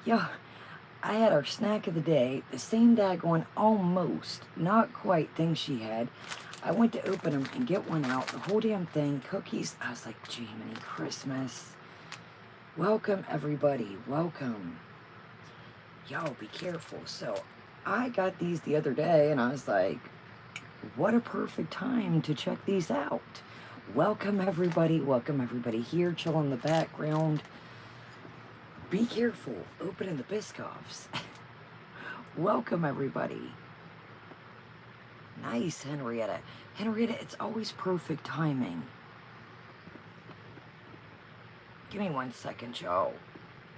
Yeah, I had our snack of the day, the same daggone, almost, not quite thing she had. I went to open them and get one out, the whole damn thing, cookies. I was like, Jiminy Christmas. Welcome, everybody. Welcome. Y'all be careful. So, I got these the other day, and I was like, what a perfect time to check these out. Welcome, everybody. Welcome, everybody here. Chill in the background. Be careful. Opening the Biscoffs. Welcome, everybody. Nice, Henrietta. Henrietta, it's always perfect timing. Give me 1 second, y'all.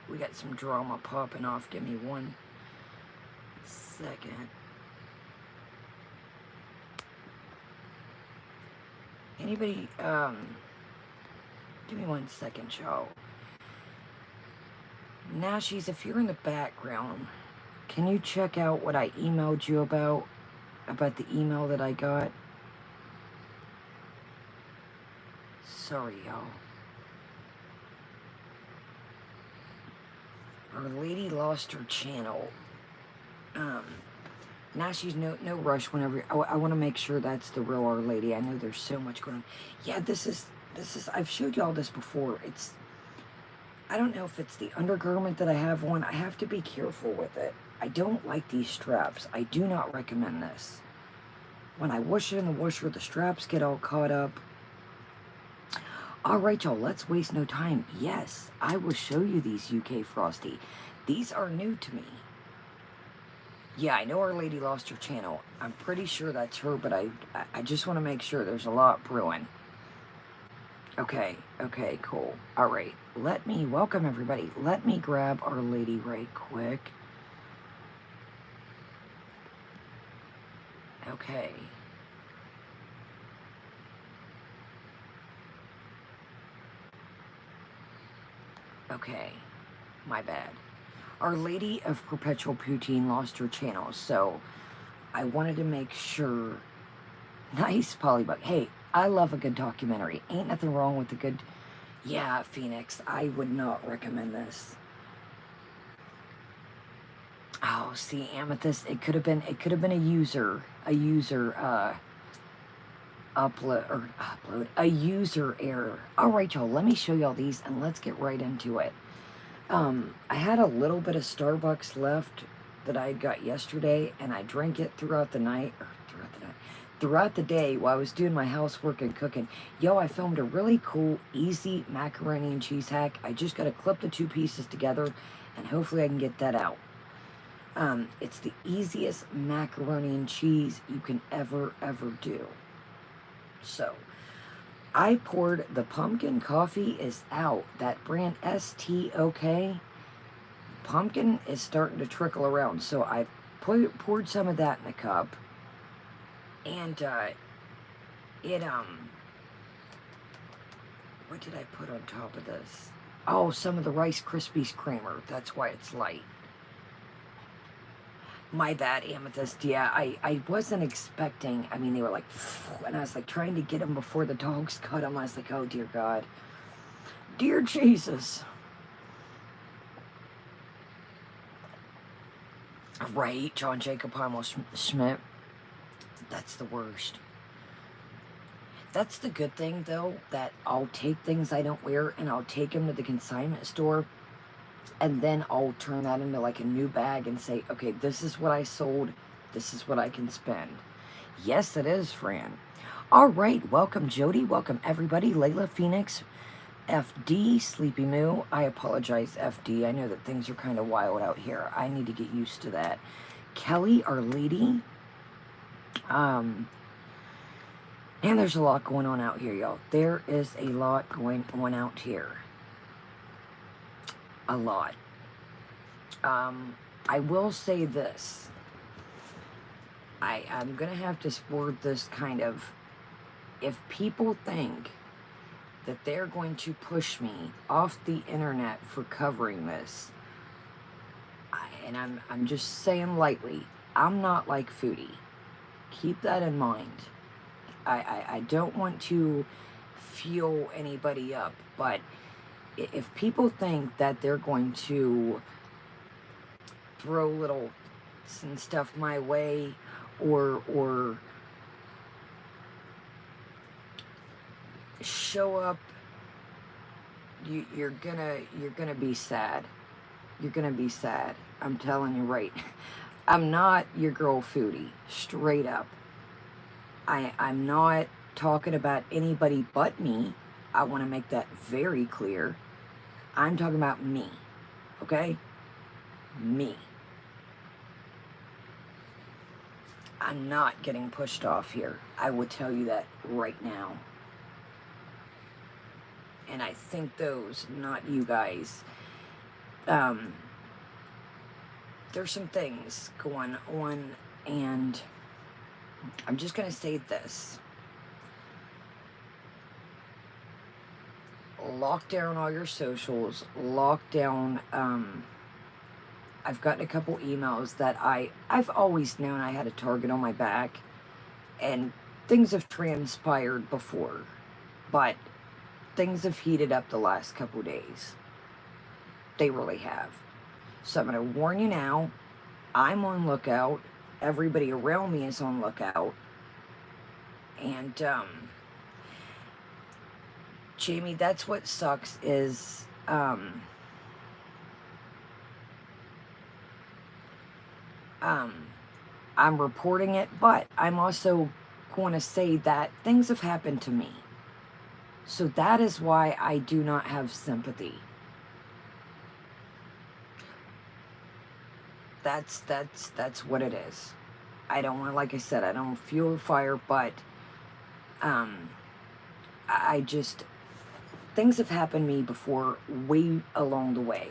We got some drama popping off. Give me 1 second. Anybody, give me 1 second, y'all. Nashies, if you're in the background, can you check out what I emailed you about the email that I got? Sorry, y'all. Our lady lost her channel. Nashies, no rush whenever. I want to make sure that's the real Our Lady. I know there's so much going on. Yeah, this is, I've showed y'all this before. I don't know if it's the undergarment that I have on. I have to be careful with it. I don't like these straps. I do not recommend this. When I wash it in the washer, the straps get all caught up. All right, y'all, let's waste no time. Yes, I will show you these UK Frosty. These are new to me. Yeah, I know Our Lady lost her channel. I'm pretty sure that's her, but I just want to make sure. There's a lot brewing. Okay, cool. All right, welcome everybody. Let me grab Our Lady right quick. Okay. Okay, my bad. Our Lady of Perpetual Poutine lost her channel, so I wanted to make sure. Nice, Polybug. Hey, I love a good documentary. Ain't nothing wrong with a good... Yeah, Phoenix, I would not recommend this. Oh, see, Amethyst, it could have been a user a user error. All right, y'all, let me show y'all these and let's get right into it. I had a little bit of Starbucks left that I got yesterday, and I drank it throughout the day while I was doing my housework and cooking. Yo, I filmed a really cool, easy macaroni and cheese hack. I just got to clip the 2 pieces together, and hopefully I can get that out. It's the easiest macaroni and cheese you can ever do. So, I poured the pumpkin coffee is out. That brand STOK. Pumpkin is starting to trickle around. So I poured some of that in a cup. And what did I put on top of this? Oh, some of the Rice Krispies creamer. That's why it's light. My bad, Amethyst. Yeah, I wasn't expecting. I mean, they were like, and I was like trying to get them before the dogs cut them. I was like, oh, dear God. Dear Jesus. Right, John Jacob Heimel Schmidt. That's the worst. That's the good thing, though, that I'll take things I don't wear and I'll take them to the consignment store, and then I'll turn that into like a new bag and say, okay, this is what I sold, this is what I can spend. Yes, it is, Fran. All right, welcome, Jody. Welcome, everybody. Layla, Phoenix, FD, Sleepy Moo. I apologize, FD. I know that things are kind of wild out here. I need to get used to that. Kelly, Our Lady. And there's a lot going on out here, y'all. There is a lot going on out here. A lot. I will say this. I'm going to have to word this kind of... If people think that they're going to push me off the internet for covering this, and I'm just saying lightly, I'm not like Foodie. Keep that in mind. I don't want to fuel anybody up, but if people think that they're going to throw little and stuff my way, or show up, you're gonna be sad. You're gonna be sad. I'm telling you right. I'm not your girl Foodie, straight up. I'm not talking about anybody but me. I want to make that very clear. I'm talking about me, okay? Me. I'm not getting pushed off here. I will tell you that right now. And I think those, not you guys, there's some things going on, and I'm just going to say this. Lock down all your socials. Lock down, I've gotten a couple emails that I've always known I had a target on my back, and things have transpired before, but things have heated up the last couple days. They really have. So I'm going to warn you now. I'm on lookout. Everybody around me is on lookout. And, Jamie, that's what sucks is, I'm reporting it, but I'm also going to say that things have happened to me. So that is why I do not have sympathy. That's what it is. I don't want, like I said, I don't fuel fire, but I just, things have happened to me before, way along the way.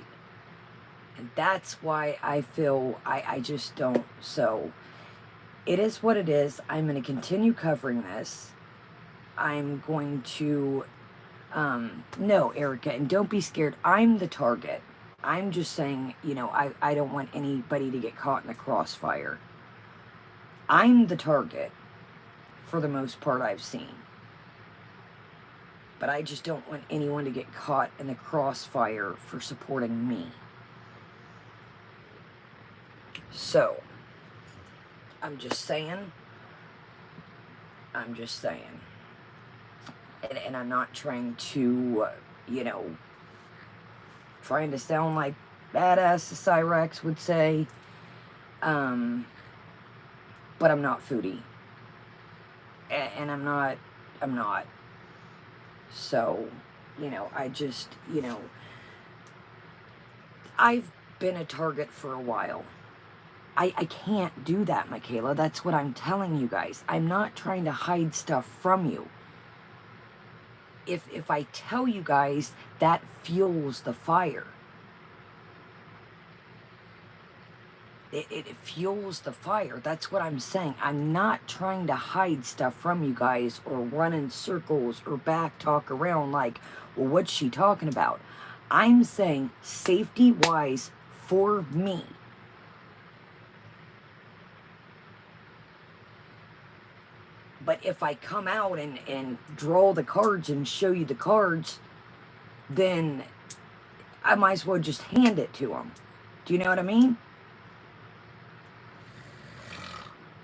And that's why I feel I just don't. So it is what it is. I'm going to continue covering this. I'm going to, no, Erica, and don't be scared. I'm the target. I'm just saying, you know, I don't want anybody to get caught in the crossfire. I'm the target for the most part I've seen. But I just don't want anyone to get caught in the crossfire for supporting me. So, I'm just saying. And I'm not trying to, you know, trying to sound like badass, as Cyrex would say. But I'm not Foodie. And I'm not. So, you know, I just, you know, I've been a target for a while. I can't do that, Michaela. That's what I'm telling you guys. I'm not trying to hide stuff from you. If I tell you guys, that fuels the fire. It fuels the fire. That's what I'm saying. I'm not trying to hide stuff from you guys or run in circles or back talk around like, well, what's she talking about? I'm saying safety-wise for me. But if I come out and draw the cards and show you the cards, then I might as well just hand it to them. Do you know what I mean?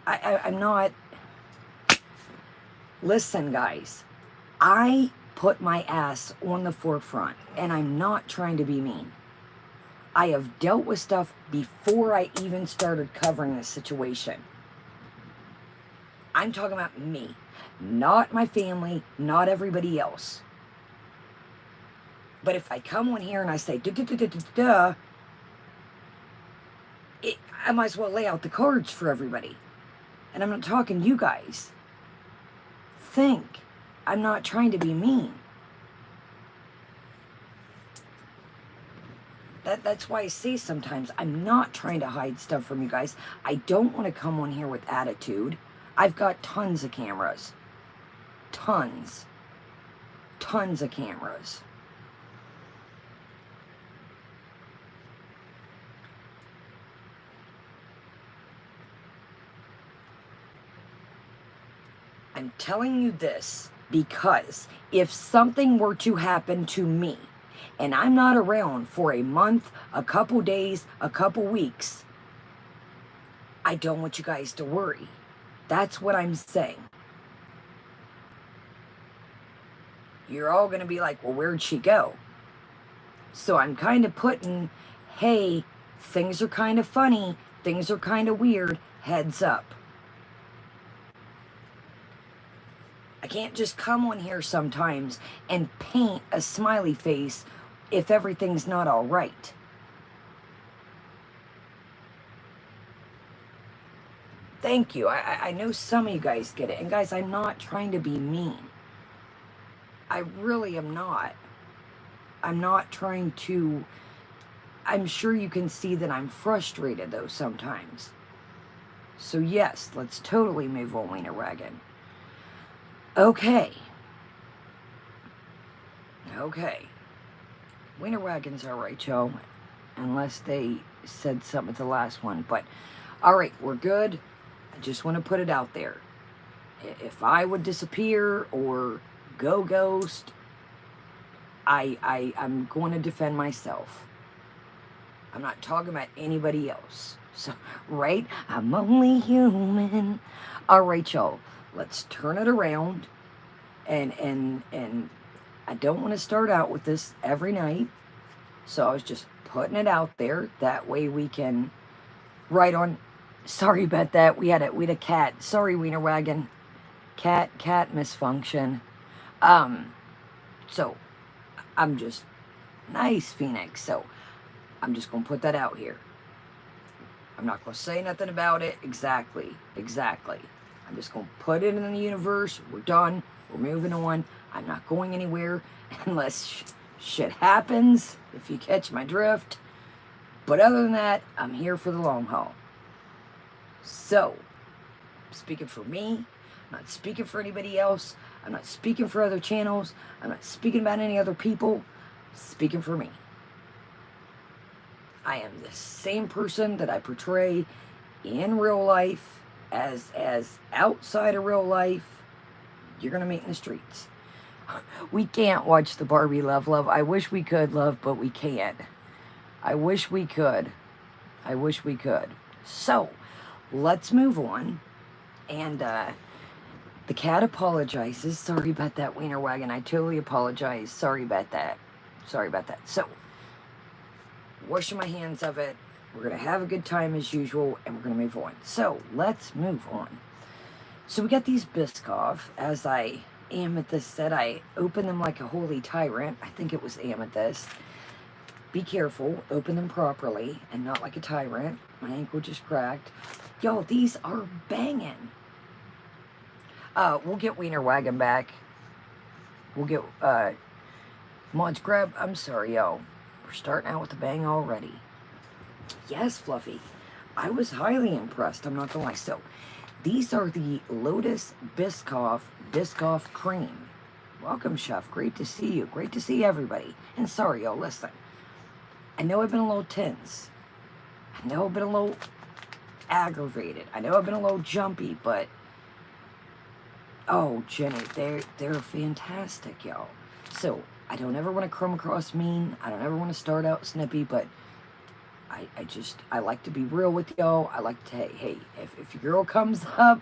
I'm not... Listen, guys. I put my ass on the forefront, and I'm not trying to be mean. I have dealt with stuff before I even started covering this situation. I'm talking about me, not my family, not everybody else. But if I come on here and I say, I might as well lay out the cards for everybody. And I'm not talking you guys. Think. I'm not trying to be mean. That's why I say sometimes I'm not trying to hide stuff from you guys. I don't want to come on here with attitude. I've got tons of cameras. Tons of cameras. I'm telling you this because if something were to happen to me and I'm not around for a month, a couple days, a couple weeks, I don't want you guys to worry. That's what I'm saying. You're all going to be like, well, where'd she go? So I'm kind of putting, hey, things are kind of funny, things are kind of weird, heads up. I can't just come on here sometimes and paint a smiley face if everything's not all right. Thank you. I know some of you guys get it. And guys, I'm not trying to be mean. I really am not. I'm not trying to... I'm sure you can see that I'm frustrated, though, sometimes. So, yes, let's totally move on, Wiener Wagon. Okay. Okay. Wiener Wagon's alright, y'all. Unless they said something at the last one. But, alright, we're good. I just want to put it out there. If I would disappear or go ghost, I'm going to defend myself. I'm not talking about anybody else. So, right? I'm only human. All right, y'all. Let's turn it around. And I don't want to start out with this every night. So I was just putting it out there. That way we can write on. Sorry about that. We had a cat. Sorry, Wiener Wagon. Cat misfunction. So I'm just nice, Phoenix. So I'm just gonna put that out here. I'm not gonna say nothing about it. Exactly. I'm just gonna put it in the universe. We're done. We're moving on. I'm not going anywhere unless shit happens, if you catch my drift. But other than that, I'm here for the long haul. So, I'm speaking for me. I'm not speaking for anybody else. I'm not speaking for other channels. I'm not speaking about any other people. I'm speaking for me. I am the same person that I portray in real life as outside of real life. You're going to meet in the streets. We can't watch the Barbie Love. I wish we could, love, but we can't. I wish we could. So, let's move on. And the cat apologizes. Sorry about that, Wiener Wagon. I totally apologize. Sorry about that. So, washing my hands of it. We're going to have a good time as usual, and we're going to move on. So, let's move on. So, we got these Biscoff. As Amethyst said, I opened them like a holy tyrant. I think it was Amethyst. Be careful. Open them properly and not like a tyrant. My ankle just cracked. Yo, these are banging. We'll get Wiener Wagon back. We'll get, Mods Grab. I'm sorry, yo. We're starting out with a bang already. Yes, Fluffy. I was highly impressed. I'm not gonna lie. So, these are the Lotus Biscoff Cream. Welcome, Chef. Great to see you. Great to see everybody. And sorry, yo, listen. I know I've been a little tense. I know I've been a little aggravated. I know I've been a little jumpy, but... Oh, Jenny, they're fantastic, y'all. So, I don't ever want to come across mean. I don't ever want to start out snippy, but... I like to be real with y'all. I like to, hey, if your girl comes up,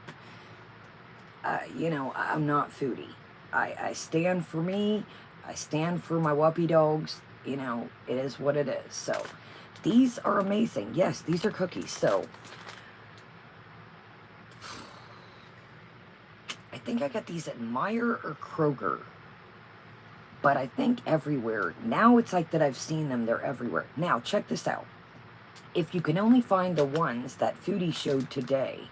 you know, I'm not Foodie. I stand for me. I stand for my whoppy dogs. You know, it is what it is. So, these are amazing. Yes, these are cookies. So, I think I got these at Meijer or Kroger. But I think everywhere. Now it's like that I've seen them. They're everywhere. Now, check this out. If you can only find the ones that Foodie showed today,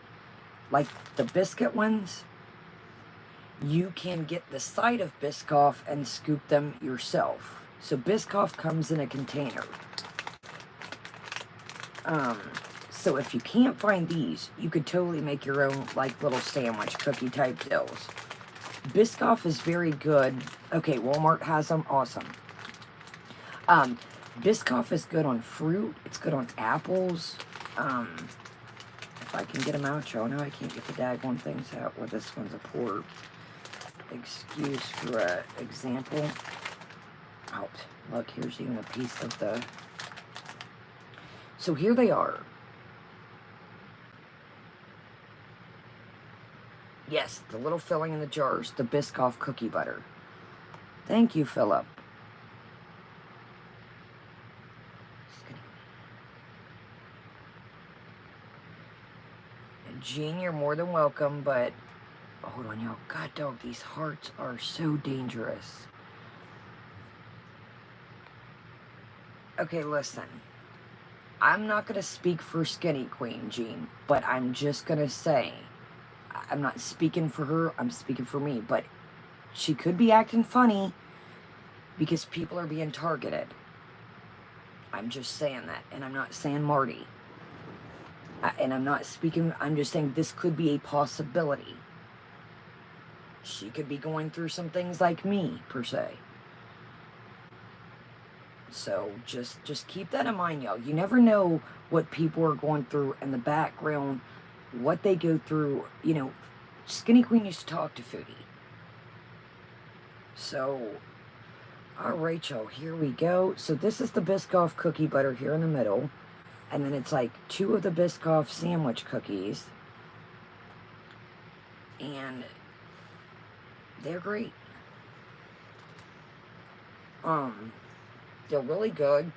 like the biscuit ones, you can get the side of Biscoff and scoop them yourself. So Biscoff comes in a container. So if you can't find these, you could totally make your own like little sandwich cookie type deals. Biscoff is very good. Okay, Walmart has them. Awesome. Biscoff is good on fruit. It's good on apples. If I can get them out, y'all know I can't get the daggone things out. Well, this one's a poor excuse for an example. Out. Look, here's even a piece of the... So here they are. Yes, the little filling in the jars, the Biscoff cookie butter. Thank you, Philip. Jean, you're more than welcome, but hold on, y'all. God dog, these hearts are so dangerous. Okay, listen. I'm not going to speak for Skinny Queen, Jean, but I'm just going to say, I'm not speaking for her, I'm speaking for me, but she could be acting funny because people are being targeted. I'm just saying that, and I'm not saying Marty. And I'm not speaking, I'm just saying this could be a possibility. She could be going through some things like me, per se. So just keep that in mind, y'all. You never know what people are going through in the background, what they go through. You know, Skinny Queen used to talk to Foodie. So, all right, y'all, here we go. So this is the Biscoff cookie butter here in the middle. And then it's like 2 of the Biscoff sandwich cookies. And they're great. They're really good.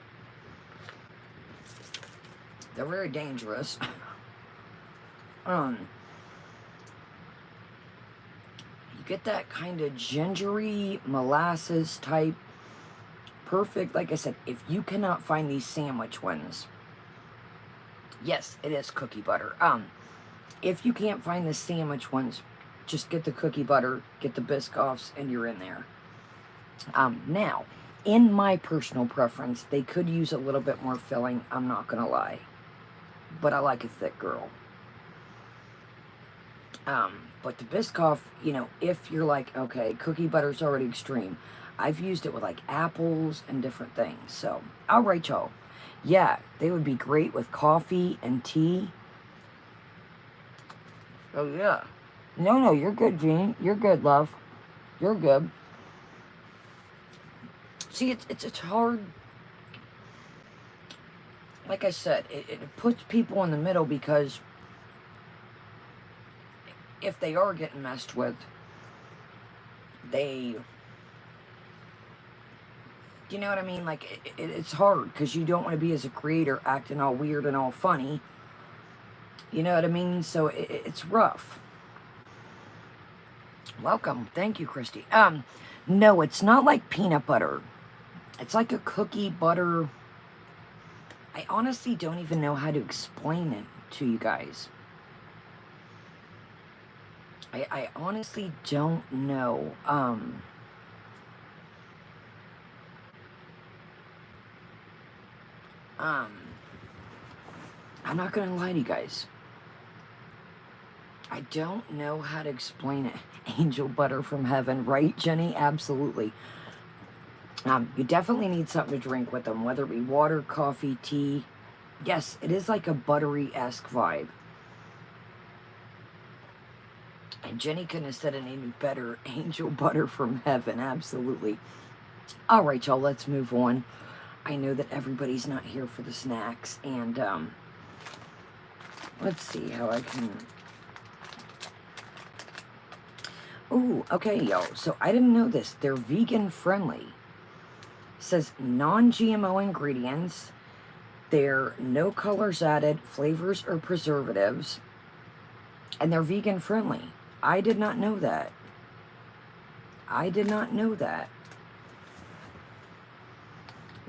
They're very dangerous. You get that kind of gingery molasses type. Perfect. Like I said, if you cannot find these sandwich ones, yes, it is cookie butter. If you can't find the sandwich ones, just get the cookie butter, get the Biscoffs, and you're in there. Now, in my personal preference, they could use a little bit more filling, I'm not going to lie. But I like a thick girl. But the Biscoff, you know, if you're like, okay, cookie butter's already extreme, I've used it with like apples and different things. So, all right, y'all. Yeah, they would be great with coffee and tea. Oh, yeah. No, you're good, Jean. You're good, love. You're good. See, it's hard. Like I said, it puts people in the middle because if they are getting messed with, you know what I mean? Like, it's hard because you don't want to be, as a creator, acting all weird and all funny. You know what I mean? So it's rough. Welcome. Thank you, Christy. No, it's not like peanut butter. It's like a cookie butter. I honestly don't even know how to explain it to you guys. I honestly don't know. I'm not gonna lie to you guys. I don't know how to explain it. Angel butter from heaven, right, Jenny? Absolutely. You definitely need something to drink with them, whether it be water, coffee, tea. Yes, it is like a buttery-esque vibe. And Jenny couldn't have said it any better. Angel butter from heaven, absolutely. All right, y'all, let's move on. I know that everybody's not here for the snacks, and let's see how I can... Ooh, okay, y'all. So I didn't know this. They're vegan friendly. It says non-GMO ingredients. They're no colors added, flavors, or preservatives. And they're vegan friendly. I did not know that. I did not know that.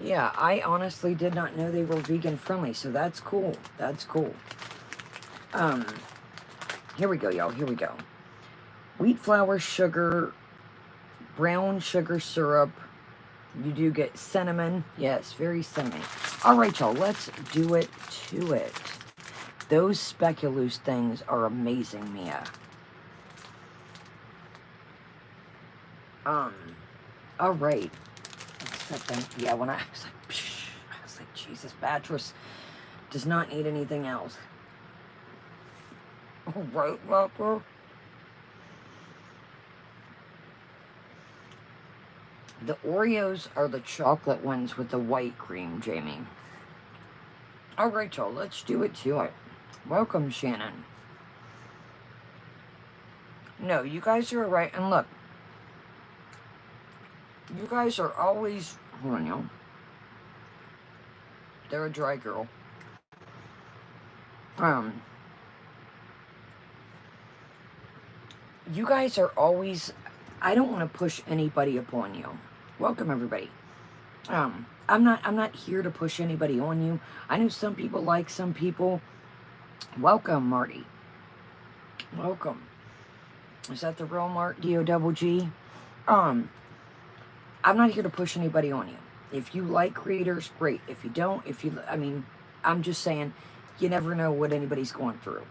Yeah, I honestly did not know they were vegan friendly, so that's cool. That's cool. Here we go, y'all. Here we go. Wheat flour, sugar, brown sugar syrup. You do get cinnamon. Yes, very cinnamon. All right, y'all. Let's do it to it. Those speculoos things are amazing, Mia. All right. Yeah, when I was like, psh, I was like, Jesus, Beatrice does not need anything else. All right, Rocker. The Oreos are the chocolate ones with the white cream, Jamie. All right, y'all, let's do it to it. Welcome, Shannon. No, you guys are right. And look, you guys are always, hold on, y'all. They're a dry girl. You guys are always, I don't want to push anybody upon you. Welcome, everybody. I'm not here to push anybody on you. I know some people like some people. Welcome, Marty. Welcome. Is that the real Mart, D-O-double-G? I'm not here to push anybody on you. If you like creators, great. If you don't, I mean, I'm just saying, you never know what anybody's going through.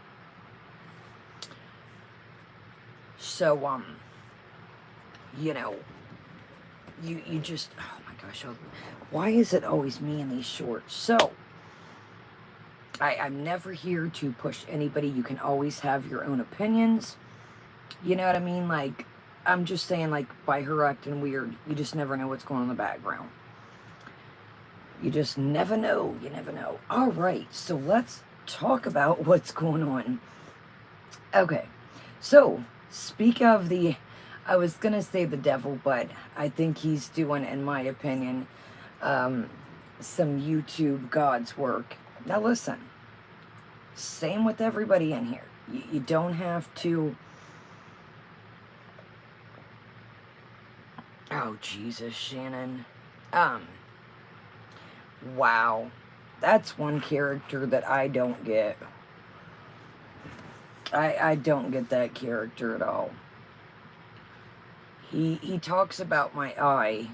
So, you know, you just, oh my gosh, why is it always me in these shorts? So, I'm never here to push anybody. You can always have your own opinions. You know what I mean? Like, I'm just saying, like, by her acting weird, you just never know what's going on in the background. You just never know. You never know. All right, so let's talk about what's going on. Okay, so speak of the, I was going to say the devil, but I think he's doing, in my opinion, some YouTube God's work. Now listen, same with everybody in here. You don't have to... Oh, Jesus, Shannon. Wow. That's one character that I don't get. I don't get that character at all. He talks about my eye,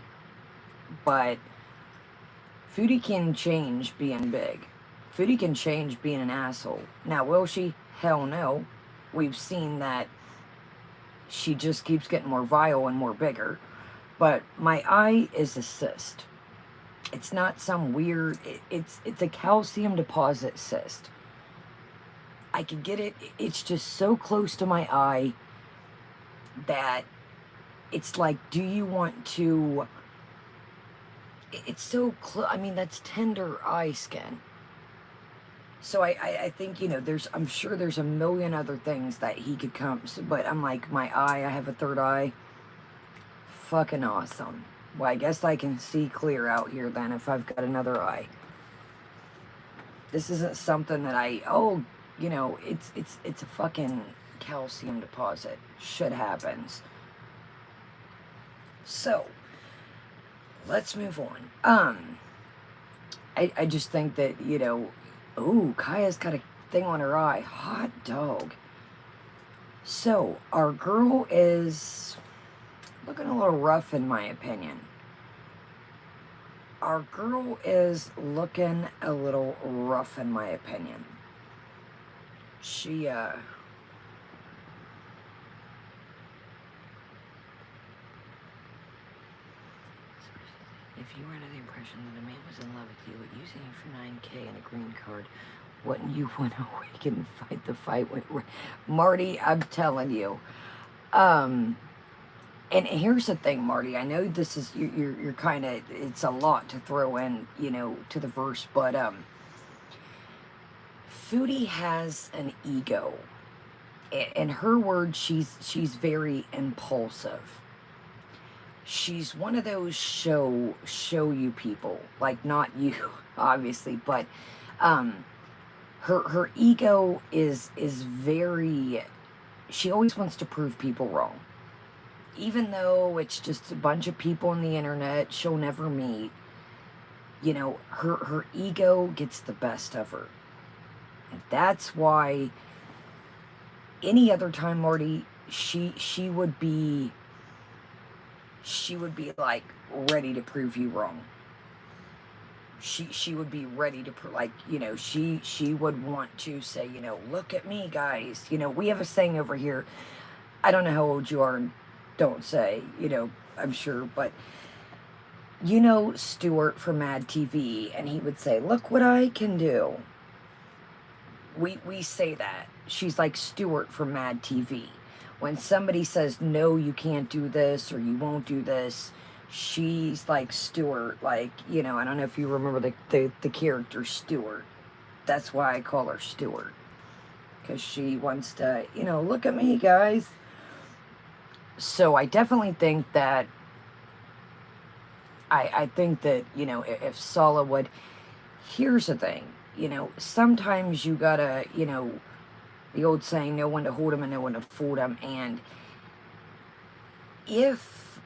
but Foodie can change being big. Foodie can change being an asshole. Now, will she? Hell no. We've seen that she just keeps getting more vile and more bigger. But my eye is a cyst. It's not some weird... It's a calcium deposit cyst. I can get it. It's just so close to my eye that it's like, do you want to... It's so close. I mean, that's tender eye skin. So I think, you know, I'm sure there's a million other things that he could come... But I'm like, my eye, I have a third eye. Fucking awesome. Well, I guess I can see clear out here then if I've got another eye. This isn't something that you know, it's a fucking calcium deposit. Shit happens. So, let's move on. I just think that, you know, ooh, Kaya's got a thing on her eye. Hot dog. So, our girl is looking a little rough in my opinion. Our girl is looking a little rough in my opinion. She, if you were under the impression that a man was in love with you, but using you for $9K and a green card, wouldn't you want to awaken and fight the fight? Marty, I'm telling you. And here's the thing, Marty. I know this is, you're kind of, it's a lot to throw in, you know, to the verse, but, Foodie has an ego. In her words, she's very impulsive. She's one of those show you people, like not you, obviously, but, her ego is very, she always wants to prove people wrong. Even though it's just a bunch of people on the internet she'll never meet, you know, her ego gets the best of her. And that's why any other time, Marty, she would be like ready to prove you wrong. She would be ready to like, you know, she would want to say, you know, look at me, guys. You know, we have a saying over here. I don't know how old you are. Don't say, you know, I'm sure, but you know Stuart from Mad TV, and he would say, look what I can do. We say that. She's like Stuart from Mad TV. When somebody says, no, you can't do this, or you won't do this, she's like Stuart, like, you know, I don't know if you remember the character Stuart. That's why I call her Stuart. Because she wants to, you know, look at me, guys. So I definitely think that, I think that, if Sala would, here's the thing, sometimes you gotta, the old saying, know when to hold 'em and know when to fold 'em. And if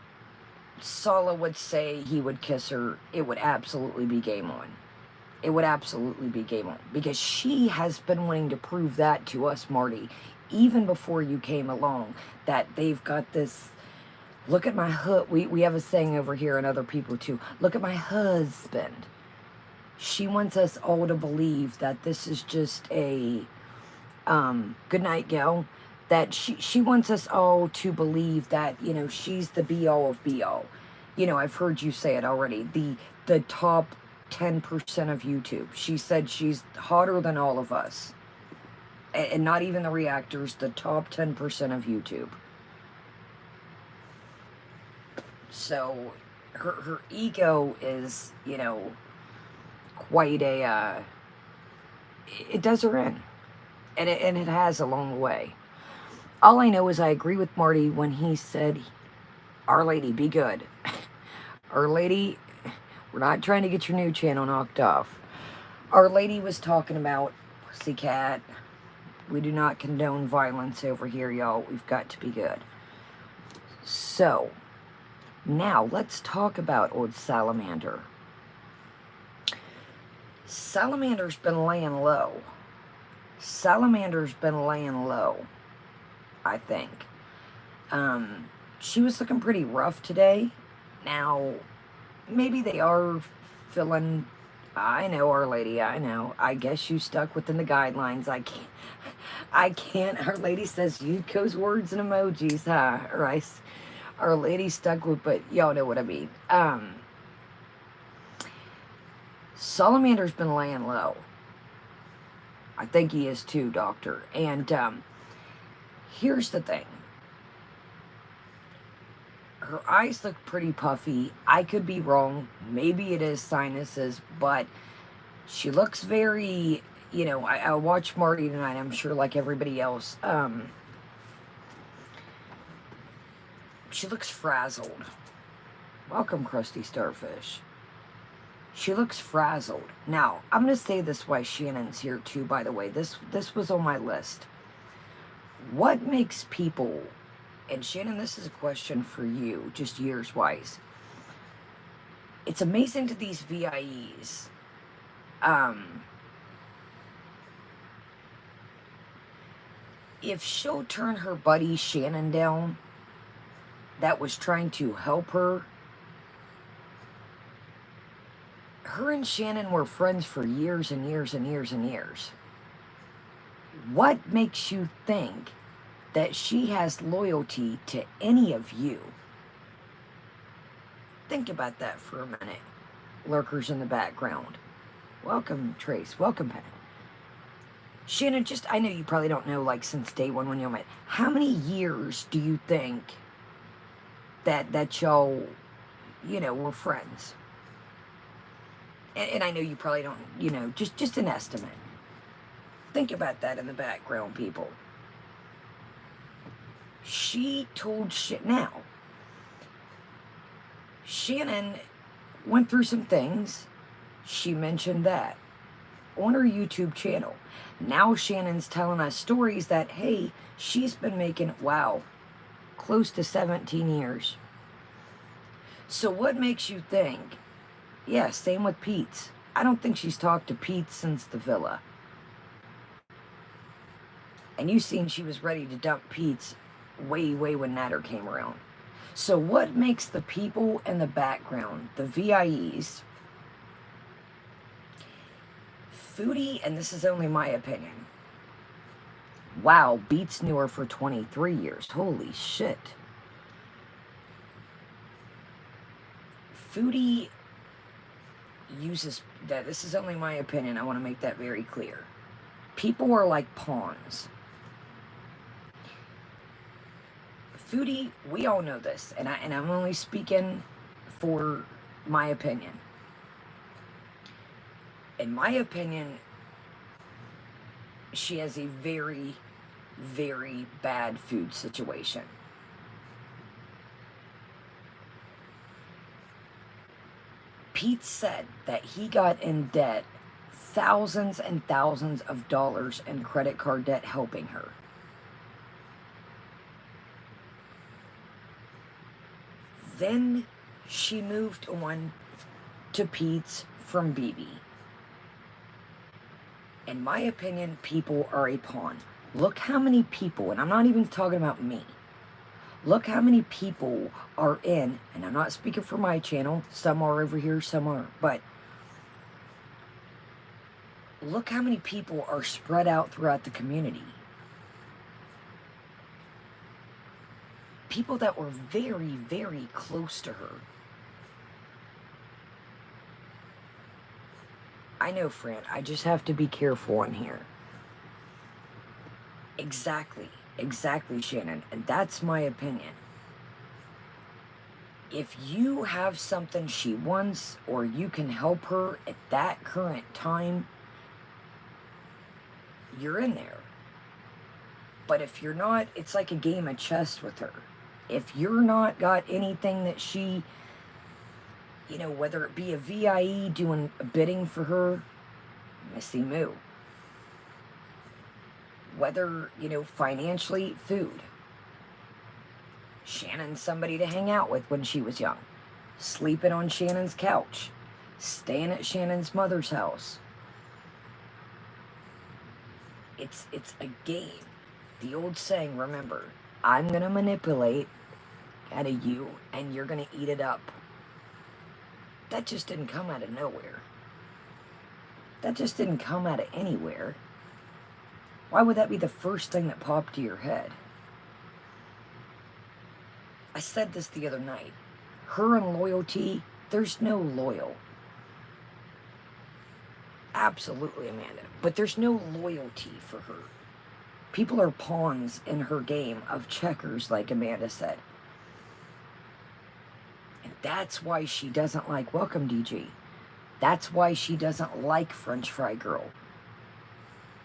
Sala would say he would kiss her, it would absolutely be game on. It would absolutely be game on. Because she has been wanting to prove that to us, Marty, even before you came along, that they've got this, look at my we have a saying over here and other people too, look at my husband. She wants us all to believe that this is just a good night, gal. That she wants us all to believe that, she's the be all of be all. I've heard you say it already. The top 10% of YouTube. She said she's hotter than all of us. And not even the reactors, the top 10% of YouTube. So her ego is, quite a, it does her in. And it has along the way. All I know is I agree with Marty when he said, Our Lady, be good. Our Lady, we're not trying to get your new channel knocked off. Our Lady was talking about Pussycat. We do not condone violence over here, y'all. We've got to be good. So, now let's talk about old Salamander. Salamander's been laying low. Salamander's been laying low, I think. She was looking pretty rough today. Now, maybe they are feeling, I know, Our Lady, I know. I guess you stuck within the guidelines. I can't. Our Lady says you chose words and emojis, huh? Or Our Lady stuck with, but y'all know what I mean. Salamander's been laying low. I think he is too, Doctor. And here's the thing. Her eyes look pretty puffy. I could be wrong. Maybe it is sinuses, but she looks very, I watched Marty tonight, I'm sure like everybody else. She looks frazzled. Welcome, Krusty Starfish. She looks frazzled. Now, I'm going to say this why Shannon's here too, by the way. This was on my list. What makes people, and Shannon, this is a question for you, just years-wise. It's amazing to these VIEs. If she'll turn her buddy Shannon down, that was trying to help her. Her and Shannon were friends for years and years and years and years. What makes you think that she has loyalty to any of you? Think about that for a minute. Lurkers in the background. Welcome, Trace. Welcome, Pat. Shannon, I know you probably don't know, like, since day one when you met. How many years do you think that y'all, were friends? And I know you probably don't, just an estimate. Think about that in the background, people. She told now, Shannon went through some things. She mentioned that on her YouTube channel. Now Shannon's telling us stories that, hey, she's been making, wow, close to 17 years. So what makes you think? Yeah, same with Pete's. I don't think she's talked to Pete since the villa. And you seen she was ready to dump Pete's way when Natter came around. So what makes the people in the background, the VIEs, Foodie, and this is only my opinion. Wow, Beats knew her for 23 years. Holy shit. Foodie uses that. This is only my opinion. I want to make that very clear. People are like pawns. Foodie, we all know this, and I'm only speaking for my opinion. In my opinion, she has a very, very bad food situation. Pete said that he got in debt thousands and thousands of dollars in credit card debt helping her. Then she moved on to Pete's from BB. In my opinion, people are a pawn. Look how many people, and I'm not even talking about me. Look how many people are in, and I'm not speaking for my channel. Some are over here, some are. But look how many people are spread out throughout the community. People that were very, very close to her. I know, Fran, I just have to be careful in here. Exactly, Shannon, and that's my opinion. If you have something she wants, or you can help her at that current time, you're in there. But if you're not, it's like a game of chess with her. If you're not got anything that she, you know, whether it be a VIE doing a bidding for her, Missy Moo. Whether, you know, financially, food. Shannon's somebody to hang out with when she was young. Sleeping on Shannon's couch. Staying at Shannon's mother's house. It's a game. The old saying, remember, I'm going to manipulate out of you and you're going to eat it up. That just didn't come out of nowhere. That just didn't come out of anywhere. Why would that be the first thing that popped to your head? I said this the other night. Her and loyalty, there's no loyal. Absolutely, Amanda. But there's no loyalty for her. People are pawns in her game of checkers, like Amanda said. And that's why she doesn't like Welcome DG. That's why she doesn't like French Fry Girl.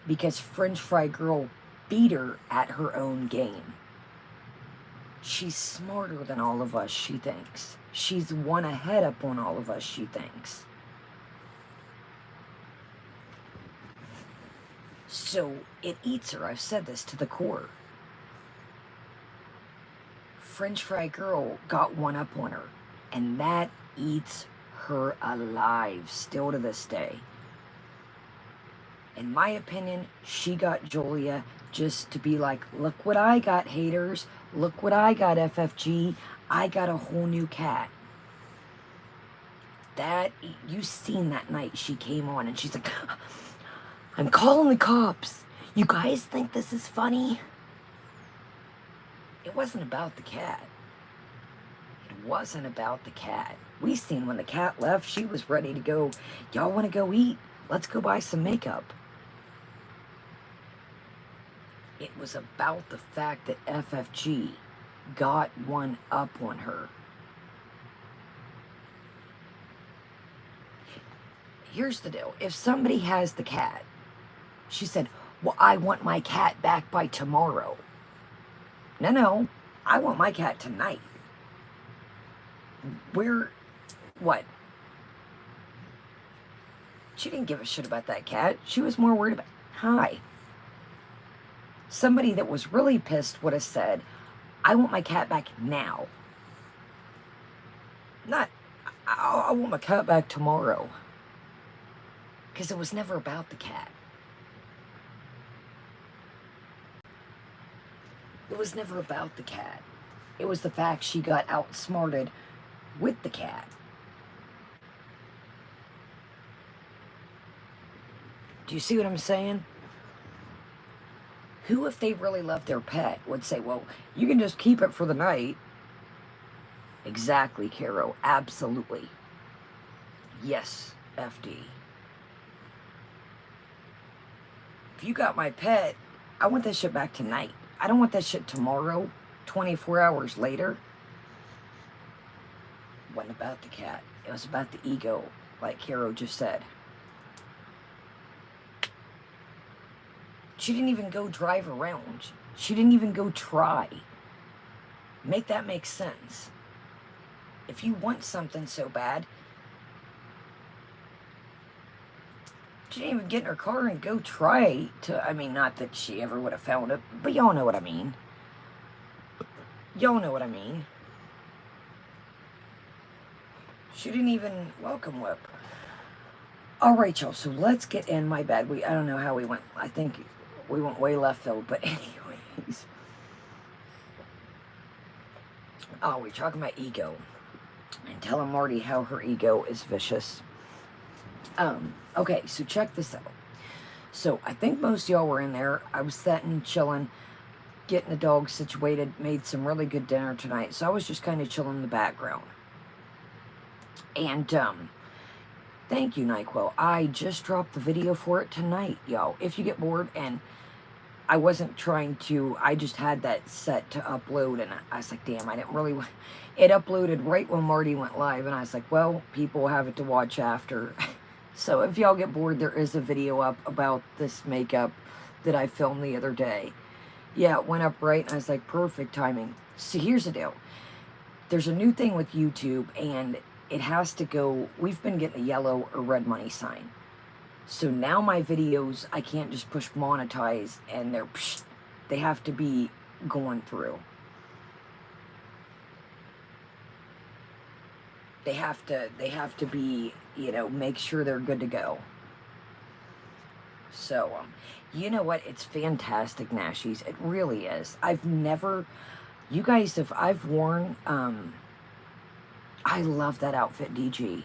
Because French Fry Girl beat her at her own game. She's smarter than all of us, she thinks. She's one ahead up on all of us, she thinks. So it eats her, I've said this, to the core. French Fry Girl got one up on her, and that eats her alive still to this day. In my opinion, she got Julia just to be like, look what I got, haters. Look what I got, FFG. I got a whole new cat. That, you seen that night she came on and she's like, I'm calling the cops. You guys think this is funny? It wasn't about the cat. It wasn't about the cat. We seen when the cat left, she was ready to go. Y'all want to go eat? Let's go buy some makeup. It was about the fact that FFG got one up on her. Here's the deal. If somebody has the cat, she said, well, I want my cat back by tomorrow. No, I want my cat tonight. What? She didn't give a shit about that cat. She was more worried about, hi. Somebody that was really pissed would have said, I want my cat back now. Not, I want my cat back tomorrow. Because it was never about the cat. It was never about the cat. It was the fact she got outsmarted with the cat. Do you see what I'm saying? Who, if they really loved their pet, would say, well, you can just keep it for the night? Exactly, Caro. Absolutely. Yes, FD. If you got my pet, I want that shit back tonight. I don't want that shit tomorrow, 24 hours later. It wasn't about the cat. It was about the ego, like Caro just said. She didn't even go drive around. She didn't even go try. Make that make sense. If you want something so bad, She didn't even get in her car and go try to, I mean, not that she ever would have found it, but y'all know what I mean. Y'all know what I mean. She didn't even welcome whip. All right, y'all, so let's get in. My bad. I don't know how we went. I think we went way left field, but anyways. Oh, we're talking about ego. And telling Marty how her ego is vicious. Okay, so check this out. So I think most of y'all were in there. I was sitting, chilling, getting the dog situated, made some really good dinner tonight. So I was just kind of chilling in the background. And, thank you, NyQuil. I just dropped the video for it tonight, y'all. If you get bored, and I wasn't trying to, I just had that set to upload, and I was like, damn, I didn't really, it uploaded right when Marty went live, and I was like, well, people have it to watch after. So if y'all get bored, there is a video up about this makeup that I filmed the other day. Yeah, it went up right, and I was like, perfect timing. So here's the deal. There's a new thing with YouTube, and it has to go, we've been getting a yellow or red money sign. So now my videos, I can't just push monetize, and they have to be going through. They have to be, you know, make sure they're good to go. So, you know what? It's fantastic, Nashies. It really is. I've never, you guys have, I've worn, I love that outfit, DG.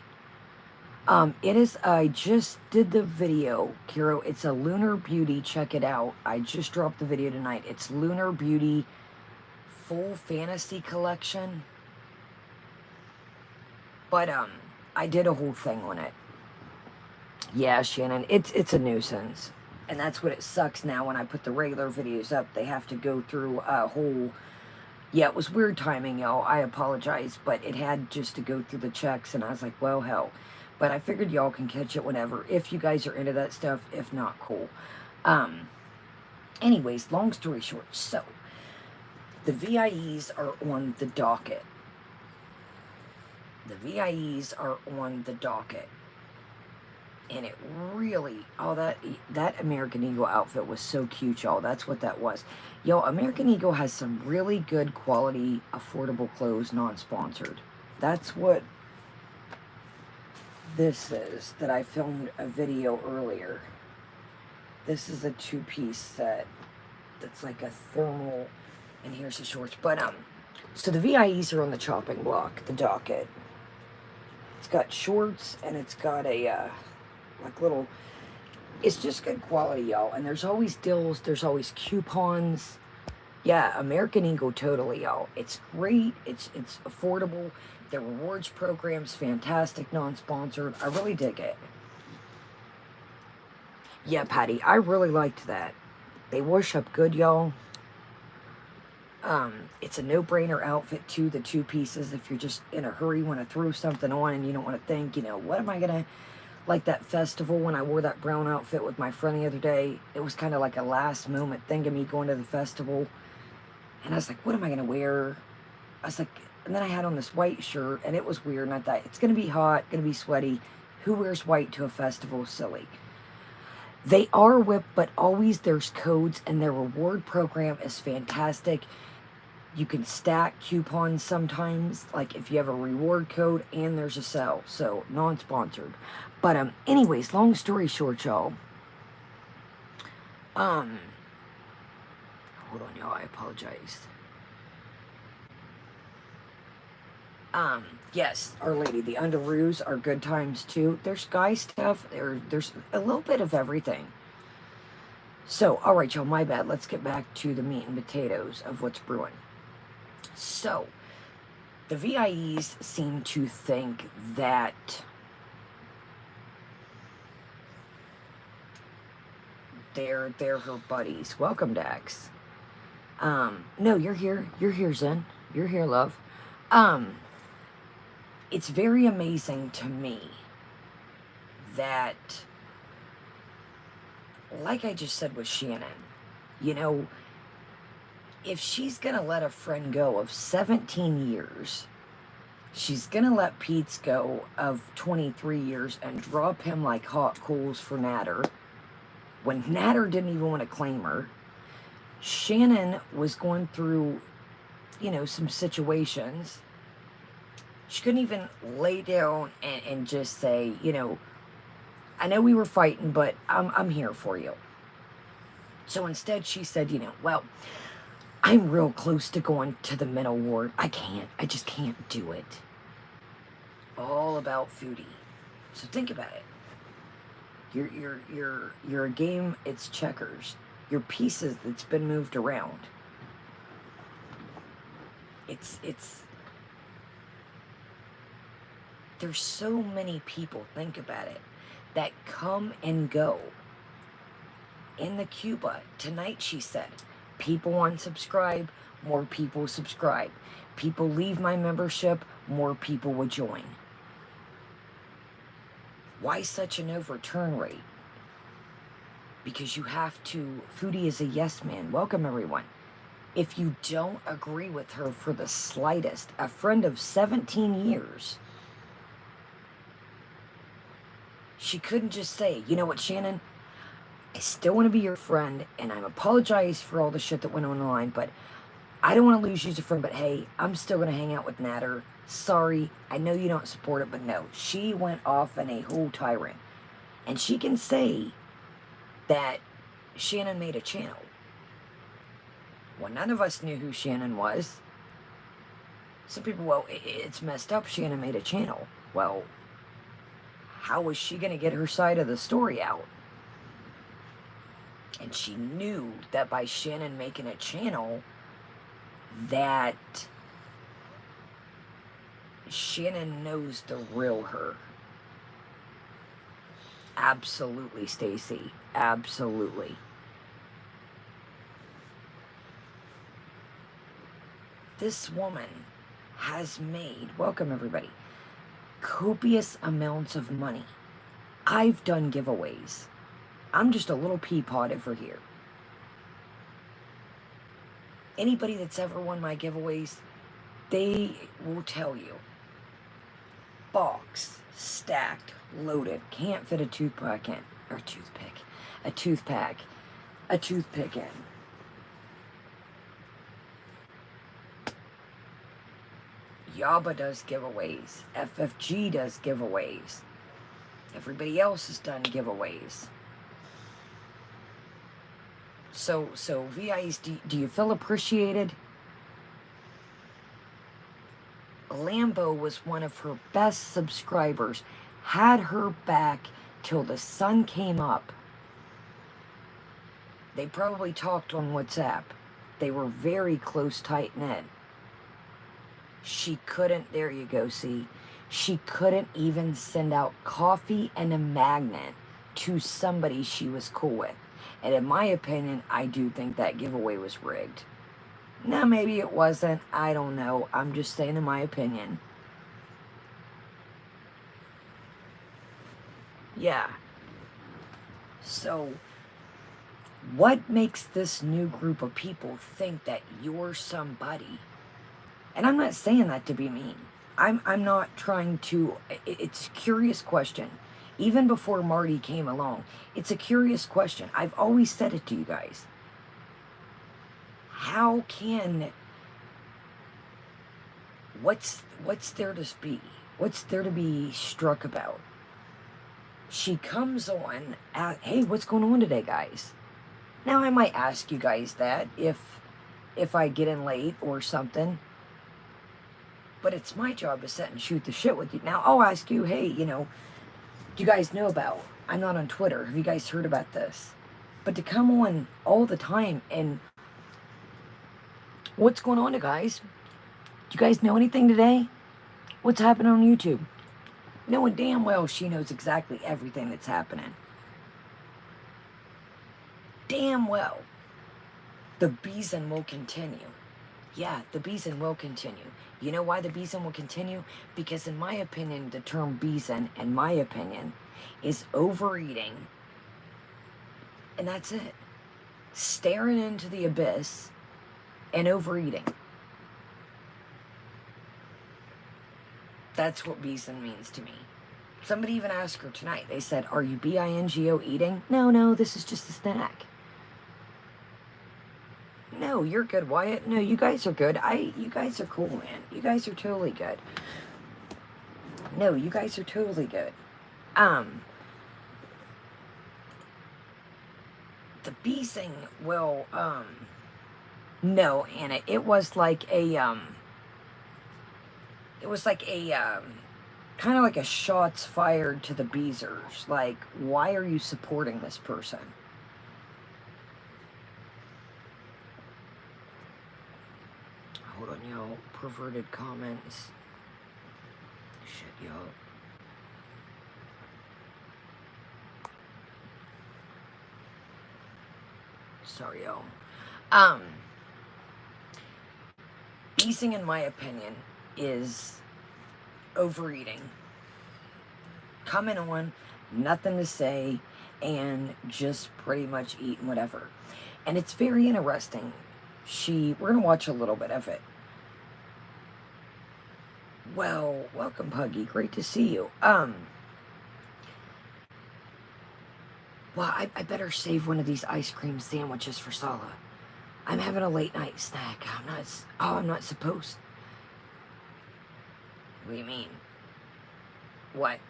It is, I just did the video, Kiro. It's a Lunar Beauty. Check it out. I just dropped the video tonight. It's Lunar Beauty Full Fantasy Collection. But, I did a whole thing on it. Yeah, Shannon, it's a nuisance. And that's what it sucks now when I put the regular videos up. They have to go through a whole... Yeah, it was weird timing, y'all. I apologize, but it had just to go through the checks, and I was like, well, hell. But I figured y'all can catch it whenever, if you guys are into that stuff. If not, cool. Anyways, long story short, so the VIEs are on the docket. The VIEs are on the docket. And it really, oh, that American Eagle outfit was so cute, y'all. That's what that was. Yo, American Eagle has some really good quality, affordable clothes, non-sponsored. That's what this is, that I filmed a video earlier. This is a two-piece set that's like a thermal, and here's the shorts. But, so the VIEs are on the chopping block, the docket. It's got shorts, and it's got a, like little, it's just good quality, y'all. And there's always deals, there's always coupons. Yeah, American Eagle, totally, y'all. It's great, it's affordable. The rewards program's fantastic, non-sponsored. I really dig it. Yeah, Patty, I really liked that. They wash up good, y'all. It's a no-brainer outfit, too, the two pieces. If you're just in a hurry, want to throw something on, and you don't want to think, you know, what am I going to... Like that festival when I wore that brown outfit with my friend the other day. It was kind of like a last moment thing of me going to the festival. And I was like, what am I going to wear? I was like, and then I had on this white shirt, and it was weird. And I thought, it's going to be hot, going to be sweaty. Who wears white to a festival? Silly. They are whipped, but always there's codes, and their reward program is fantastic. You can stack coupons sometimes, like if you have a reward code and there's a sale. So, non-sponsored. But, anyways, long story short, y'all. Hold on, y'all, I apologize. Yes, Our Lady, the underoos are good times, too. There's guy stuff, there's a little bit of everything. So, alright, y'all, my bad. Let's get back to the meat and potatoes of what's brewing. So, the VIEs seem to think that they're her buddies. Welcome, Dax. No, you're here. You're here, Zen. You're here, love. It's very amazing to me that, like I just said with Shannon, you know, if she's going to let a friend go of 17 years, She's gonna let Pete's go of 23 years and drop him like hot coals for Natter, when Natter didn't even want to claim her. Shannon was going through, some situations. She couldn't even lay down and just say, I know we were fighting, but I'm here for you. So instead she said, well, I'm real close to going to the mental ward. I just can't do it. All about Foodie. So think about it. You're a game, it's checkers. Your pieces that's been moved around. It's there's so many people, think about it, that come and go. In the Cuba, tonight she said, people unsubscribe, more people subscribe. People leave my membership, more people would join. Why such an overturn rate? Because you have to, Foodie is a yes man. Welcome everyone. If you don't agree with her for the slightest, a friend of 17 years, she couldn't just say, you know what, Shannon, I still want to be your friend, and I apologize for all the shit that went on online, but I don't want to lose you as a friend, but hey, I'm still going to hang out with Natter. Sorry, I know you don't support it, but no. She went off in a whole tirade. And she can say that Shannon made a channel. Well, none of us knew who Shannon was. Some people, well, it's messed up Shannon made a channel. Well, how was she going to get her side of the story out? And she knew that by Shannon making a channel, that Shannon knows the real her. Absolutely, Stacy. Absolutely. This woman has made, welcome everybody, copious amounts of money. I've done giveaways. I'm just a little peapod over here. Anybody that's ever won my giveaways, they will tell you. Box, stacked, loaded, can't fit a toothpick in, or a toothpick in. Yaba does giveaways. FFG does giveaways. Everybody else has done giveaways. So VIs, do you feel appreciated? Lambo was one of her best subscribers. Had her back till the sun came up. They probably talked on WhatsApp. They were very close, tight-knit. She couldn't, there you go, see. She couldn't even send out coffee and a magnet to somebody she was cool with. And in my opinion, I do think that giveaway was rigged. Now, maybe it wasn't. I don't know. I'm just saying in my opinion. Yeah. So, what makes this new group of people think that you're somebody? And I'm not saying that to be mean. I'm not trying to, it's a curious question. Even before Marty came along, it's a curious question. I've always said it to you guys. How can, what's there to be? What's there to be struck about? She comes on at, hey, what's going on today, guys? Now, I might ask you guys that if I get in late or something. But it's my job to sit and shoot the shit with you. Now, I'll ask you, hey, do you guys know about, I'm not on Twitter. Have you guys heard about this? But to come on all the time and, what's going on, guys? Do you guys know anything today? What's happening on YouTube? Knowing damn well she knows exactly everything that's happening. Damn well. The Beeson will continue. Yeah, the Beeson will continue. You know why the Beeson will continue? Because in my opinion, the term Beeson, in my opinion, is overeating. And that's it. Staring into the abyss and overeating. That's what beason means to me. Somebody even asked her tonight. They said, are you bingo eating? No, this is just a snack. No, you're good, Wyatt. No, you guys are good. You guys are cool, man. You guys are totally good. No, you guys are totally good. The beasing will, no, Anna, it was like a, kind of like a shots fired to the beezers. Like, why are you supporting this person? Hold on, y'all. Perverted comments. Shit, y'all. Sorry, y'all. Beasing, in my opinion, is overeating. Coming on, nothing to say, and just pretty much eating whatever. And it's very interesting. We're gonna watch a little bit of it. Well, welcome, Puggy. Great to see you. Well, I better save one of these ice cream sandwiches for Sala. I'm having a late night snack. I'm not supposed. What do you mean? What?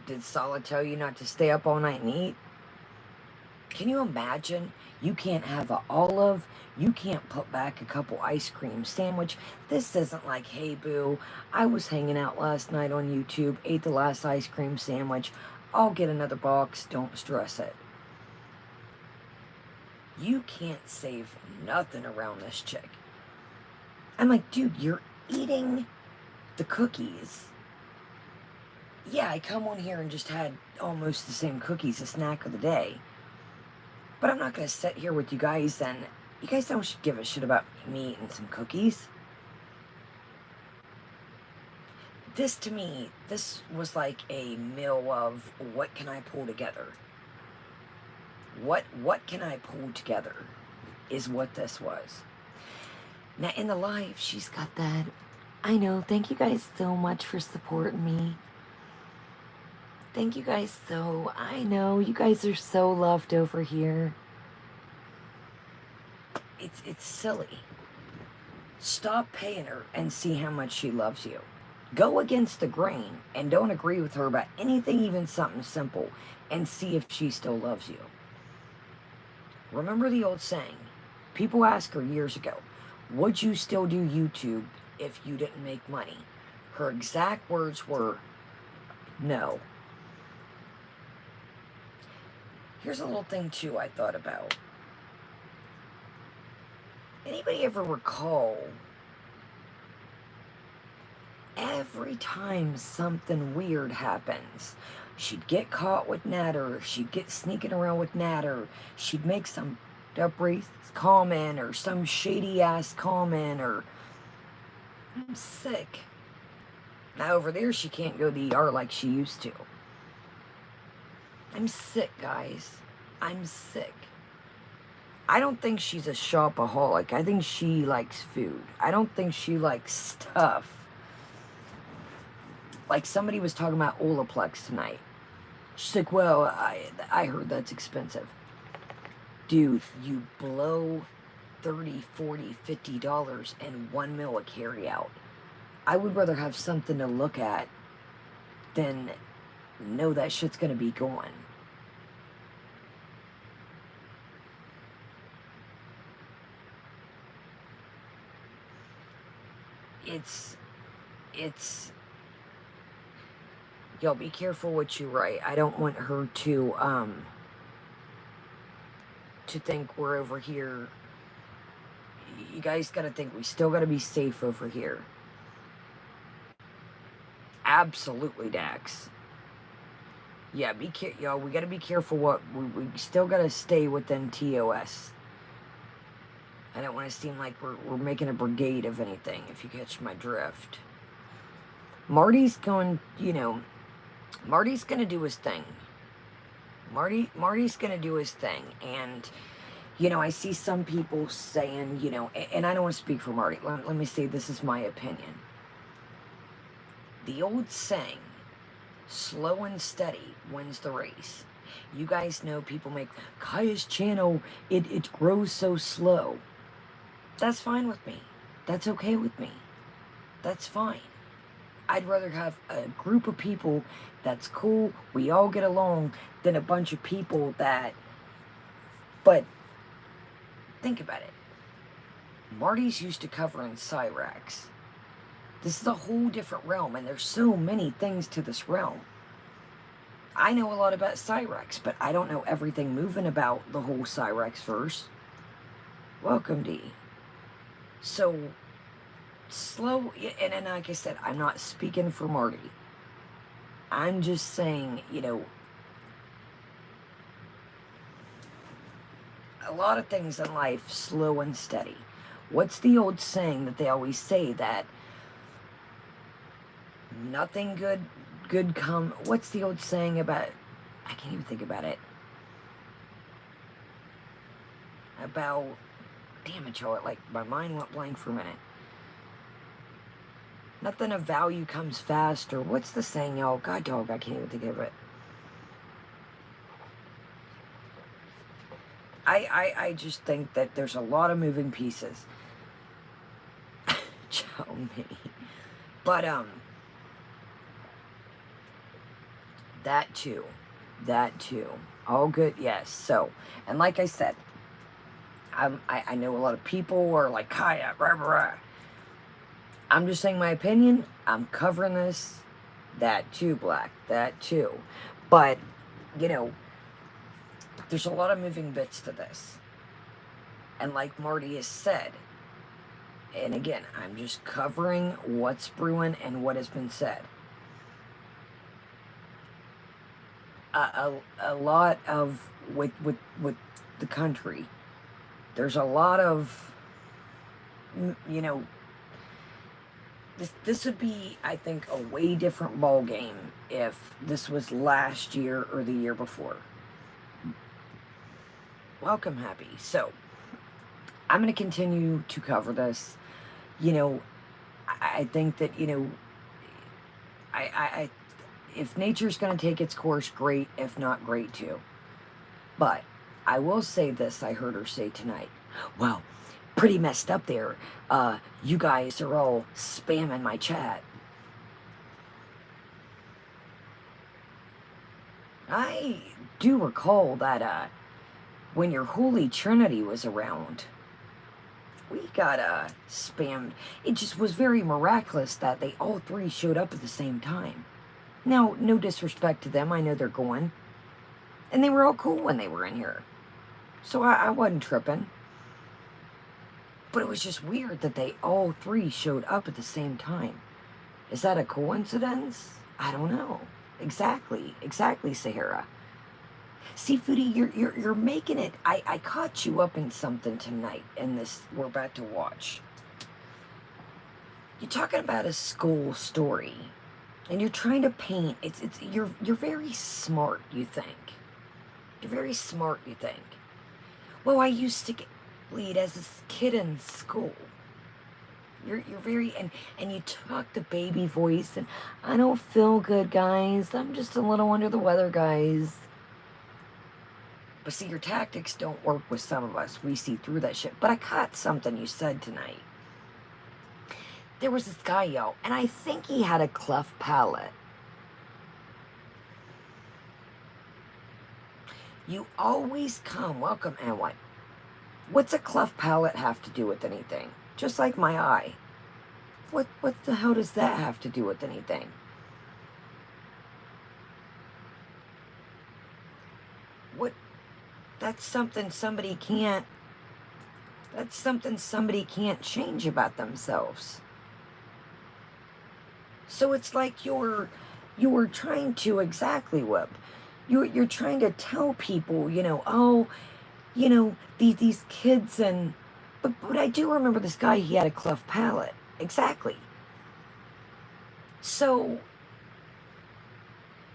Did Sala tell you not to stay up all night and eat? Can you imagine? You can't have an olive. You can't put back a couple ice cream sandwich. This isn't like, hey, boo, I was hanging out last night on YouTube, ate the last ice cream sandwich. I'll get another box. Don't stress it. You can't save nothing around this chick. I'm like, dude, you're eating the cookies. Yeah, I come on here and just had almost the same cookies, a snack of the day. But I'm not going to sit here with you guys and you guys don't give a shit about me eating some cookies. This, to me, this was like a meal of what can I pull together? What can I pull together is what this was. Now, in the live, she's got that. I know. Thank you guys so much for supporting me. Thank you guys so. I know. You guys are so loved over here. It's silly. Stop paying her and see how much she loves you. Go against the grain and don't agree with her about anything, even something simple, and see if she still loves you. Remember the old saying, people asked her years ago, would you still do YouTube if you didn't make money? Her exact words were, no. Here's a little thing, too, I thought about. Anybody ever recall every time something weird happens, she'd get caught with Natter, she'd get sneaking around with Natter, she'd make some racist comment or some shady ass comment, or I'm sick. Now over there she can't go to the ER like she used to. I'm sick, guys. I'm sick. I don't think she's a shopaholic. I think she likes food. I don't think she likes stuff. Like somebody was talking about Olaplex tonight. She's like, well, I heard that's expensive. Dude, you blow $30, $40, $50 and 1 meal a carry out. I would rather have something to look at than know that shit's gonna be gone. It's y'all be careful what you write. I don't want her to think we're over here. You guys gotta think we still gotta be safe over here. Absolutely, Dax. Yeah, y'all. We gotta be careful. What we still gotta stay within TOS. I don't want to seem like we're making a brigade of anything, if you catch my drift. Marty's going, Marty's going to do his thing. Marty's going to do his thing. And, I see some people saying, and I don't want to speak for Marty. Let me say this is my opinion. The old saying, slow and steady wins the race. You guys know people make Kaya's channel, it grows so slow. That's fine with me. That's okay with me. That's fine. I'd rather have a group of people that's cool, we all get along, than a bunch of people that... But think about it. Marty's used to covering Cyrax. This is a whole different realm, and there's so many things to this realm. I know a lot about Cyrax, but I don't know everything moving about the whole Cyrax verse. Welcome, D. So, slow, and like I said, I'm not speaking for Marty. I'm just saying, you know, a lot of things in life, slow and steady. What's the old saying that they always say, that nothing good come... What's the old saying about... I can't even think about it. About... Damn it, y'all. Like, my mind went blank for a minute. Nothing of value comes fast, or what's the saying, y'all? God dog, I can't even think of it. I just think that there's a lot of moving pieces. Chow me. But, that too. All good, yes. So, and like I said, I know a lot of people are like, Kaya, rah, rah, rah. I'm just saying my opinion. I'm covering this. That too, Black. That too. But, you know, there's a lot of moving bits to this. And like Marty has said, and again, I'm just covering what's brewing and what has been said. A lot of, with the country, there's a lot of, you know, this would be, I think, a way different ball game if this was last year or the year before. Welcome, Happy. So, I'm going to continue to cover this. You know, I think that, you know, if nature's going to take its course, great. If not, great too. But I will say this, I heard her say tonight. Wow, pretty messed up there. You guys are all spamming my chat. I do recall that when your Holy Trinity was around, we got spammed. It just was very miraculous that they all three showed up at the same time. Now, no disrespect to them, I know they're going. And they were all cool when they were in here. So I wasn't tripping. But it was just weird that they all three showed up at the same time. Is that a coincidence? I don't know. Exactly, Sahara. See, Foodie, you're making it. I caught you up in something tonight in this we're about to watch. You're talking about a school story, and you're trying to paint. You're very smart, you think. You're very smart, you think. Well, I used to get bullied as a kid in school. You're very, and you talk the baby voice, and I don't feel good, guys. I'm just a little under the weather, guys. But see, your tactics don't work with some of us. We see through that shit. But I caught something you said tonight. There was this guy, yo, and I think he had a cleft palate. You always come. Welcome, and what? What's a cleft palate have to do with anything? Just like my eye. What the hell does that have to do with anything? What? That's something somebody can't... That's something somebody can't change about themselves. So it's like you're trying to exactly whip. You're trying to tell people, you know, oh, you know, these kids and... But I do remember this guy, he had a cleft palate. Exactly. So,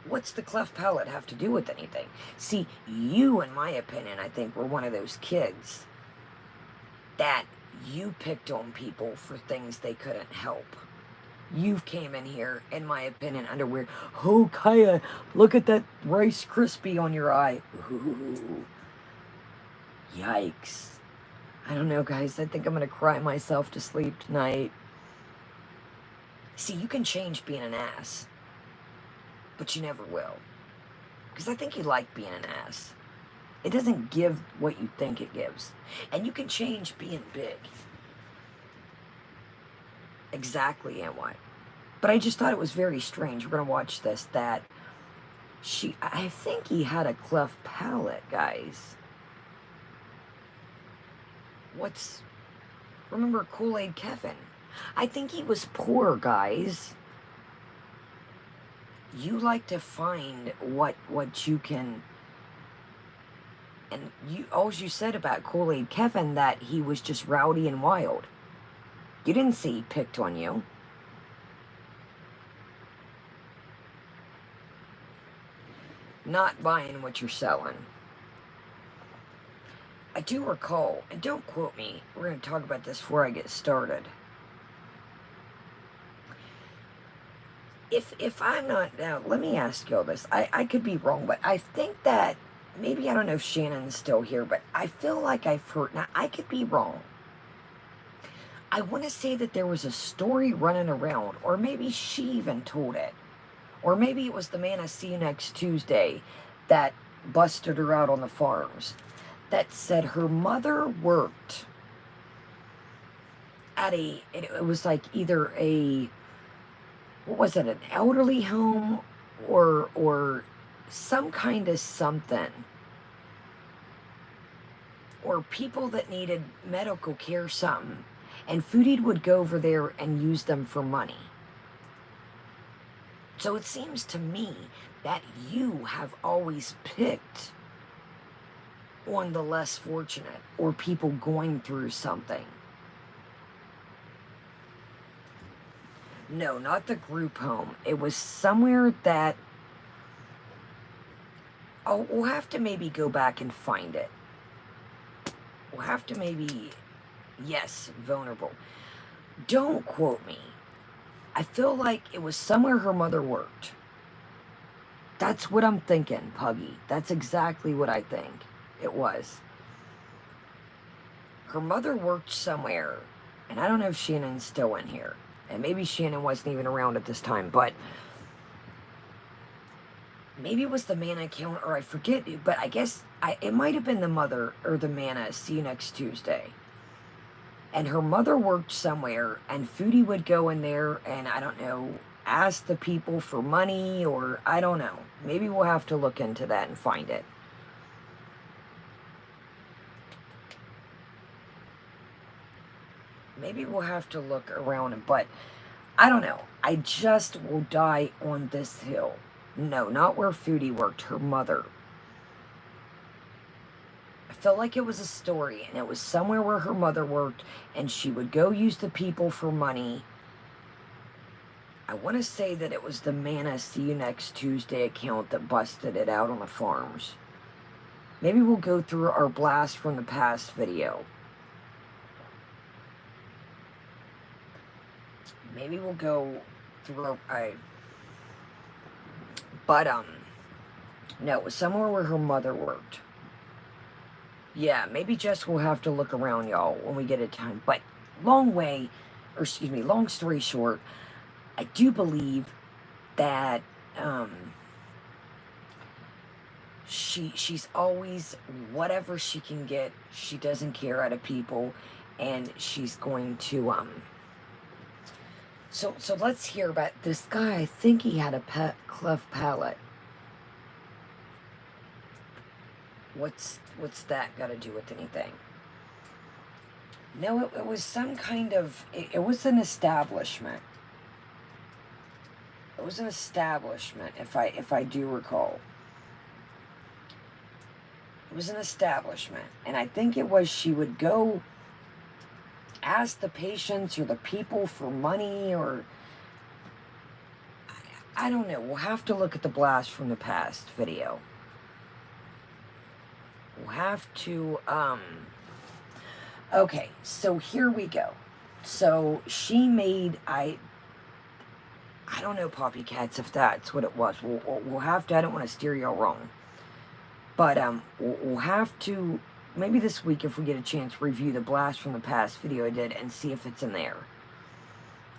what's the cleft palate have to do with anything? See, you, in my opinion, I think, were one of those kids that you picked on people for things they couldn't help. You've came in here, in my opinion, underwear. Oh, Kaya, look at that Rice Krispie on your eye. Ooh, yikes. I don't know, guys. I think I'm going to cry myself to sleep tonight. See, you can change being an ass, but you never will. Because I think you like being an ass. It doesn't give what you think it gives. And you can change being big. Exactly, and why. But I just thought it was very strange. We're going to watch this, that I think he had a cleft palate, guys. Remember Kool-Aid Kevin? I think he was poor, guys. You like to find what you can, and all you said about Kool-Aid Kevin, that he was just rowdy and wild. You didn't say he picked on you. Not buying what you're selling. I do recall, and don't quote me, we're going to talk about this before I get started. If I'm not, now let me ask y'all this. I could be wrong, but I think that, maybe I don't know if Shannon's still here, but I feel like I've heard, now I could be wrong. I want to say that there was a story running around, or maybe she even told it. Or maybe it was the man I see you next Tuesday that busted her out on the farms, that said her mother worked at it was like either what was it, an elderly home or some kind of something, or people that needed medical care, something, and Foodie would go over there and use them for money. So it seems to me that you have always picked on the less fortunate, or people going through something. No, not the group home. It was somewhere that, oh, we'll have to maybe go back and find it. We'll have to maybe, yes, vulnerable. Don't quote me. I feel like it was somewhere her mother worked. That's what I'm thinking, Puggy. That's exactly what I think it was. Her mother worked somewhere, and I don't know if Shannon's still in here. And maybe Shannon wasn't even around at this time, but maybe it was the Manna account, or I forget, but I guess it might have been the mother or the Manna. See you next Tuesday. And her mother worked somewhere, and Foodie would go in there and, I don't know, ask the people for money, or I don't know. Maybe we'll have to look into that and find it. Maybe we'll have to look around, but I don't know. I just will die on this hill. No, not where Foodie worked, her mother. I felt like it was a story, and it was somewhere where her mother worked, and she would go use the people for money. I want to say that it was the Manna See You Next Tuesday account that busted it out on the farms. Maybe we'll go through our blast from the past video. Maybe we'll go through no, it was somewhere where her mother worked. Yeah, maybe Jess will have to look around, y'all, when we get a time. But long story short, I do believe that she's always, whatever she can get, she doesn't care out of people, and she's going to so let's hear about this guy. I think he had a cleft palate. What's that got to do with anything? No, it was some kind of, it was an establishment. It was an establishment, if I do recall. It was an establishment, and I think it was, she would go ask the patients or the people for money, or I don't know. We'll have to look at the blast from the past video. We'll have to okay, so here we go. So she made, I don't know, Poppy Cats, if that's what it was. We'll have to, I don't want to steer y'all wrong. But we'll have to, maybe this week if we get a chance, review the Blast from the Past video I did and see if it's in there.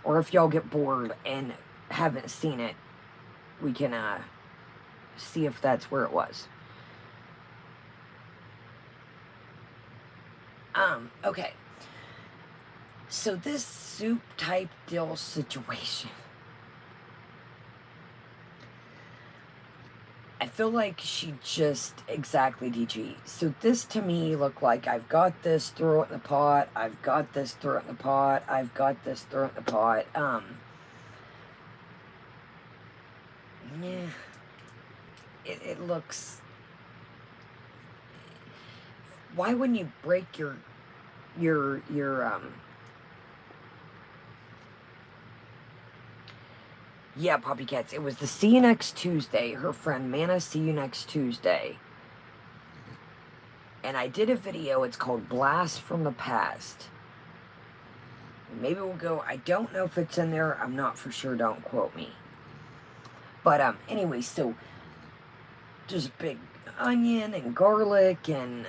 Or if y'all get bored and haven't seen it, we can see if that's where it was. Okay. So this soup type deal situation, I feel like she just exactly DG. So this to me looked like I've got this, throw it in the pot. I've got this, throw it in the pot. I've got this, throw it in the pot. Yeah. It looks... Why wouldn't you break your yeah, Poppy Cats. It was the See You Next Tuesday. Her friend Mana, See You Next Tuesday. And I did a video. It's called Blast from the Past. Maybe we'll go. I don't know if it's in there. I'm not for sure. Don't quote me. But anyway, so there's a big onion and garlic, and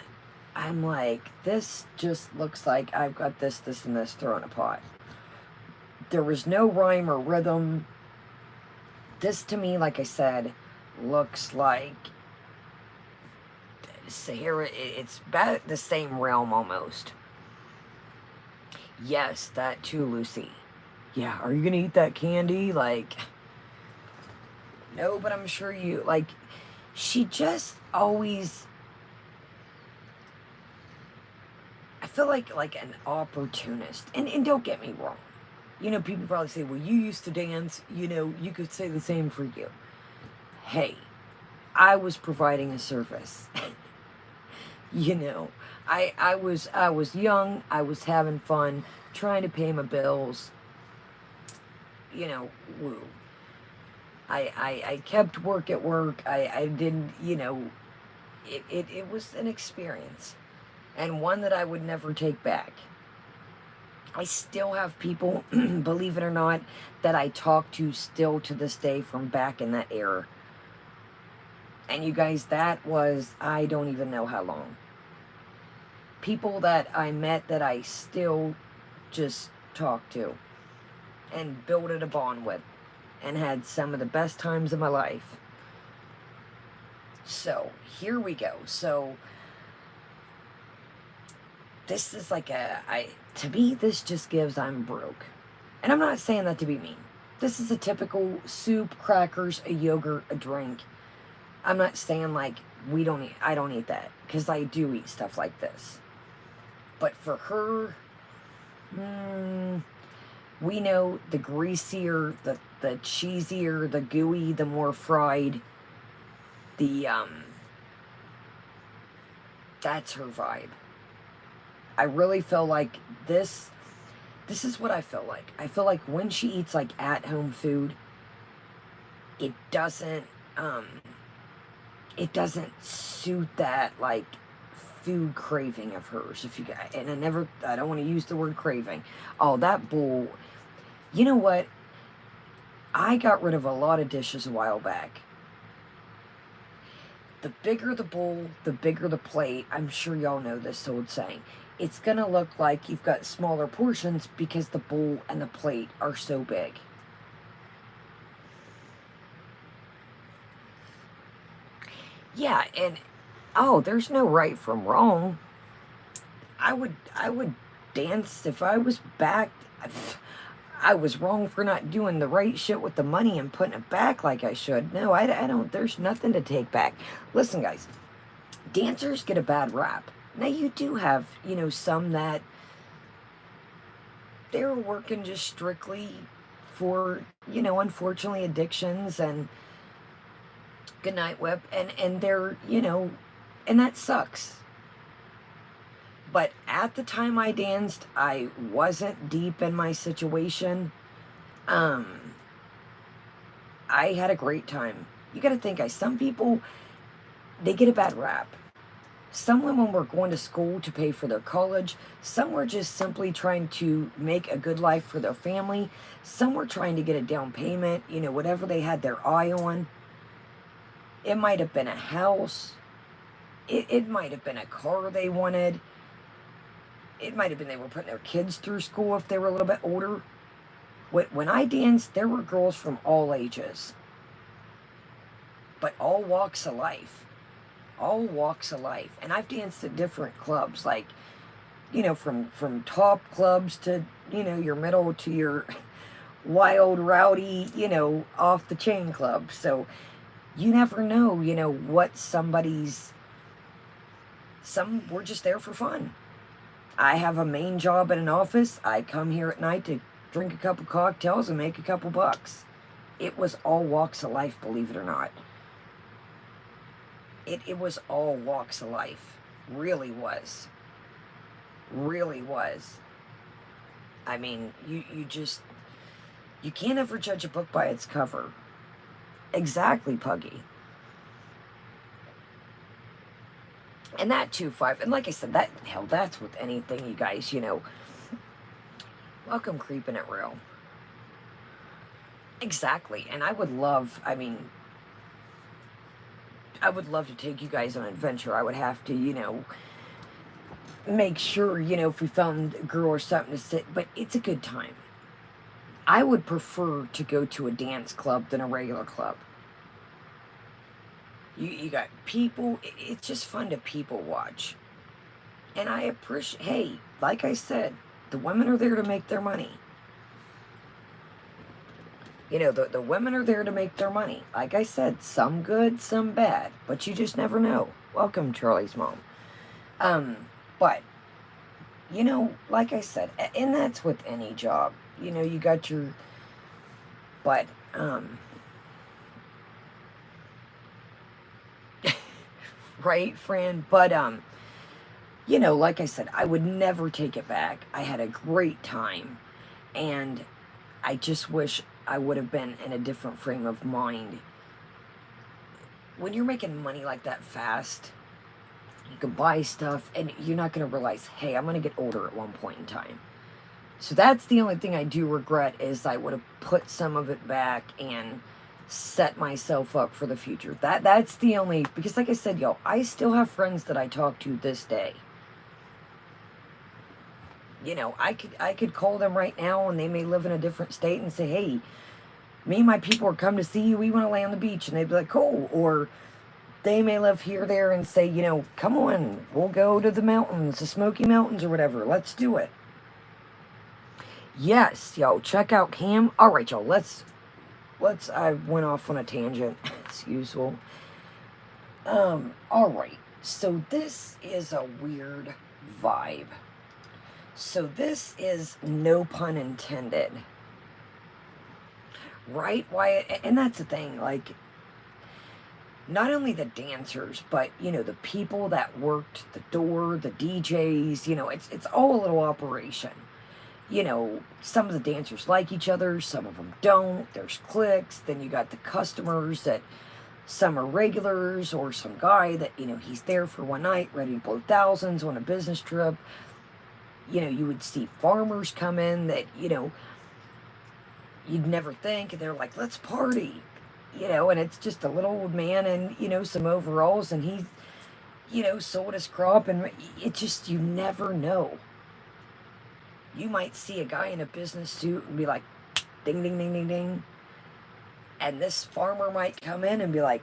I'm like, this just looks like I've got this, this, and this thrown in a pot. There was no rhyme or rhythm. This, to me, like I said, looks like Sahara. It's about the same realm, almost. Yes, that too, Lucy. Yeah, are you gonna eat that candy? Like, no, but I'm sure you, like, she just always... I feel like an opportunist. And don't get me wrong. You know, people probably say, well, you used to dance. You know, you could say the same for you. Hey, I was providing a service. You know, I was young. I was having fun, trying to pay my bills. You know, woo. I kept work at work. I didn't, you know, it was an experience. And one that I would never take back. I still have people, believe it or not, that I talk to still to this day from back in that era. And you guys, that was, I don't even know how long. People that I met that I still just talk to and built a bond with and had some of the best times of my life. So, here we go. So, this is like to me, this just gives I'm broke. And I'm not saying that to be mean. This is a typical soup, crackers, a yogurt, a drink. I'm not saying like I don't eat that. Because I do eat stuff like this. But for her, we know the greasier, the cheesier, the gooey, the more fried, that's her vibe. I really feel like this is what I feel like. I feel like when she eats like at-home food, it doesn't suit that like food craving of hers. If you guys, and I don't want to use the word craving. Oh, that bowl. You know what? I got rid of a lot of dishes a while back. The bigger the bowl, the bigger the plate. I'm sure y'all know this old saying. It's going to look like you've got smaller portions because the bowl and the plate are so big. Yeah, and oh, there's no right from wrong. I would dance if I was back. I was wrong for not doing the right shit with the money and putting it back like I should. No, I don't. There's nothing to take back. Listen, guys, dancers get a bad rap. Now, you do have, you know, some that they're working just strictly for, you know, unfortunately, addictions and goodnight whip, and they're, you know, and that sucks. But at the time I danced, I wasn't deep in my situation. I had a great time. You got to think, guys, some people, they get a bad rap. Some women were going to school to pay for their college. Some were just simply trying to make a good life for their family. Some were trying to get a down payment, whatever they had their eye on. It might have been a house. It might have been a car they wanted. It might have been they were putting their kids through school if they were a little bit older. When I danced, there were girls from all ages, but all walks of life. All walks of life. And I've danced at different clubs, like, from top clubs to, your middle to your wild, rowdy, off the chain club. So you never know, what somebody's, some were just there for fun. I have a main job at an office. I come here at night to drink a couple cocktails and make a couple bucks. It was all walks of life, believe it or not. It was all walks of life. Really was. Really was. I mean, you can't ever judge a book by its cover. Exactly, Puggy. And that 2-5, and like I said, that's with anything, you guys, welcome creeping it real. Exactly. And I would love to take you guys on an adventure. I would have to, make sure, if we found a girl or something to sit, but it's a good time. I would prefer to go to a dance club than a regular club. You got people, it's just fun to people watch. And I appreciate, hey, like I said, the women are there to make their money. The women are there to make their money. Like I said, some good, some bad, but you just never know. Welcome, Charlie's mom. But, like I said, and that's with any job. You got your, but, right, friend? But, like I said, I would never take it back. I had a great time, and I just wish I would have been in a different frame of mind. When you're making money like that fast, you can buy stuff, and you're not going to realize, hey, I'm going to get older at one point in time. So that's the only thing I do regret, is I would have put some of it back and set myself up for the future. That's the only, because like I said, y'all, I still have friends that I talk to this day. I could call them right now, and they may live in a different state, and say, hey, me and my people are coming to see you. We want to lay on the beach. And they'd be like, cool. Or they may live here, there, and say, come on, we'll go to the mountains, the Smoky Mountains or whatever. Let's do it. Yes, y'all, check out Cam. All right, y'all, let's, I went off on a tangent, as usual. All right, so this is a weird vibe. So this is no pun intended. Right, Wyatt? And that's the thing, like, not only the dancers, but, the people that worked the door, the DJs, it's all a little operation. Some of the dancers like each other, some of them don't. There's cliques. Then you got the customers that some are regulars, or some guy that, he's there for one night, ready to blow thousands on a business trip. You would see farmers come in that, you'd never think, and they're like, let's party, and it's just a little old man in, some overalls, and he, sold his crop, and it just, you never know. You might see a guy in a business suit and be like, ding, ding, ding, ding, ding. And this farmer might come in and be like,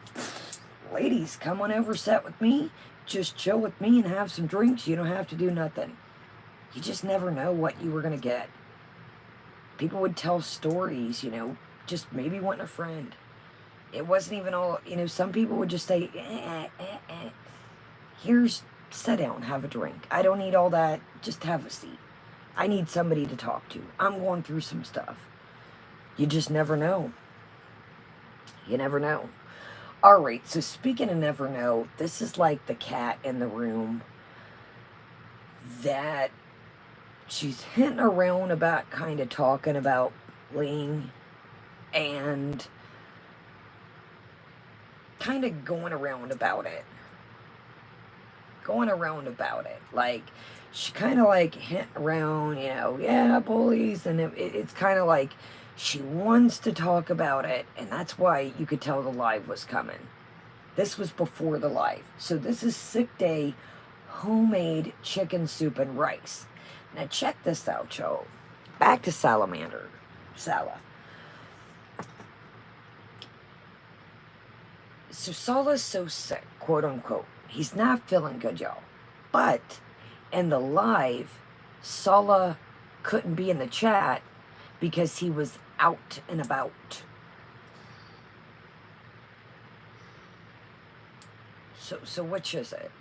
ladies, come on over, sit with me, just chill with me and have some drinks. You don't have to do nothing. You just never know what you were going to get. People would tell stories, just maybe wanting a friend. It wasn't even all, some people would just say, here's, sit down, have a drink. I don't need all that, just have a seat. I need somebody to talk to. I'm going through some stuff. You just never know. You never know. All right, so speaking of never know, this is like the cat in the room that she's hinting around about, kind of talking about Ling, and kind of going around about it. going around about it. Like, she kind of like hint around, you know, yeah, bullies. And it's kind of like she wants to talk about it. And that's why you could tell the live was coming. This was before the live. So this is sick day homemade chicken soup and rice. Now check this out, Joe. Back to Salamander. Sala. So Sala's so sick, quote unquote. He's not feeling good, y'all. But in the live, Sala couldn't be in the chat because he was out and about. So which is it?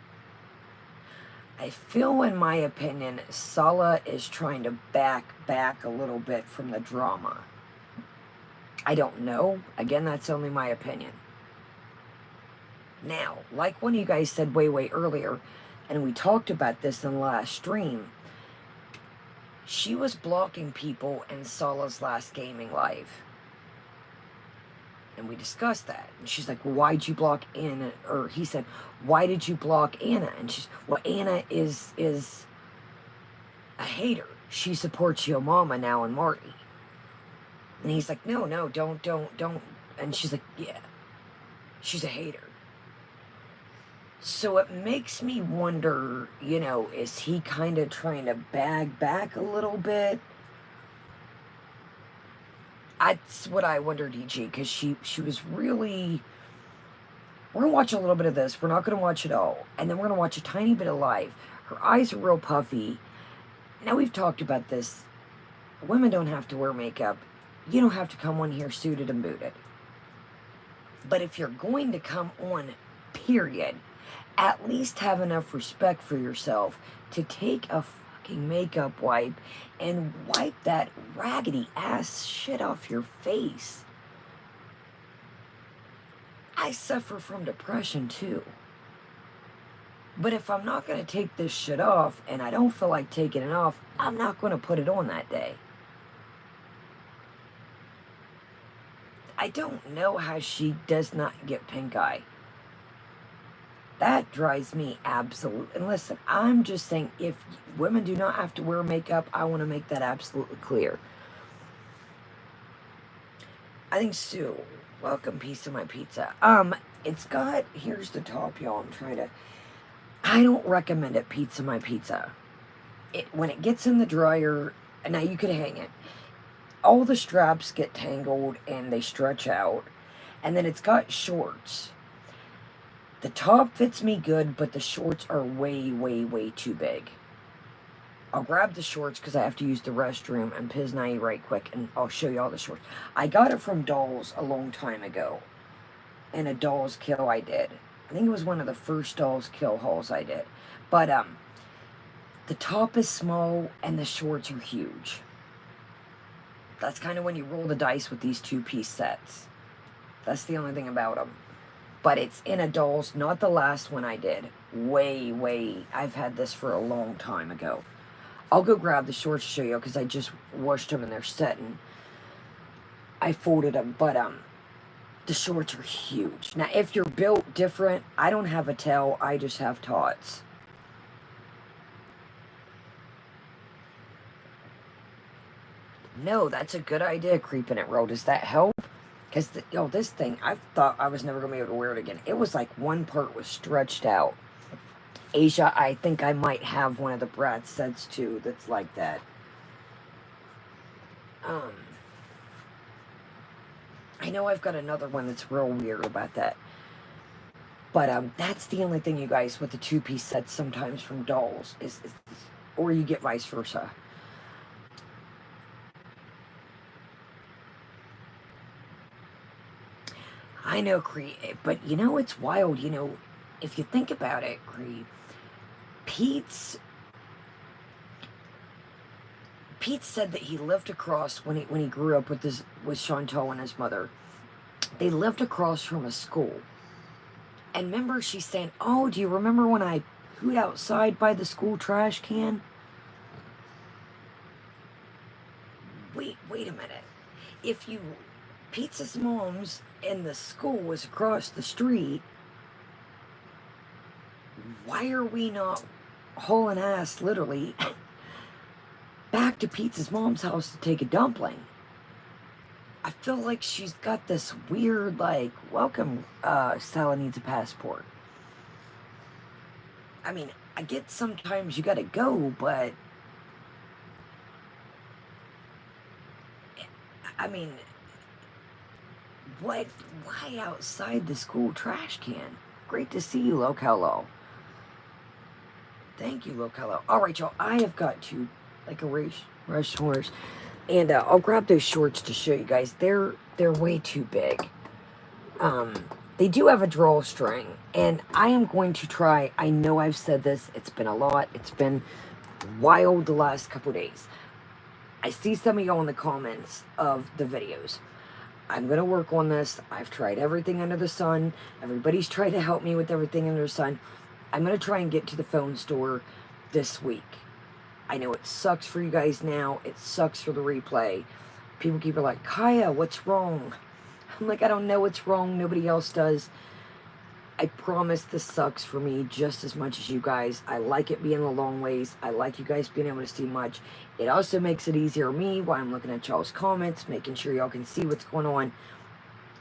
I feel, in my opinion, Sala is trying to back a little bit from the drama. I don't know. Again, that's only my opinion. Now, like one of you guys said way earlier, and we talked about this in the last stream, she was blocking people in Sala's last gaming live. And we discussed that. And she's like, well, why'd you block Anna? Or he said, why did you block Anna? And she's, well, Anna is a hater. She supports your mama now and Marty. And he's like, no, don't. And she's like, yeah, she's a hater. So it makes me wonder, you know, is he kind of trying to bag back a little bit? That's what I wondered, EG, because she was really... We're going to watch a little bit of this. We're not going to watch it all. And then we're going to watch a tiny bit of live. Her eyes are real puffy. Now, we've talked about this. Women don't have to wear makeup. You don't have to come on here suited and booted. But if you're going to come on, period, at least have enough respect for yourself to take a fucking makeup wipe and wipe that raggedy ass shit off your face. I suffer from depression too. But if I'm not going to take this shit off and I don't feel like taking it off, I'm not going to put it on that day. I don't know how she does not get pink eye. That drives me absolutely... And listen, I'm just saying, if women do not have to wear makeup, I want to make that absolutely clear. I think Sue, welcome, piece of my pizza. It's got... Here's the top, y'all. I'm trying to... I don't recommend it, pizza my pizza. When it gets in the dryer... Now, you could hang it. All the straps get tangled and they stretch out. And then it's got shorts. The top fits me good, but the shorts are way too big. I'll grab the shorts because I have to use the restroom and Piznai right quick, and I'll show you all the shorts. I got it from Dolls a long time ago, in a Dolls Kill I did. I think it was one of the first Dolls Kill hauls I did. But the top is small and the shorts are huge. That's kind of when you roll the dice with these two-piece sets. That's the only thing about them. But it's in a Dolls, not the last one I did. I've had this for a long time ago. I'll go grab the shorts to show you because I just washed them and they're setting. I folded them, but the shorts are huge. Now, if you're built different, I don't have a tail, I just have tots. No, that's a good idea, Creeping It Roll. Does that help? Because, this thing, I thought I was never going to be able to wear it again. It was like one part was stretched out. Asia, I think I might have one of the Brat sets, too, that's like that. I know I've got another one that's real weird about that. But, that's the only thing, you guys, with the two-piece sets sometimes from Dolls. Or you get vice versa. I know, Cree, but you know, it's wild, you know, if you think about it, Cree, Pete said that he lived across, when he grew up with Chantal and his mother, they lived across from a school. And remember, she's saying, oh, do you remember when I pooed outside by the school trash can? Wait a minute. Pete's mom's and the school was across the street, why are we not hauling ass, literally, back to Pizza's mom's house to take a dumpling? I feel like she's got this weird, like, welcome, Stella needs a passport. I mean, I get sometimes you gotta go, but I mean, what? Why outside the school trash can? Great to see you, Lokello. Thank you, Lokello. All right, y'all. I have got to, like a rush horse, and I'll grab those shorts to show you guys. They're way too big. They do have a drawstring, and I am going to try. I know I've said this. It's been a lot. It's been wild the last couple days. I see some of y'all in the comments of the videos. I'm going to work on this. I've tried everything under the sun. Everybody's tried to help me with everything under the sun. I'm going to try and get to the phone store this week. I know it sucks for you guys now. It sucks for the replay. People keep like, Kaya, what's wrong? I'm like, I don't know what's wrong. Nobody else does. I promise this sucks for me just as much as you guys. I like it being the long ways. I like you guys being able to see much. It also makes it easier for me while I'm looking at y'all's comments, making sure y'all can see what's going on.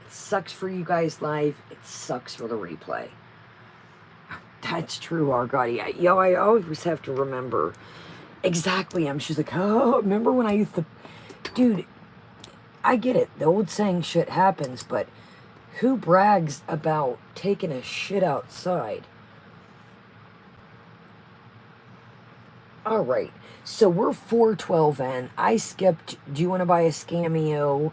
It sucks for you guys live. It sucks for the replay. That's true, Argotti. Yo, I always have to remember. Exactly. She's like, oh, remember when I used to... Dude, I get it. The old saying shit happens, but who brags about taking a shit outside? All right. So we're 412 in. I skipped, do you want to buy a Scameo?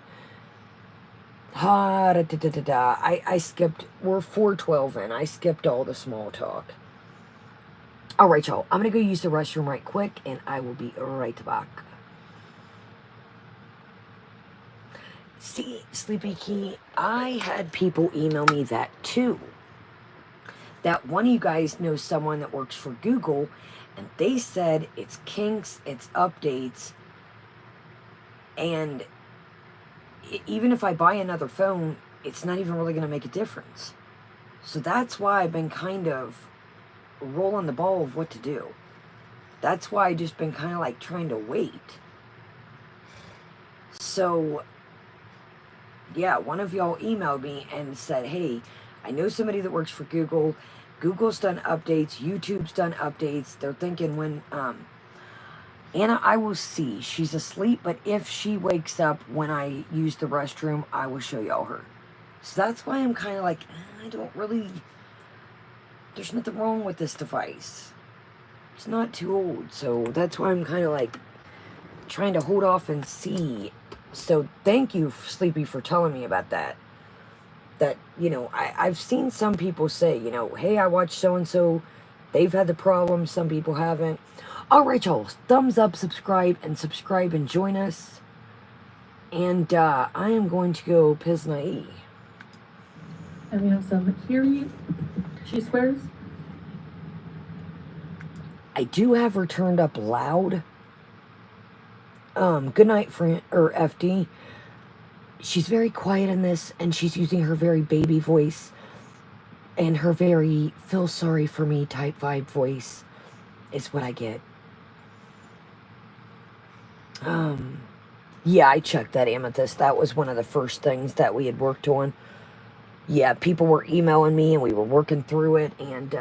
I skipped, we're 412 in. I skipped all the small talk. All right, y'all. I'm going to go use the restroom right quick, and I will be right back. See, Sleepy Key, I had people email me that too. That one of you guys knows someone that works for Google, and they said it's kinks, it's updates, and even if I buy another phone, it's not even really going to make a difference. So that's why I've been kind of rolling the ball of what to do. That's why I just been kind of like trying to wait. So yeah, one of y'all emailed me and said, hey, I know somebody that works for Google. Google's done updates. YouTube's done updates. They're thinking when, Anna, I will see. She's asleep, but if she wakes up when I use the restroom, I will show y'all her. So that's why I'm kind of like, I don't really, there's nothing wrong with this device. It's not too old. So that's why I'm kind of like trying to hold off and see. So thank you, Sleepy, for telling me about that. That, you know, I've seen some people say, you know, hey, I watched so-and-so. They've had the problem. Some people haven't. All right, y'all. Thumbs up, subscribe and join us. And I am going to go Piznai. And we have some Kiri cheese squares. I do have her turned up loud. Good night, friend, or FD. She's very quiet in this, and she's using her very baby voice and her very feel sorry for me type vibe voice is what I get. Yeah, I checked that, Amethyst. That was one of the first things that we had worked on. Yeah, people were emailing me, and we were working through it, and,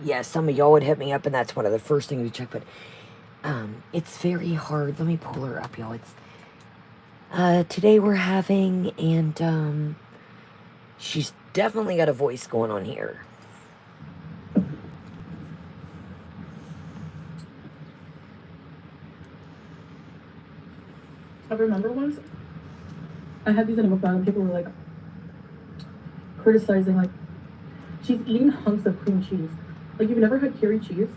yeah, some of y'all would hit me up, and that's one of the first things we checked, but, it's very hard. Let me pull her up, y'all. It's, today we're having, and, she's definitely got a voice going on here. I remember once I had these in a mukbang and people were like criticizing, like, she's eating hunks of cream cheese. Like, you've never had Kiri cheese?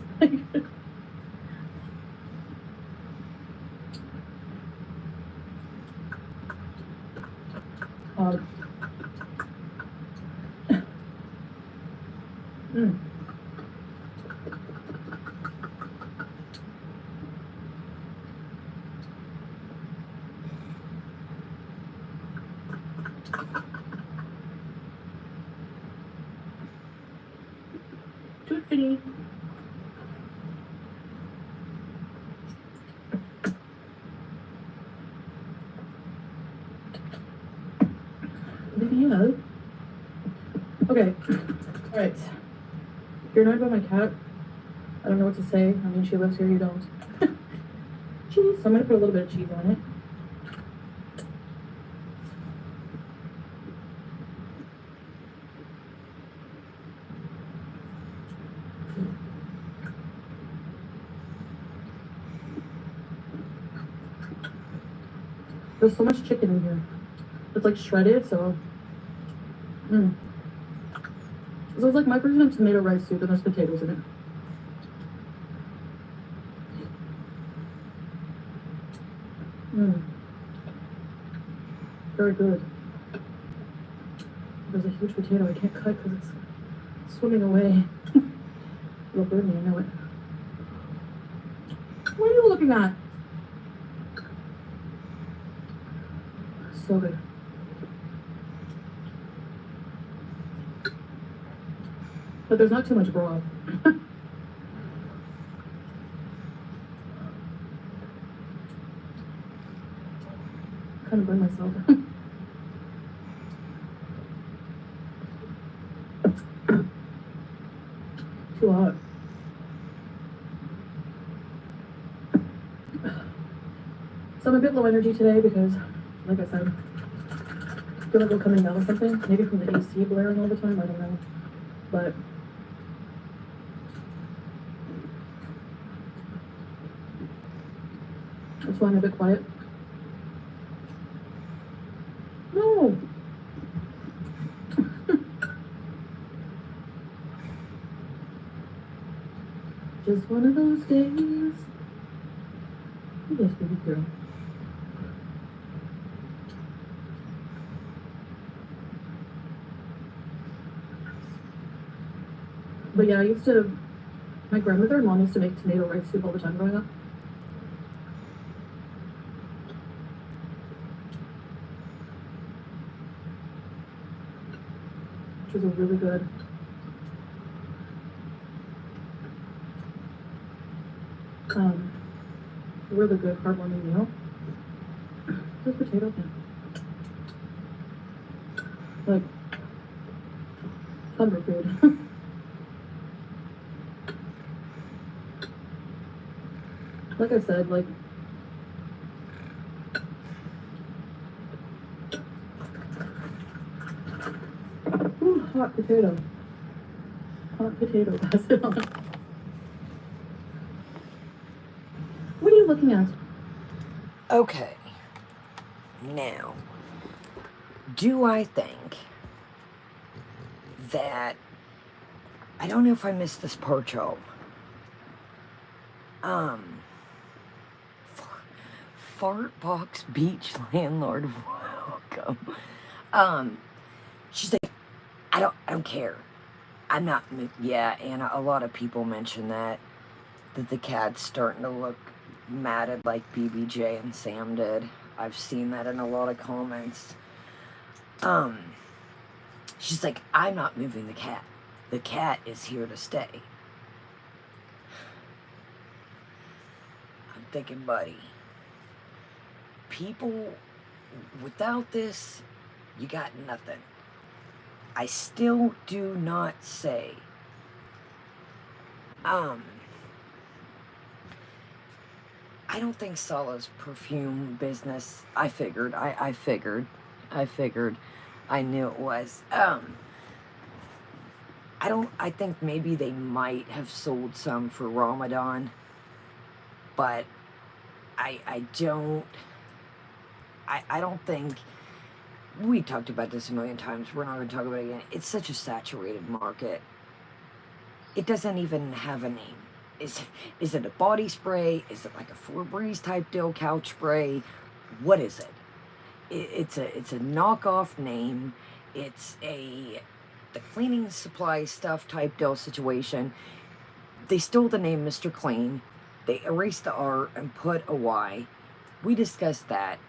mm. Foodie. Yeah. Okay. All right. If you're annoyed by my cat, I don't know what to say. I mean, she lives here, you don't. Cheese. So I'm gonna put a little bit of cheese on it. There's so much chicken in here. It's like shredded, so. So it's like my version of tomato rice soup, and there's potatoes in it. Very good. There's a huge potato I can't cut because it's swimming away. It'll burn me, I know it. What are you looking at? So good. But there's not too much broth. Kind of burn myself. Too hot. So I'm a bit low energy today because, like I said, I feel like we're coming down with something. Maybe from the AC blaring all the time, I don't know. But that's why I'm a bit quiet. No! Just one of those days. Yes, baby girl. But yeah, my grandmother and mom used to make tomato rice soup all the time growing up. Which was a really good. Really good heartwarming meal. There's potato again. Like, comfort food. Like I said, like, ooh, hot potato. Hot potato, pass it on. What are you looking at? Okay. Now, do I think that, I don't know if I missed this part, y'all. Fart Box Beach landlord, welcome. She's like, I don't care. I'm not, yeah, Anna, a lot of people mention that the cat's starting to look matted like BBJ and Sam did. I've seen that in a lot of comments. She's like, I'm not moving the cat. The cat is here to stay. I'm thinking, buddy, people, without this, you got nothing. I still do not say, I don't think Sala's perfume business, I figured, I knew it was, I think maybe they might have sold some for Ramadan, but I don't think, we talked about this a million times, we're not going to talk about it again, it's such a saturated market. It doesn't even have a name. Is it a body spray? Is it like a Febreze type deal, couch spray? What is it? It's a knockoff name. It's the cleaning supply stuff type deal situation. They stole the name Mr. Clean. They erased the R and put a Y. We discussed that.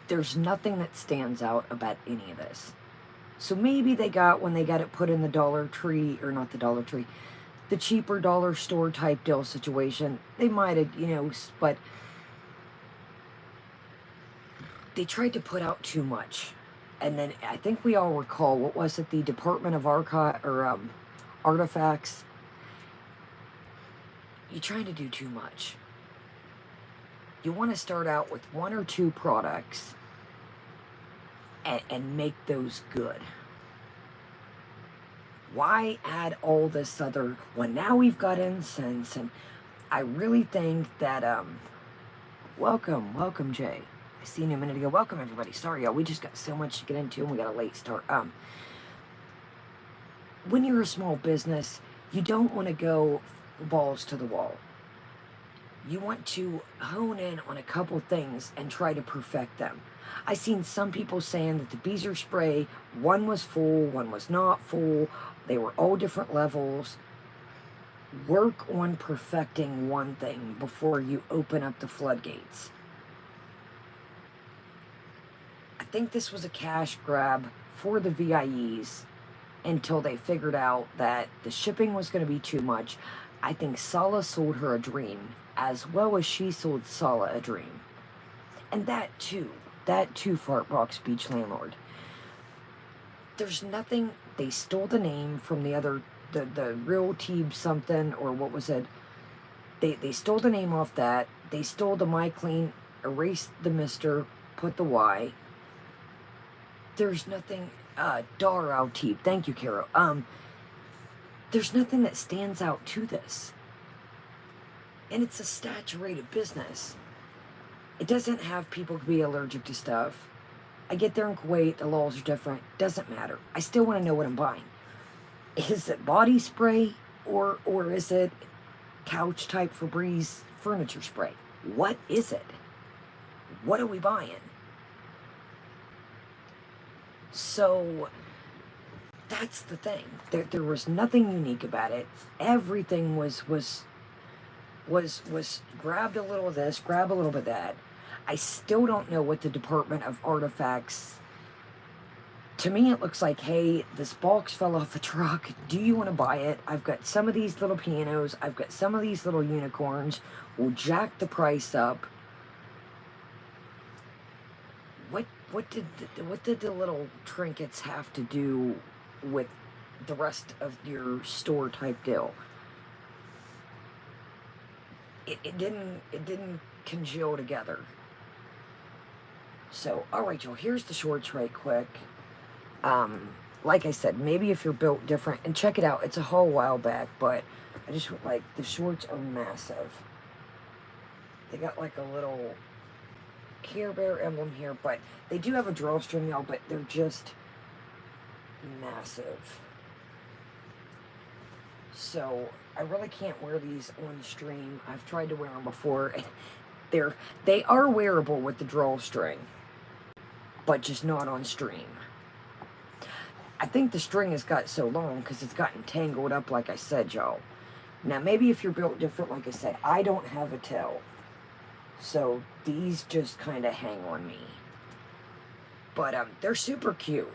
There's nothing that stands out about any of this. So maybe they got, when they got it put in the Dollar Tree, or not the Dollar Tree, the cheaper dollar store type deal situation, they might have, but they tried to put out too much. And then I think we all recall, what was it, the Department of Artifacts? You're trying to do too much. You want to start out with 1 or 2 products and make those good. Why add all this other, well, now we've got incense, and I really think that, welcome, Jay. I seen you a minute ago. Welcome, everybody. Sorry, y'all, we just got so much to get into, and we got a late start. When you're a small business, you don't want to go balls to the wall. You want to hone in on a couple things and try to perfect them. I seen some people saying that the Beezer spray, one was full, one was not full. They were all different levels. Work on perfecting one thing before you open up the floodgates. I think this was a cash grab for the VIEs until they figured out that the shipping was going to be too much. I think Sala sold her a dream, as well as she sold Sala a dream. And that too, Fartbox Beach Landlord. There's nothing, they stole the name from the other, the real Teeb something, or what was it? They stole the name off that. They stole the My Clean, erased the Mr., put the Y. There's nothing, Dar Teeb, thank you, Carol. There's nothing that stands out to this. And it's a saturated business. It doesn't have people be allergic to stuff. I get there in Kuwait, the laws are different. Doesn't matter. I still want to know what I'm buying. Is it body spray or is it couch type Febreze furniture spray? What is it? What are we buying? So that's the thing. There was nothing unique about it. Everything was grabbed a little of this, grab a little bit of that. I still don't know what the Department of Artifacts. To me, it looks like, hey, this box fell off the truck. Do you want to buy it? I've got some of these little pianos. I've got some of these little unicorns. We'll jack the price up. What did the little trinkets have to do with the rest of your store type deal? It didn't congeal together. So, all right, y'all, here's the shorts right quick. Like I said, maybe if you're built different, and check it out, it's a whole while back, but I just, like, the shorts are massive. They got, like, a little Care Bear emblem here, but they do have a drawstring, y'all, but they're just massive. So, I really can't wear these on stream. I've tried to wear them before. They are wearable with the drawstring, but just not on stream. I think the string has got so long because it's gotten tangled up, like I said, y'all. Now, maybe if you're built different, like I said, I don't have a tail. So, these just kind of hang on me. But, they're super cute.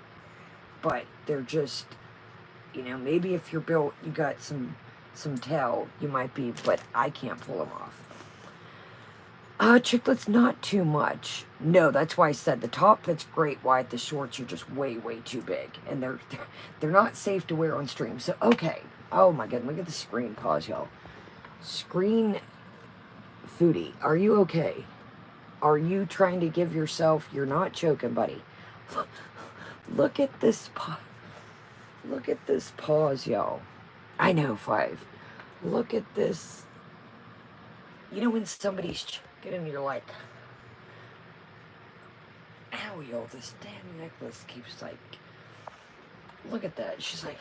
But, they're just, maybe if you're built, you got some tail, you might be, but I can't pull them off. Chiclets, not too much. No, that's why I said the top fits great wide. The shorts are just way, way too big. And they're not safe to wear on stream. So, okay. Oh, my goodness. Look at the screen. Pause, y'all. Screen Foodie. Are you okay? Are you trying to give yourself... You're not choking, buddy. Look at this Look at this pause, y'all. I know, 5. Look at this. When somebody's choking and you're like, ow, yo, this damn necklace keeps like, look at that. She's like,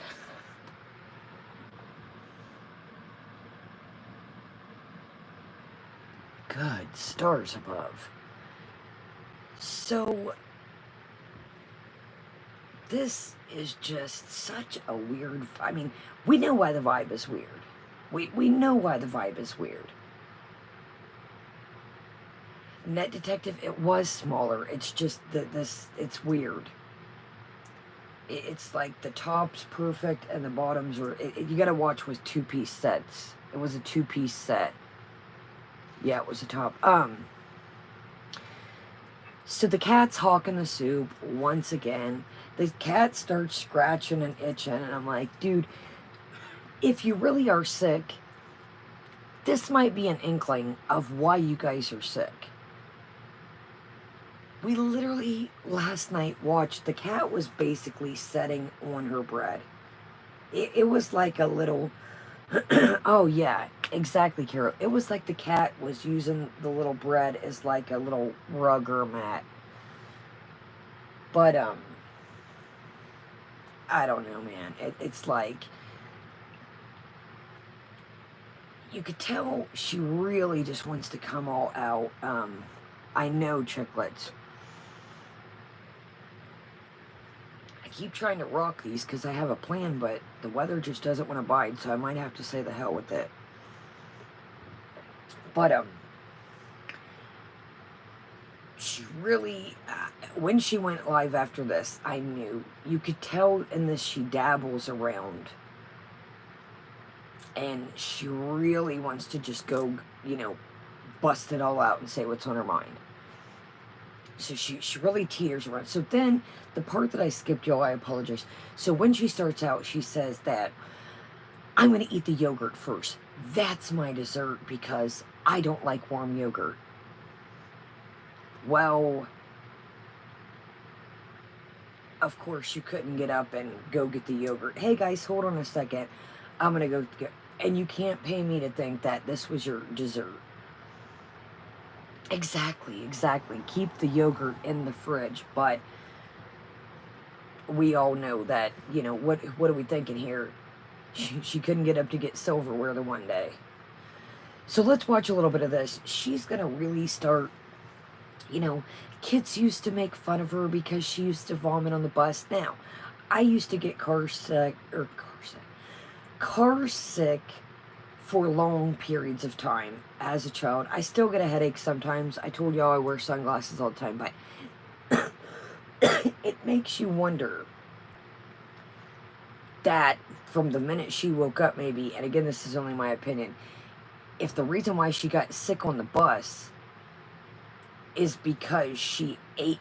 good stars above. So, this is just such a weird, we know why the vibe is weird. We know why the vibe is weird. Net Detective, it was smaller. It's just that it's weird. It's like the top's perfect and the bottoms are. You gotta watch with 2-piece sets. It was a 2-piece set. Yeah, it was a top. So the cat's hawking the soup once again. The cat starts scratching and itching, and I'm like, dude, if you really are sick, this might be an inkling of why you guys are sick. We literally last night watched, the cat was basically setting on her bread. It was like a little, oh yeah, exactly, Carol. It was like the cat was using the little bread as like a little rug or mat. But, I don't know, man. It's like, you could tell she really just wants to come all out. I know, chicklets. I keep trying to rock these because I have a plan, but the weather just doesn't want to bite, so I might have to say the hell with it. But, she really, when she went live after this, I knew. You could tell in this she dabbles around. And she really wants to just go, bust it all out and say what's on her mind. So she really teeters around. So then, the part that I skipped, y'all, I apologize. So when she starts out, she says that, I'm going to eat the yogurt first. That's my dessert because I don't like warm yogurt. Well, of course, you couldn't get up and go get the yogurt. Hey, guys, hold on a second. I'm going to go get... And you can't pay me to think that this was your dessert. Exactly. Keep the yogurt in the fridge. But we all know that, what are we thinking here? She couldn't get up to get silverware the one day. So let's watch a little bit of this. She's going to really start, kids used to make fun of her because she used to vomit on the bus. Now, I used to get car sick for long periods of time as a child. I still get a headache sometimes. I told y'all I wear sunglasses all the time, but it makes you wonder that from the minute she woke up, maybe, and again, this is only my opinion, if the reason why she got sick on the bus is because she ate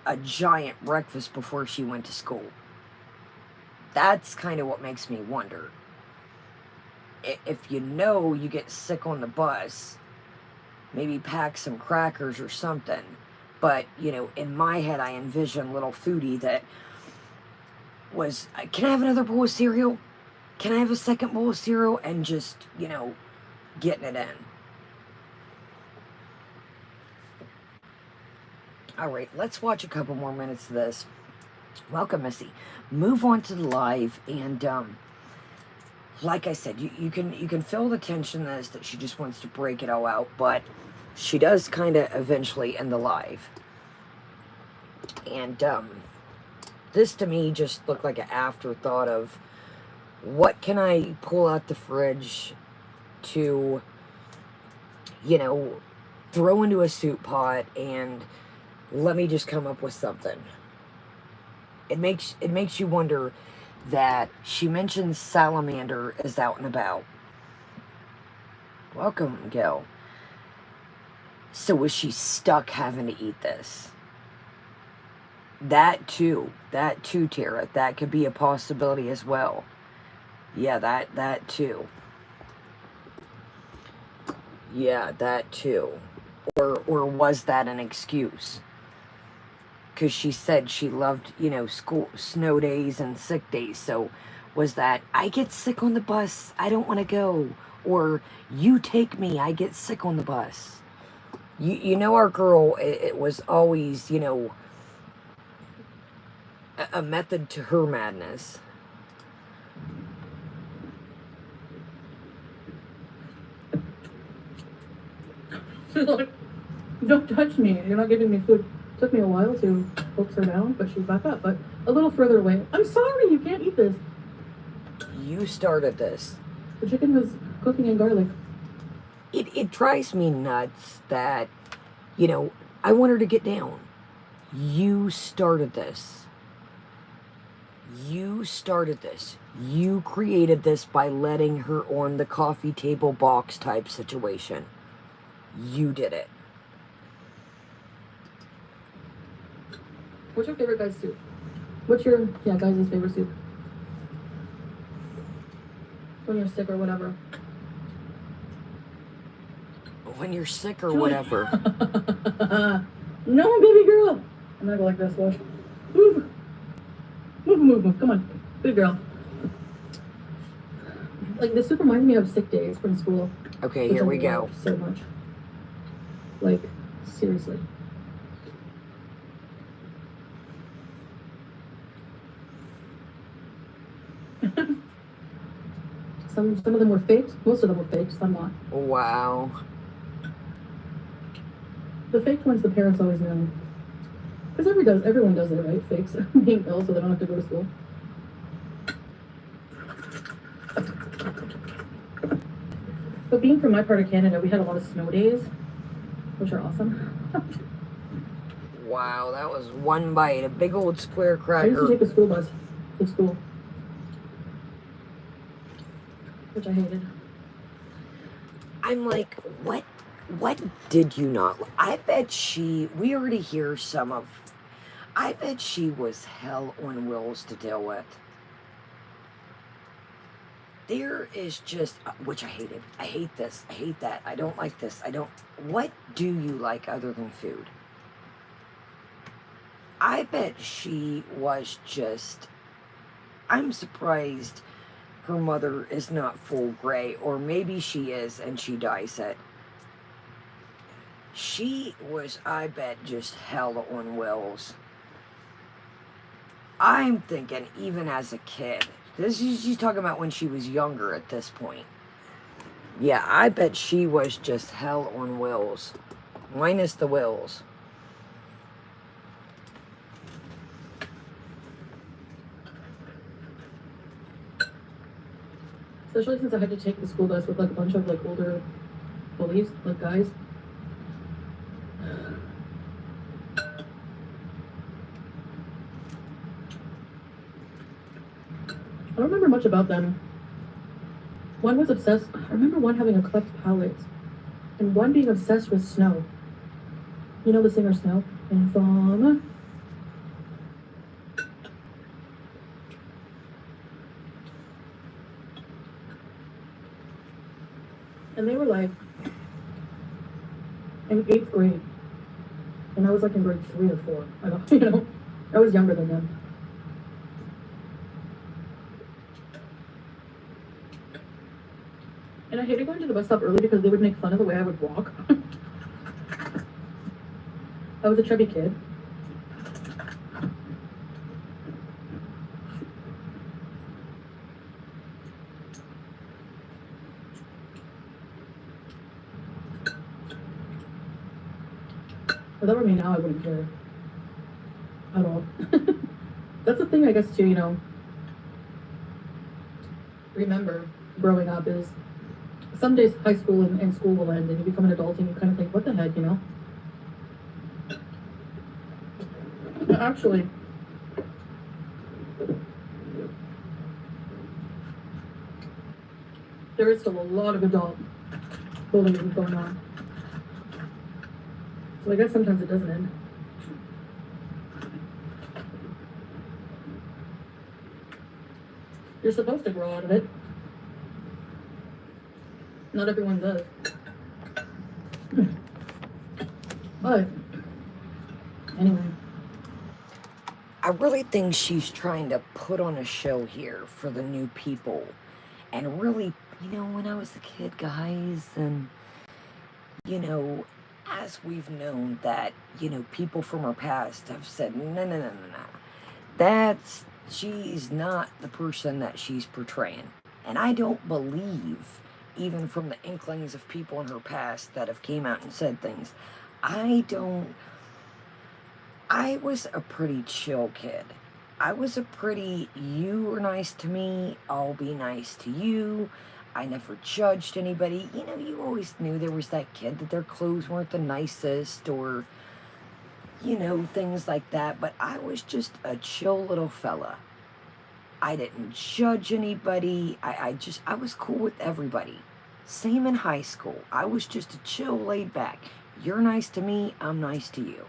a giant breakfast before she went to school. That's kind of what makes me wonder. If you get sick on the bus, maybe pack some crackers or something. But, in my head, I envision little Foodie that was, can I have another bowl of cereal? Can I have a second bowl of cereal? And just, getting it in. All right, let's watch a couple more minutes of this. Welcome, Missy. Move on to the live, and like I said, you can feel the tension in this, that she just wants to break it all out, but she does kind of eventually end the live. And this to me just looked like an afterthought of what can I pull out the fridge to, throw into a soup pot and let me just come up with something. It makes you wonder that she mentions salamander is out and about. Welcome, Gil. So was she stuck having to eat this? That too, Tara. That could be a possibility as well. Yeah, that too. Yeah, that too. Or was that an excuse? Because she said she loved, school, snow days and sick days. So was that, I get sick on the bus, I don't want to go. Or, you take me, I get sick on the bus. Our girl, it was always, a method to her madness. She's like, don't touch me, you're not giving me food. Took me a while to coax her down, but she's back up. But a little further away. I'm sorry, you can't eat this. You started this. The chicken was cooking in garlic. It drives me nuts that, I want her to get down. You started this. You started this. You created this by letting her on the coffee table box type situation. You did it. What's your favorite guy's soup? What's your, guys' favorite soup? When you're sick or whatever. When you're sick or whatever. No, baby girl. I'm gonna go like this. Watch. Move. Move. Come on. Good girl. Like, this soup reminds me of sick days from school. Okay, here we go. So much. Like, seriously. Some of them were faked. Most of them were faked. Some not. Wow. The faked ones, the parents always know. Because everyone does it, right? Fakes being ill so they don't have to go to school. But being from my part of Canada, we had a lot of snow days, which are awesome. Wow, that was one bite. A big old square I used to cracker. take a school bus to school, which I hated. I'm like, what did you not? I bet we already hear some of, I bet she was hell on wheels to deal with. There is just, which I hated. I hate this. I hate that. I don't like this. What do you like other than food? I bet she was just, I'm surprised her mother is not full gray, or maybe she is and she dies it. She was, I bet, just hell on wheels. I'm thinking, even as a kid, she's talking about when she was younger at this point. Yeah, I bet she was just hell on wheels. Minus the wheels. Especially since I had to take the school bus with like a bunch of like older bullies, like guys. I don't remember much about them. One was obsessed. I remember one having a cleft palate, and one being obsessed with Snow. You know the singer Snow? Informer. And they were like in 8th grade, and I was like in grade 3 or 4. I don't, I was younger than them. And I hated going to the bus stop early because they would make fun of the way I would walk. I was a chubby kid. If that were me now, I wouldn't care at all. That's the thing, I guess, too, remember growing up is some days high school and school will end and you become an adult and you kind of think, what the heck, But actually, there is still a lot of adult bullying going on. So I guess sometimes it doesn't end. You're supposed to grow out of it. Not everyone does. But anyway. I really think she's trying to put on a show here for the new people. And really, when I was a kid, guys, and, as we've known that, people from our past have said, no. She's not the person that she's portraying. And I don't believe, even from the inklings of people in her past that have came out and said things, I was a pretty chill kid. I was you were nice to me, I'll be nice to you. I never judged anybody. You always knew there was that kid that their clothes weren't the nicest or, things like that. But I was just a chill little fella. I didn't judge anybody. I was cool with everybody. Same in high school. I was just a chill, laid back. You're nice to me, I'm nice to you.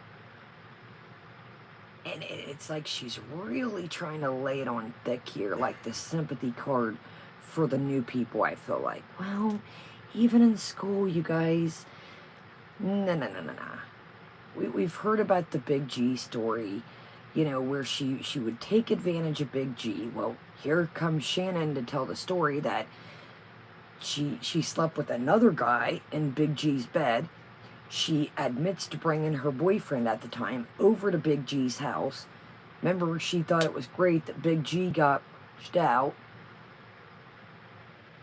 And it's like she's really trying to lay it on thick here, like the sympathy card for the new people, I feel like. Well, even in school, you guys, no. We've heard about the Big G story, you know, where she would take advantage of Big G. Well, here comes Shannon to tell the story that she slept with another guy in Big G's bed. She admits to bringing her boyfriend at the time over to Big G's house. Remember, she thought it was great that Big G got pushed out.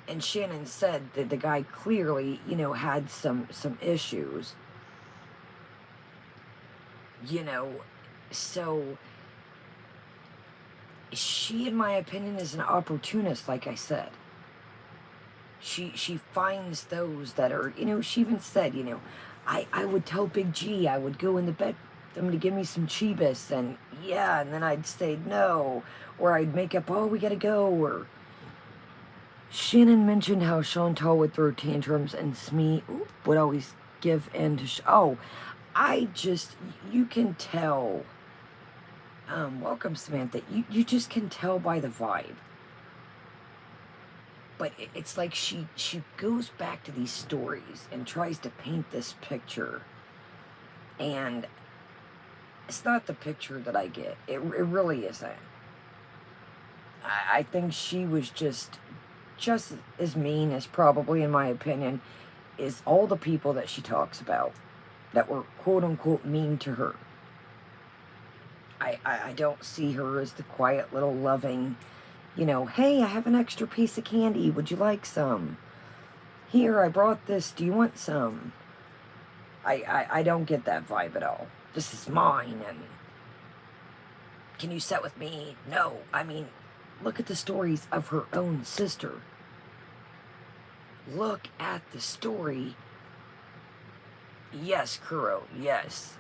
And Shannon said that the guy clearly, you know, had some issues. You know, so she, in my opinion, is an opportunist, like I said. She finds those that are, you know, she even said, you know, I would tell Big G I would go in the bed for them to give me some Chibis, and yeah, and then I'd say no, or I'd make up, oh, we gotta go, or... Shannon mentioned how Chantal would throw tantrums and Smee would always give in to... you can tell... welcome, Samantha. You just can tell by the vibe. But it's like she goes back to these stories and tries to paint this picture. And it's not the picture that I get. It really isn't. I think she was just as mean as, probably, in my opinion, is all the people that she talks about that were quote-unquote mean to her. I don't see her as the quiet little loving... You know, hey, I have an extra piece of candy. Would you like some? Here, I brought this. Do you want some? I don't get that vibe at all. This is mine, and can you sit with me? No. I mean, look at the stories of her own sister. Look at the story. Yes, Kuro, yes.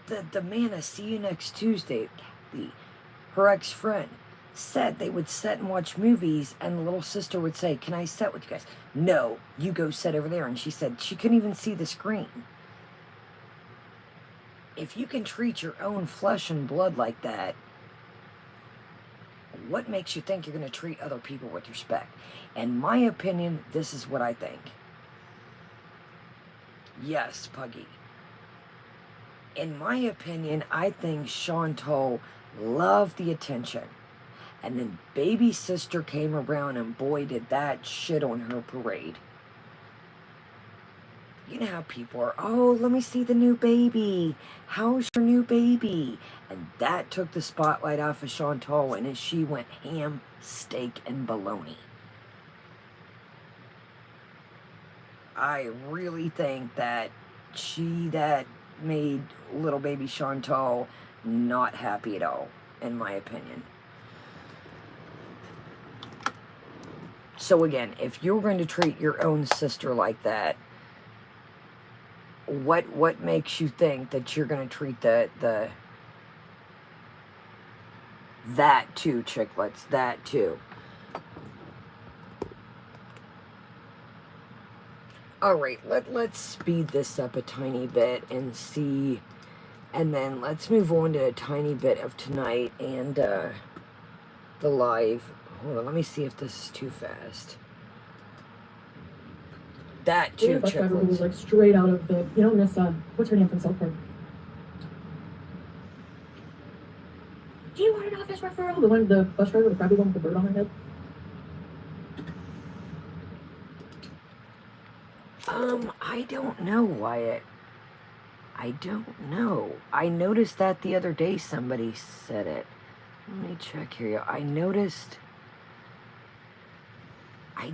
The man I see you next Tuesday, her ex-friend, said they would sit and watch movies, and the little sister would say, can I sit with you guys? No, you go sit over there. And she said she couldn't even see the screen. If you can treat your own flesh and blood like that, what makes you think you're going to treat other people with respect? In my opinion, this is what I think. Yes, Puggy. In my opinion, I think Chantal loved the attention. And then baby sister came around, and boy, did that shit on her parade. You know how people are, oh, let me see the new baby. How's your new baby? And that took the spotlight off of Chantal, and she went ham, steak, and bologna. I really think that that made little baby Chantal not happy at all, in my opinion. So again, if you're going to treat your own sister like that, what makes you think that you're going to treat that too, chicklets, that too? Alright, let's speed this up a tiny bit and see, and then let's move on to a tiny bit of tonight and the live. Hold on, let me see if this is too fast. That too, bus driver who was like straight out of the, you know, Miss, what's her name from South Park? Do you want an office referral? The bus driver, the crabby one with the bird on her head? I don't know, Wyatt. I don't know. I noticed that the other day somebody said it. Let me check here. I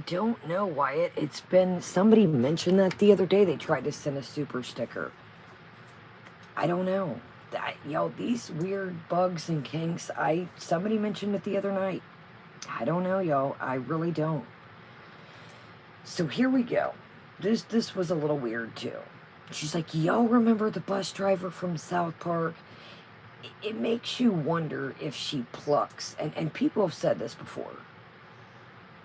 don't know, Wyatt. It's been... Somebody mentioned that the other day. They tried to send a super sticker. I don't know. These weird bugs and kinks, somebody mentioned it the other night. I don't know, y'all. I really don't. So here we go. This was a little weird, too. She's like, y'all remember the bus driver from South Park? it makes you wonder if she plucks, and people have said this before,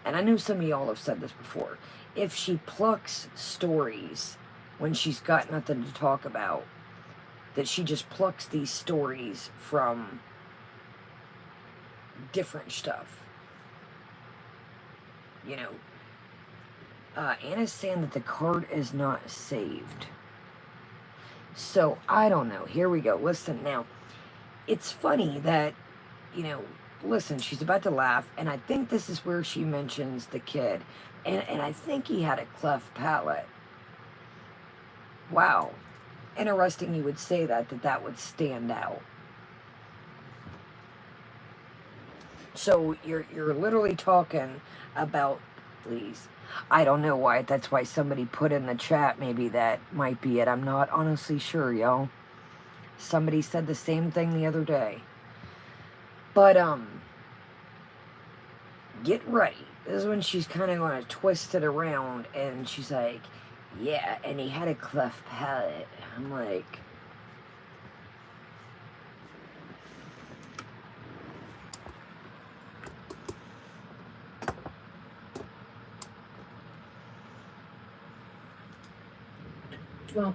and I know some of y'all have said this before, if she plucks stories when she's got nothing to talk about, that she just plucks these stories from different stuff. You know, Anna's saying that the card is not saved. So, I don't know. Here we go. Listen, now, it's funny that, you know, listen, she's about to laugh, and I think this is where she mentions the kid. And I think he had a cleft palate. Wow. Interesting you would say that would stand out. So you're literally talking about, please. I don't know why. That's why somebody put in the chat. Maybe that might be it. I'm not honestly sure, y'all. Somebody said the same thing the other day. But get ready. This is when she's kind of going to twist it around, and she's like, yeah, and he had a cleft palate. I'm like, Well,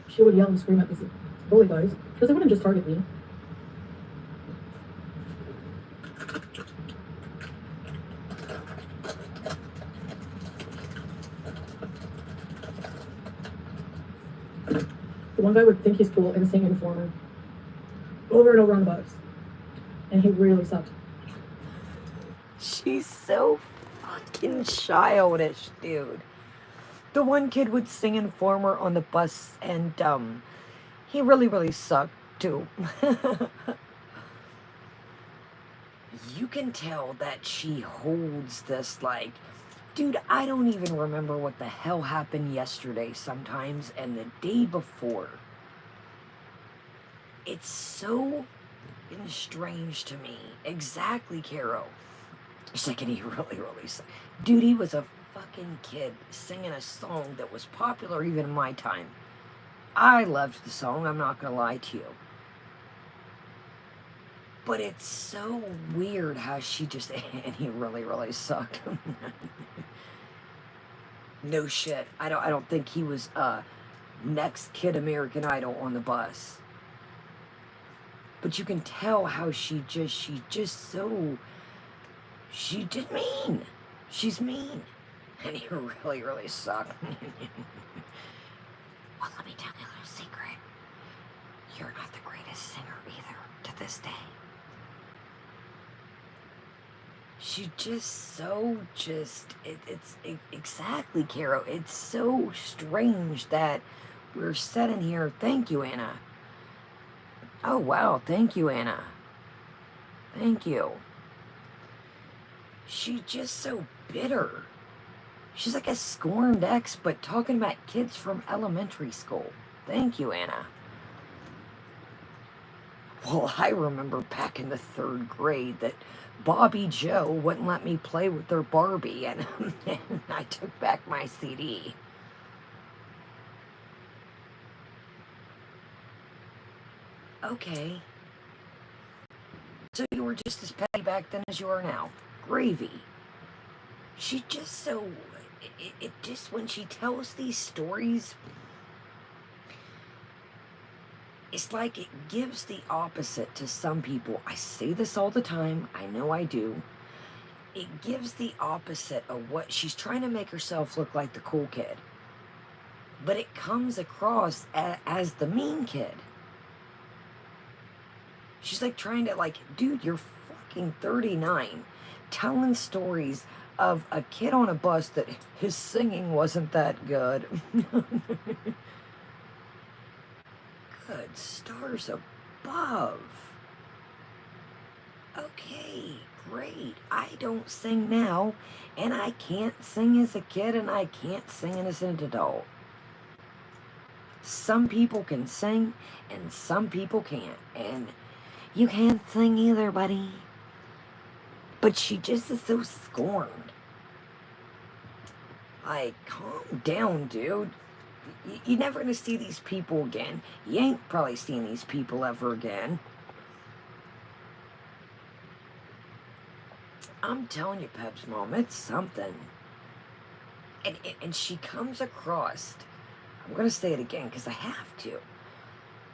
she would yell and scream at these bully guys because they wouldn't just target me. The one guy would think he's cool and sing Informer over and over on the bus, and he really sucked. she's so fucking childish, dude. The one kid would sing Informer on the bus, and he really sucked too. You can tell that she holds this, like, dude, I don't even remember what the hell happened yesterday sometimes, and the day before. It's so strange to me. Exactly, Caro. She's like, and he really sucked. Dude, he was a fucking kid singing a song that was popular even in my time. I loved the song, I'm not gonna lie to you. But it's so weird how she just, and he really sucked. No shit. I don't think he was next Kid American Idol on the bus. But you can tell how she just mean. She's mean. And he really sucked. Well, let me tell you a little secret. You're not the greatest singer either to this day. She it's exactly, Caro. It's so strange that we're sitting here. Thank you, Anna. Oh, wow. Thank you, Anna. Thank you. She's just so bitter. She's like a scorned ex, but talking about kids from elementary school. Thank you, Anna. Well, I remember back in the 3rd grade that Bobby Joe wouldn't let me play with their Barbie, and I took back my CD. Okay. So you were just as petty back then as you are now. Gravy. She just so... It just, when she tells these stories, it's like it gives the opposite to some people. I say this all the time. I know I do. It gives the opposite of what she's trying to make herself look like the cool kid. But it comes across as the mean kid. She's like trying to, like, dude, you're fucking 39, telling stories of a kid on a bus that his singing wasn't that good. Good stars above. Okay, great. I don't sing now, and I can't sing as a kid, and I can't sing as an adult. Some people can sing, and some people can't, and you can't sing either, buddy. But she just is so scorned. Like, calm down, dude. You're never going to see these people again. You ain't probably seeing these people ever again. I'm telling you, Pep's mom, it's something. And she comes across, I'm going to say it again because I have to.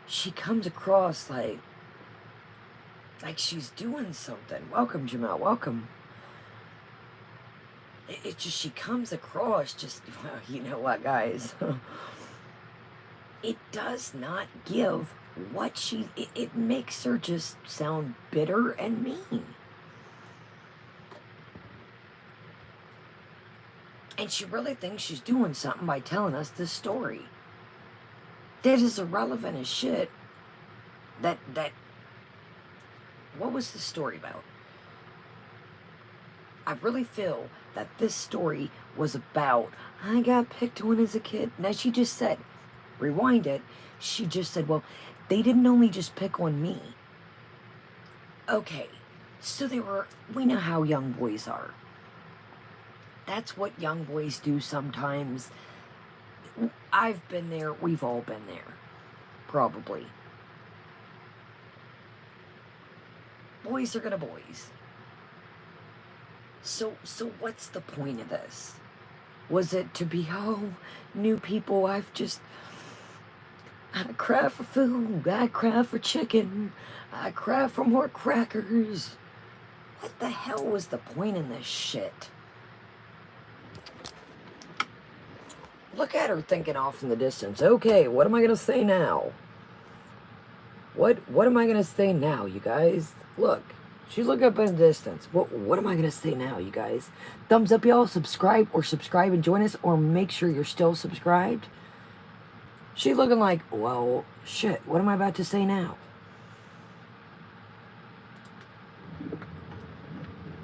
She comes across like she's doing something. Welcome, Jamel, welcome. It's just, she comes across just, well, you know what, guys? It does not give what she, it makes her just sound bitter and mean. And she really thinks she's doing something by telling us this story. That is irrelevant as shit. That, what was the story about? I really feel that this story was about, I got picked on as a kid. Now she just said, rewind it, she just said, well, they didn't only just pick on me. Okay, so we know how young boys are. That's what young boys do sometimes. I've been there, we've all been there. Probably. Boys are gonna boys. So what's the point of this? Was it to be, oh, new people, I cry for food, I cry for chicken, I cry for more crackers. What the hell was the point in this shit? Look at her thinking off in the distance. Okay, what am I gonna say now? What am I gonna say now, you guys? Look, she's looking up in the distance. What am I gonna say now, you guys? Thumbs up, y'all. Subscribe and join us, or make sure you're still subscribed. She's looking like, well, shit, what am I about to say now?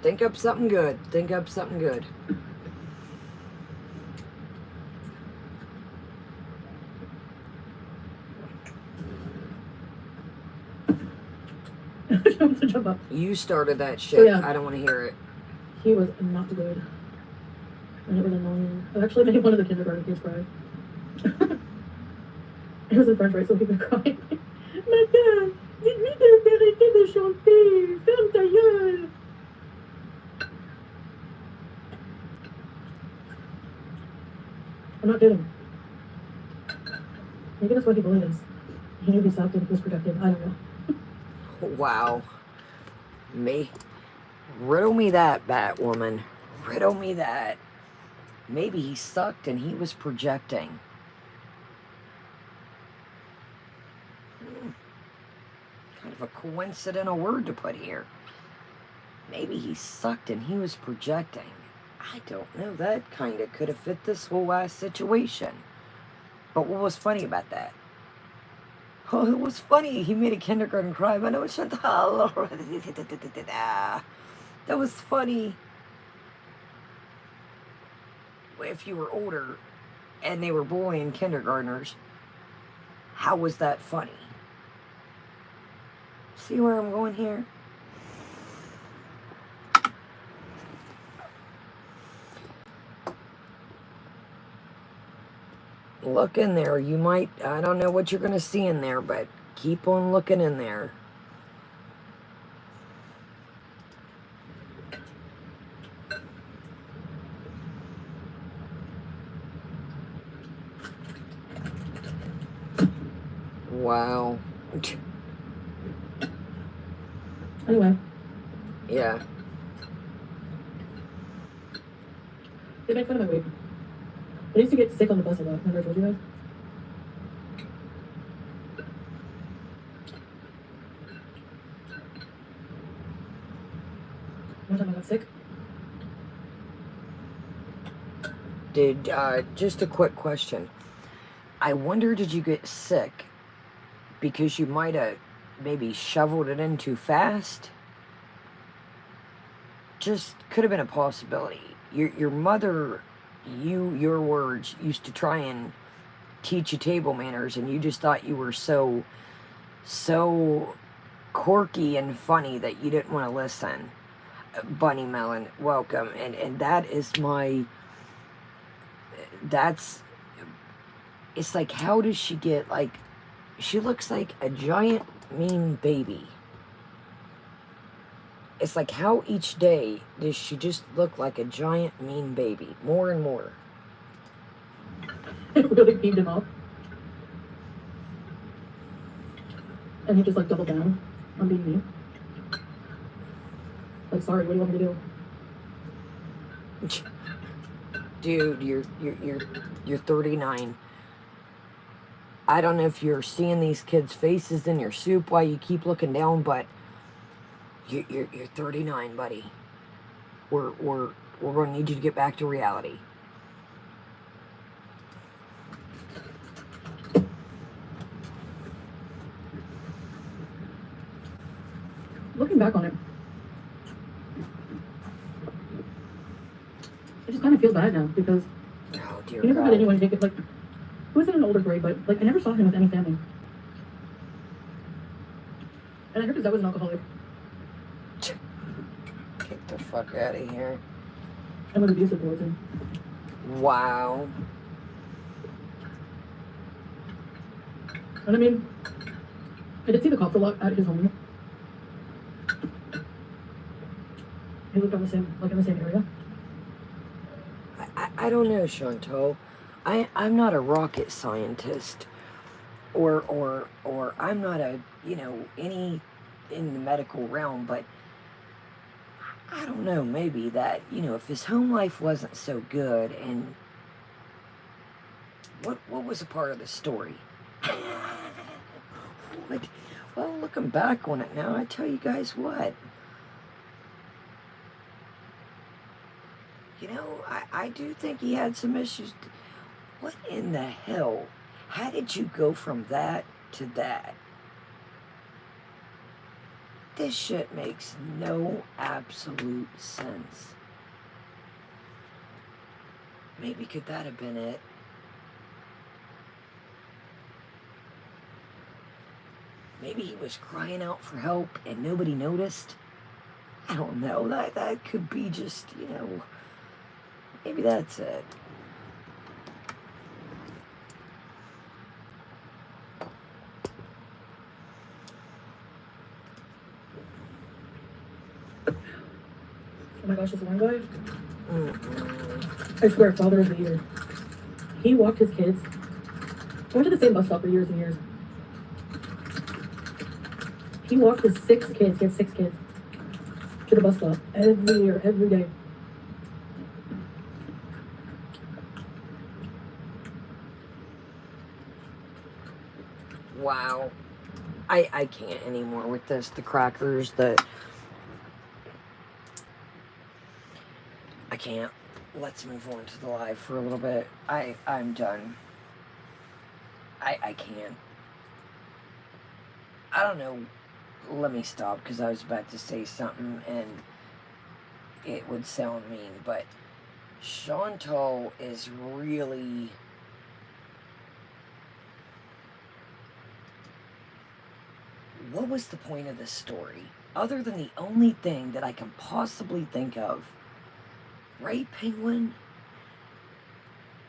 Think up something good. Think up something good. To jump up. You started that shit. So, yeah. I don't want to hear it. He was not good. And it was annoying. I actually made one of the kindergarten kids cry. It was in French, right? So he was crying. Madame, dites-lui d'arrêter de chanter. Ferme ta gueule. I'm not kidding. Maybe that's why he bullied us. He knew he sucked and he was protected. I don't know. Wow. Me? Riddle me that, Batwoman. Riddle me that. Maybe he sucked and he was projecting. Kind of a coincidental word to put here. Maybe he sucked and he was projecting. I don't know. That kind of could have fit this whole ass situation. But what was funny about that? Oh, it was funny. He made a kindergarten cry, but it was Chantal. That was funny. If you were older and they were bullying kindergartners, how was that funny? See where I'm going here? Look in there. You might, I don't know what you're going to see in there, but keep on looking in there. Wow. Anyway. Yeah. They make fun of my weight. I used to get sick on the bus a lot. Remember I told you guys? One time I got sick. Just a quick question. I wonder, did you get sick because you might have maybe shoveled it in too fast? Just could have been a possibility. Your mother, your words, used to try and teach you table manners, and you just thought you were so quirky and funny that you didn't want to listen. Bunny Melon, welcome. And that's, I don't know, I don't know what you're going to see in there, but keep on looking in there. Look in there. You might, I don't know what you're going to see in there, but keep on looking in there. That's It's like, how does she get, like, she looks like a giant mean baby. It's like, how each day does she just look like a giant mean baby? More and more. It really peeved him off. And he just like doubled down on being mean. Like, sorry, what do you want me to do? Dude, you're 39. I don't know if you're seeing these kids' faces in your soup while you keep looking down, but you're 39, buddy. We're gonna need you to get back to reality. Looking back on it, I just kind of feel bad now because Oh dear he never had God. anyone take it. Like, he was in an older grade, but like I never saw him with any family. And I heard his dad was an alcoholic Get the fuck out of here. and was abusive towards him. Wow. And I mean, I did see the cops a lot at his home. He lived on the same, like in the same area. I don't know, Chantal. I'm not a rocket scientist, or I'm not a, any in the medical realm, but I don't know, maybe that, if his home life wasn't so good, and what was a part of the story? What? Well, looking back on it now, I tell you guys what. I do think he had some issues. What in the hell? How did you go from that to that? This shit makes no absolute sense. Maybe could that have been it? Maybe he was crying out for help and nobody noticed. I don't know. That could be just, maybe that's it. Oh my gosh, this one guy. Mm-mm. I swear, father of the year. He walked his kids. Went to the same bus stop for years and years. He walked his 6 kids. He had 6 kids to the bus stop every year, every day. Wow. I can't anymore with this. The crackers, I can't. Let's move on to the live for a little bit. I'm done. I can't. I don't know. Let me stop because I was about to say something and it would sound mean, but Chantal is really... What was the point of this story? Other than the only thing that I can possibly think of. Right, Penguin?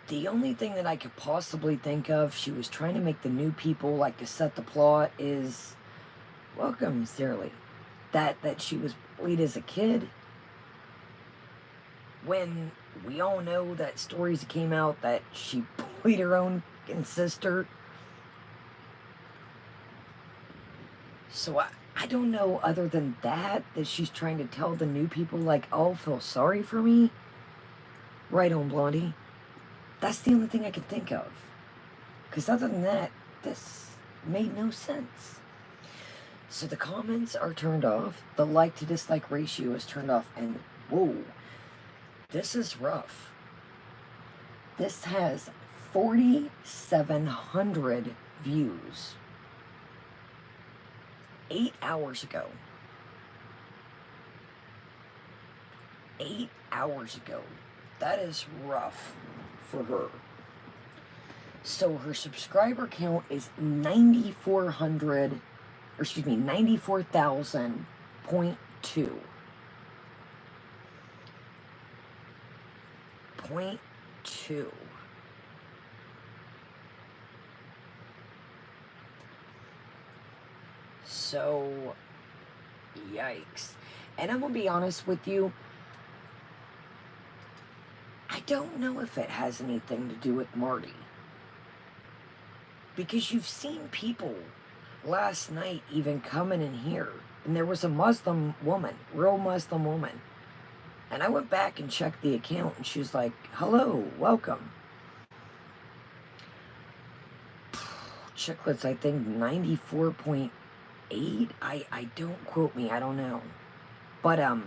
The only thing that I could possibly think of, she was trying to make the new people, like, to set the plot, is... Welcome, Sarah. That she was bullied as a kid. When we all know that stories came out that she bullied her own sister. So I don't know, other than that she's trying to tell the new people, like, oh, feel sorry for me. Right on, Blondie. That's the only thing I could think of. Because other than that, this made no sense. So the comments are turned off. The like to dislike ratio is turned off. And whoa, this is rough. This has 4,700 views. 8 hours ago. 8 hours ago. That is rough for her. So her subscriber count is 94,000.2. .2. So, yikes. And I'm going to be honest with you, I don't know if it has anything to do with Marty. Because you've seen people last night even coming in here. And there was a Muslim woman, real Muslim woman. And I went back and checked the account, and she was like, hello, welcome. Chicklets, I think 94.8. I don't quote me, I don't know. But I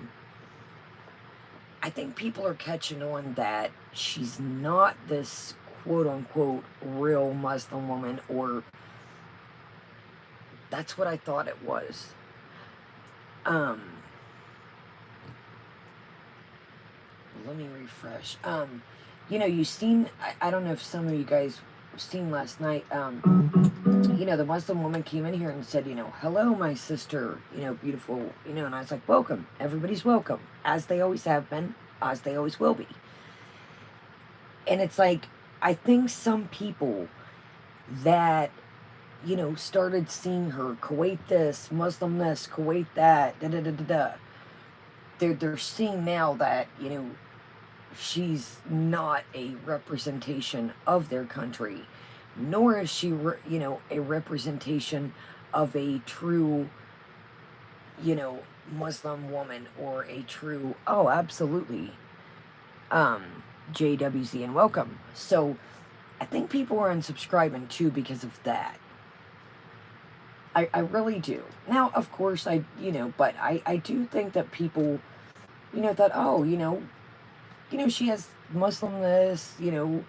think people are catching on that she's not this quote unquote real Muslim woman, or that's what I thought it was. Let me refresh. You know, you've seen, I don't know if some of you guys seen last night, you know, the Muslim woman came in here and said, you know, hello, my sister, you know, beautiful, you know, and I was like, welcome. Everybody's welcome, as they always have been, as they always will be. And it's like, I think some people that, you know, started seeing her, Kuwait this, Muslim this, Kuwait that, they're seeing now that, you know, she's not a representation of their country, nor is she, you know, a representation of a true, you know, Muslim woman, or a true, oh, absolutely, JWZ, and welcome. So I think people are unsubscribing too because of that. I really do. Now, of course, you know, but I do think that people, you know, thought, oh, you know, she has Muslim this, you know,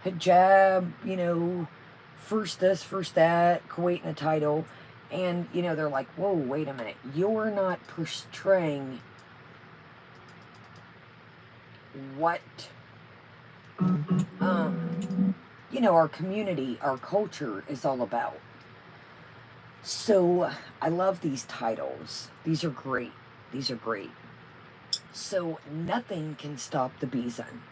hijab, you know, first this, first that, Kuwait in the title. And, you know, they're like, whoa, wait a minute. You're not portraying what, you know, our community, our culture is all about. So I love these titles. These are great. These are great. So nothing can stop the Bison.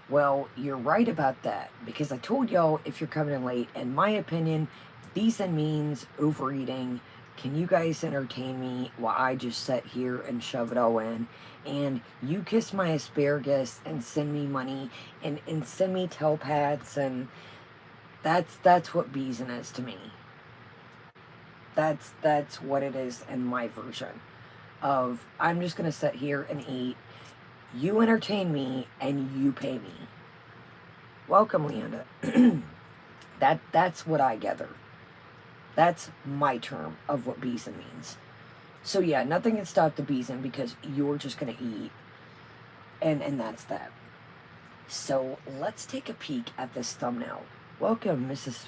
Well, you're right about that, because I told y'all, if you're coming in late, in my opinion, Bison means overeating. Can you guys entertain me while I just sit here and shove it all in? And you kiss my asparagus and send me money and send me telepaths, and that's what Bison is to me. That's what it is in my version of, I'm just going to sit here and eat. You entertain me and you pay me. Welcome, Leanda. That's what I gather. That's my term of what Bison means. So yeah, nothing can stop the Bison, because you're just going to eat. And that's that. So let's take a peek at this thumbnail. Welcome, Mrs.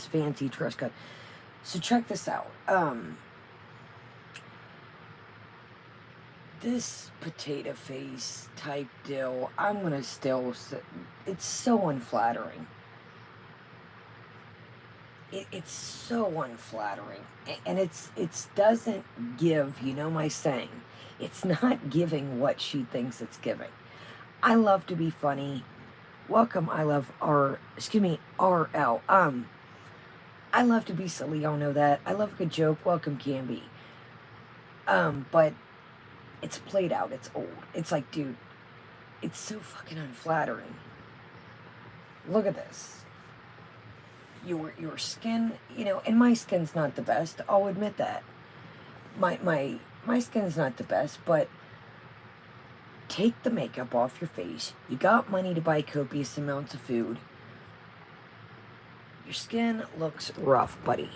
Fancy Tresca. So check this out. This potato face type deal, I'm gonna still say, it's so unflattering. It's so unflattering, and it doesn't give, you know my saying, it's not giving what she thinks it's giving. I love to be funny. Welcome, I love RL. I love to be silly, y'all know that. I love a good joke. Welcome, Canby. But it's played out. It's old. It's like, dude, it's so fucking unflattering. Look at this. Your skin, you know, and my skin's not the best. I'll admit that. My skin's not the best, but take the makeup off your face. You got money to buy copious amounts of food. Your skin looks rough, buddy.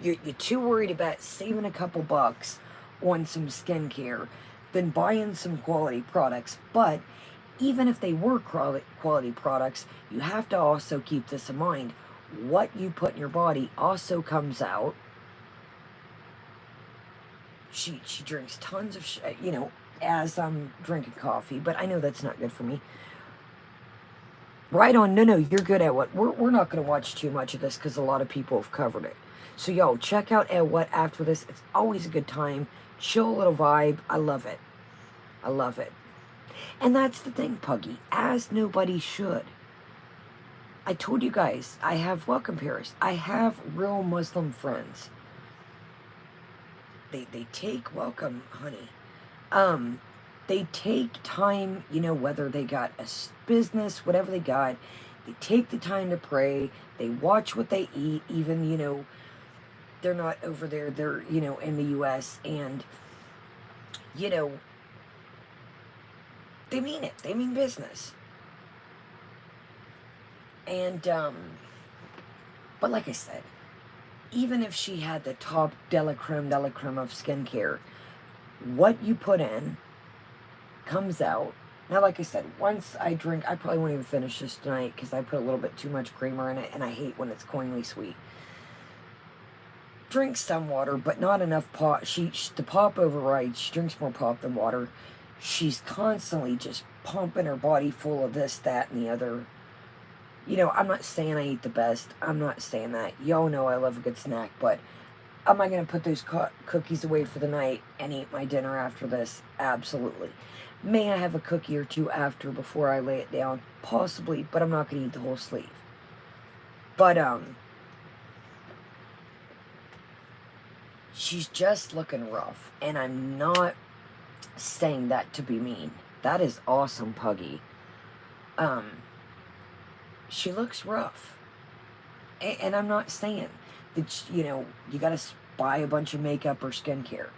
You're too worried about saving a couple bucks on some skincare than buying some quality products. But even if they were quality products, you have to also keep this in mind. What you put in your body also comes out. She drinks tons of you know, as I'm drinking coffee, but I know that's not good for me. Right on. No, you're good at what. We're not going to watch too much of this because a lot of people have covered it. So, yo, check out at what after this. It's always a good time. Chill little vibe. I love it. I love it. And that's the thing, Puggy. As nobody should. I told you guys, I have welcome pairs. I have real Muslim friends. They take welcome, honey. They take time, you know, whether they got a business, whatever they got, they take the time to pray. They watch what they eat, even, you know, they're not over there, they're, you know, in the U.S. And, you know, they mean it. They mean business. And, but like I said, even if she had the top de la creme of skincare, what you put in comes out. Now, like I said, once I drink, I probably won't even finish this tonight because I put a little bit too much creamer in it, and I hate when it's cloyingly sweet. Drink some water, but not enough pop. The pop overrides. She drinks more pop than water. She's constantly just pumping her body full of this, that, and the other. You know, I'm not saying I eat the best. I'm not saying that. Y'all know I love a good snack, but am I going to put those cookies away for the night and eat my dinner after this? Absolutely. May I have a cookie or two after before I lay it down? Possibly, but I'm not going to eat the whole sleeve. But, she's just looking rough, and I'm not saying that to be mean. That is awesome, Puggy. She looks rough. And I'm not saying that, you know, you got to buy a bunch of makeup or skincare.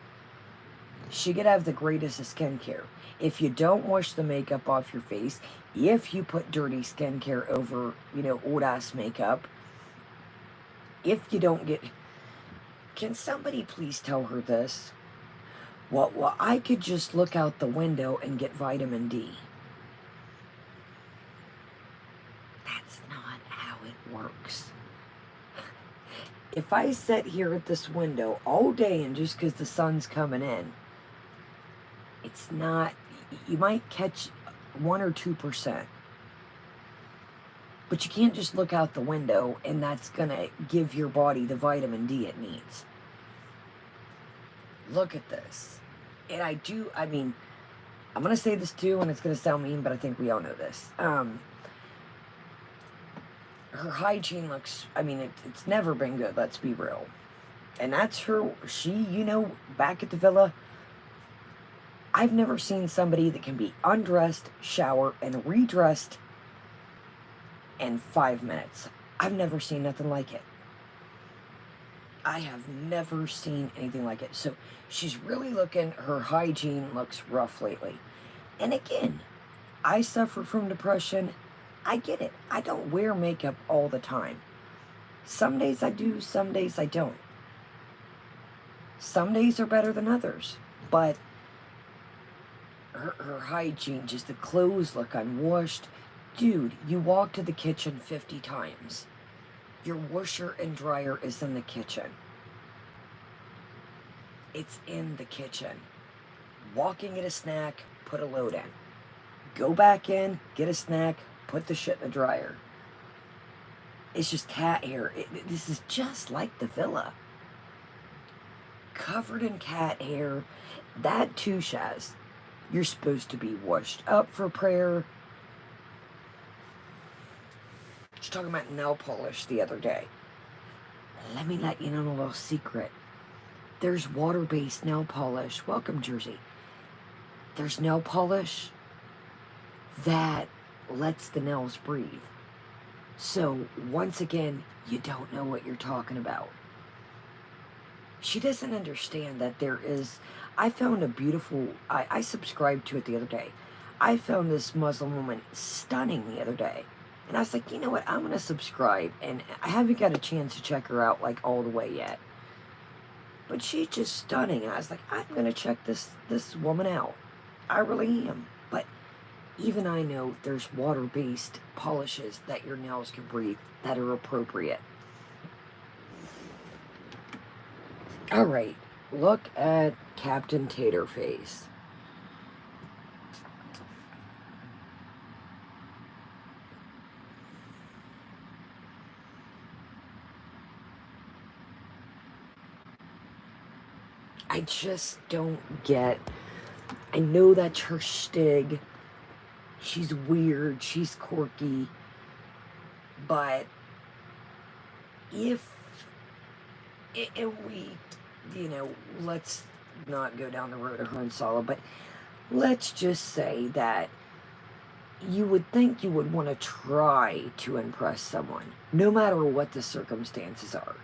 She could have the greatest of skincare. If you don't wash the makeup off your face, if you put dirty skincare over, you know, old-ass makeup, if you don't get... Can somebody please tell her this? Well, I could just look out the window and get vitamin D. That's not how it works. If I sit here at this window all day and just because the sun's coming in, it's not... You might catch 1 or 2%. But you can't just look out the window and that's going to give your body the vitamin D it needs. Look at this. And I mean, I'm going to say this too, and it's going to sound mean, but I think we all know this. Her hygiene looks, I mean, it's never been good, let's be real. And that's her, you know, back at the villa, I've never seen somebody that can be undressed, shower, and redressed in 5 minutes. I've never seen nothing like it. I have never seen anything like it. So she's really looking, her hygiene looks rough lately. And again, I suffer from depression. I get it. I don't wear makeup all the time. Some days I do, some days I don't. Some days are better than others. But her hygiene, just the clothes look unwashed. Dude, you walk to the kitchen 50 times. Your washer and dryer is in the kitchen. It's in the kitchen. Walking, get a snack, put a load in. Go back in, get a snack, put the shit in the dryer. It's just cat hair. This is just like the villa. Covered in cat hair. That too, Shaz. You're supposed to be washed up for prayer. She's talking about nail polish the other day. Let me let you know a little secret. There's water-based nail polish. Welcome, Jersey. There's nail polish that lets the nails breathe. So, once again, you don't know what you're talking about. She doesn't understand that there is... I found a beautiful... I subscribed to it the other day. I found this Muslim woman stunning the other day. And I was like, you know what? I'm going to subscribe. And I haven't got a chance to check her out, like, all the way yet. But she's just stunning. And I was like, I'm going to check this woman out. I really am. But even I know there's water-based polishes that your nails can breathe that are appropriate. All right. Look at Captain Taterface. I just don't get... I know that's her shtick. She's weird. She's quirky. But if we, let's not go down the road of Han Solo, but let's just say that you would think you would want to try to impress someone, no matter what the circumstances are.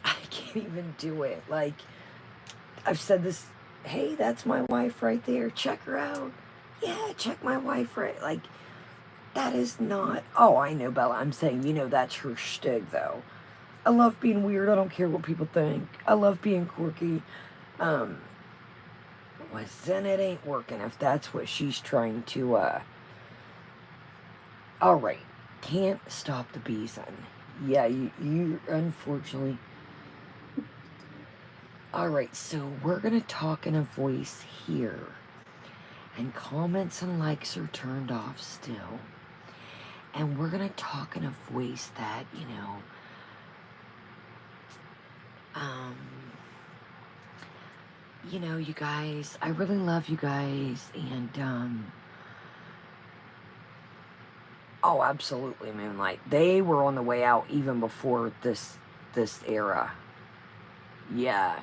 I can't even do it. Like, I've said this, hey, that's my wife right there. Check her out. Yeah, check my wife right. Like, that is not, oh, I know, Bella. I'm saying, that's her shtick, though. I love being weird. I don't care what people think. I love being quirky. Well, then it ain't working if that's what she's trying to, all right. Can't stop the bees, then. Yeah, you unfortunately. All right, so we're going to talk in a voice here. And comments and likes are turned off still. And we're going to talk in a voice that, you guys, I really love you guys. And, oh, absolutely, Moonlight. They were on the way out even before this era. Yeah.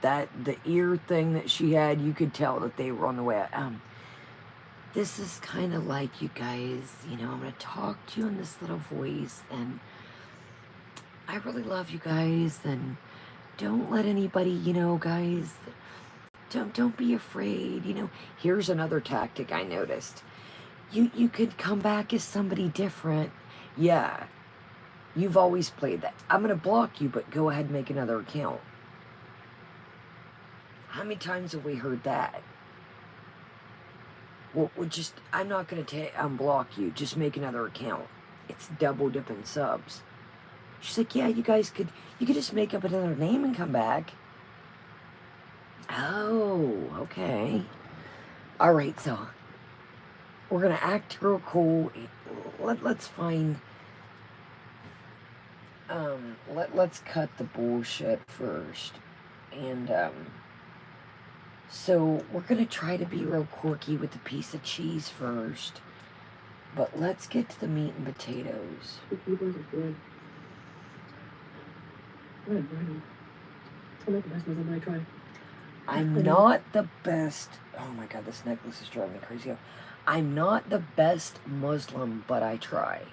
The ear thing that she had, you could tell that they were on the way out. This is kind of like, you guys, I'm going to talk to you in this little voice, and I really love you guys, and don't let anybody, guys, don't be afraid, Here's another tactic I noticed. You could come back as somebody different. Yeah, you've always played that. I'm going to block you, but go ahead and make another account. How many times have we heard that? Well, I'm not going to unblock you. Just make another account. It's double dipping subs. She's like, yeah, you could just make up another name and come back. Oh, okay. All right, so we're going to act real cool. Let's find, let's cut the bullshit first. And, so we're going to try to be real quirky with the piece of cheese first. But let's get to the meat and potatoes. The keyboards are good. What a burden. I'm not the best Muslim, but I try. I'm not the best... Oh my god, this necklace is driving me crazy. I'm not the best Muslim, but I try.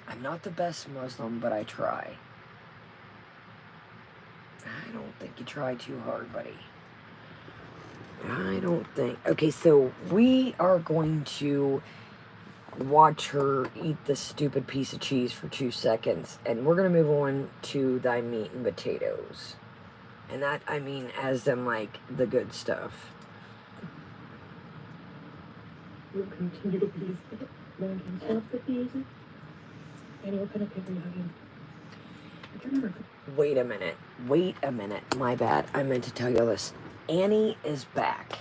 I'm not the best Muslim, but I try. I don't think you try too hard, buddy. I don't think... Okay, so we are going to watch her eat this stupid piece of cheese for 2 seconds, and we're going to move on to thy meat and potatoes. And that, I mean, as in, like, the good stuff. We'll continue to please it. No one can stop the pleasing. Annie, what kind of paper are you hugging? I can't remember. Wait a minute. My bad. I meant to tell you this. Annie is back.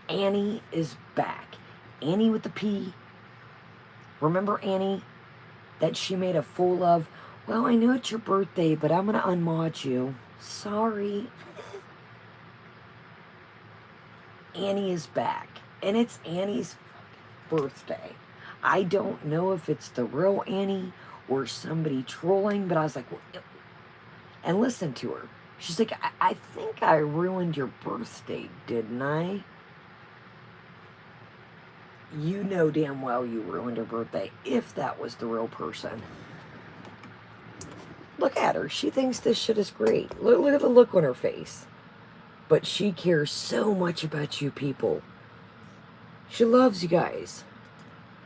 Annie is back. Annie with the P. Remember Annie? That she made a fool of? Well, I know it's your birthday, but I'm going to unmod you. Sorry. Annie is back. And it's Annie's birthday. I don't know if it's the real Annie or somebody trolling, but I was like, well, and listen to her. She's like, I think I ruined your birthday, didn't I? You know damn well you ruined her birthday, if that was the real person. Look at her. She thinks this shit is great. Look at the look on her face. But she cares so much about you people. She loves you guys.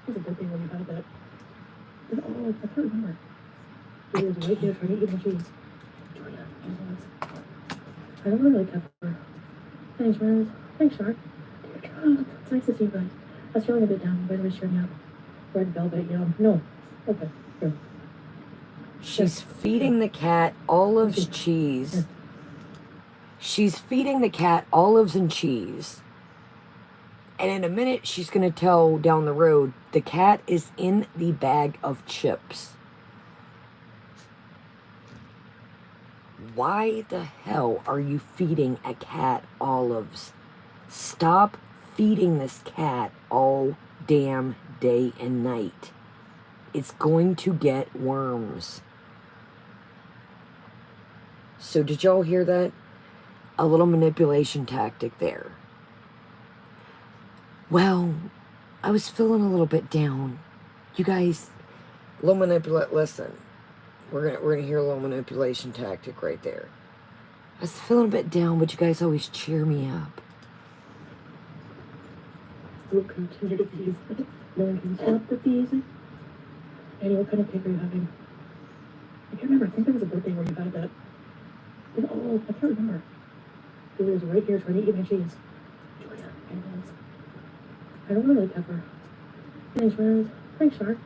It was a good thing when you had that. Oh, I can't remember. It was right there trying to eat my cheese. Julia, it was. I don't really like pepper. Thanks, Rose. Thanks, Shark. It's nice to see you guys. I was feeling a bit down. By the way, cheer me up. Red velvet, yum. No. Okay. Here. She's feeding the cat olives, cheese. She's feeding the cat olives and cheese. And in a minute, she's going to tell down the road, the cat is in the bag of chips. Why the hell are you feeding a cat olives? Stop feeding this cat all damn day and night. It's going to get worms. So did y'all hear that? A little manipulation tactic there. Well, I was feeling a little bit down. You guys, listen. We're gonna hear a little manipulation tactic right there. I was feeling a bit down, but you guys always cheer me up. We'll continue to tease. No one can stop the teasing. Annie, what kind of cake are you having? I can't remember. I think there was a birthday where you had that. Oh, I can't remember. Julie was right here trying to eat my cheese. Julia, I don't really like pepper. Thanks, Rose. Thanks, Shark.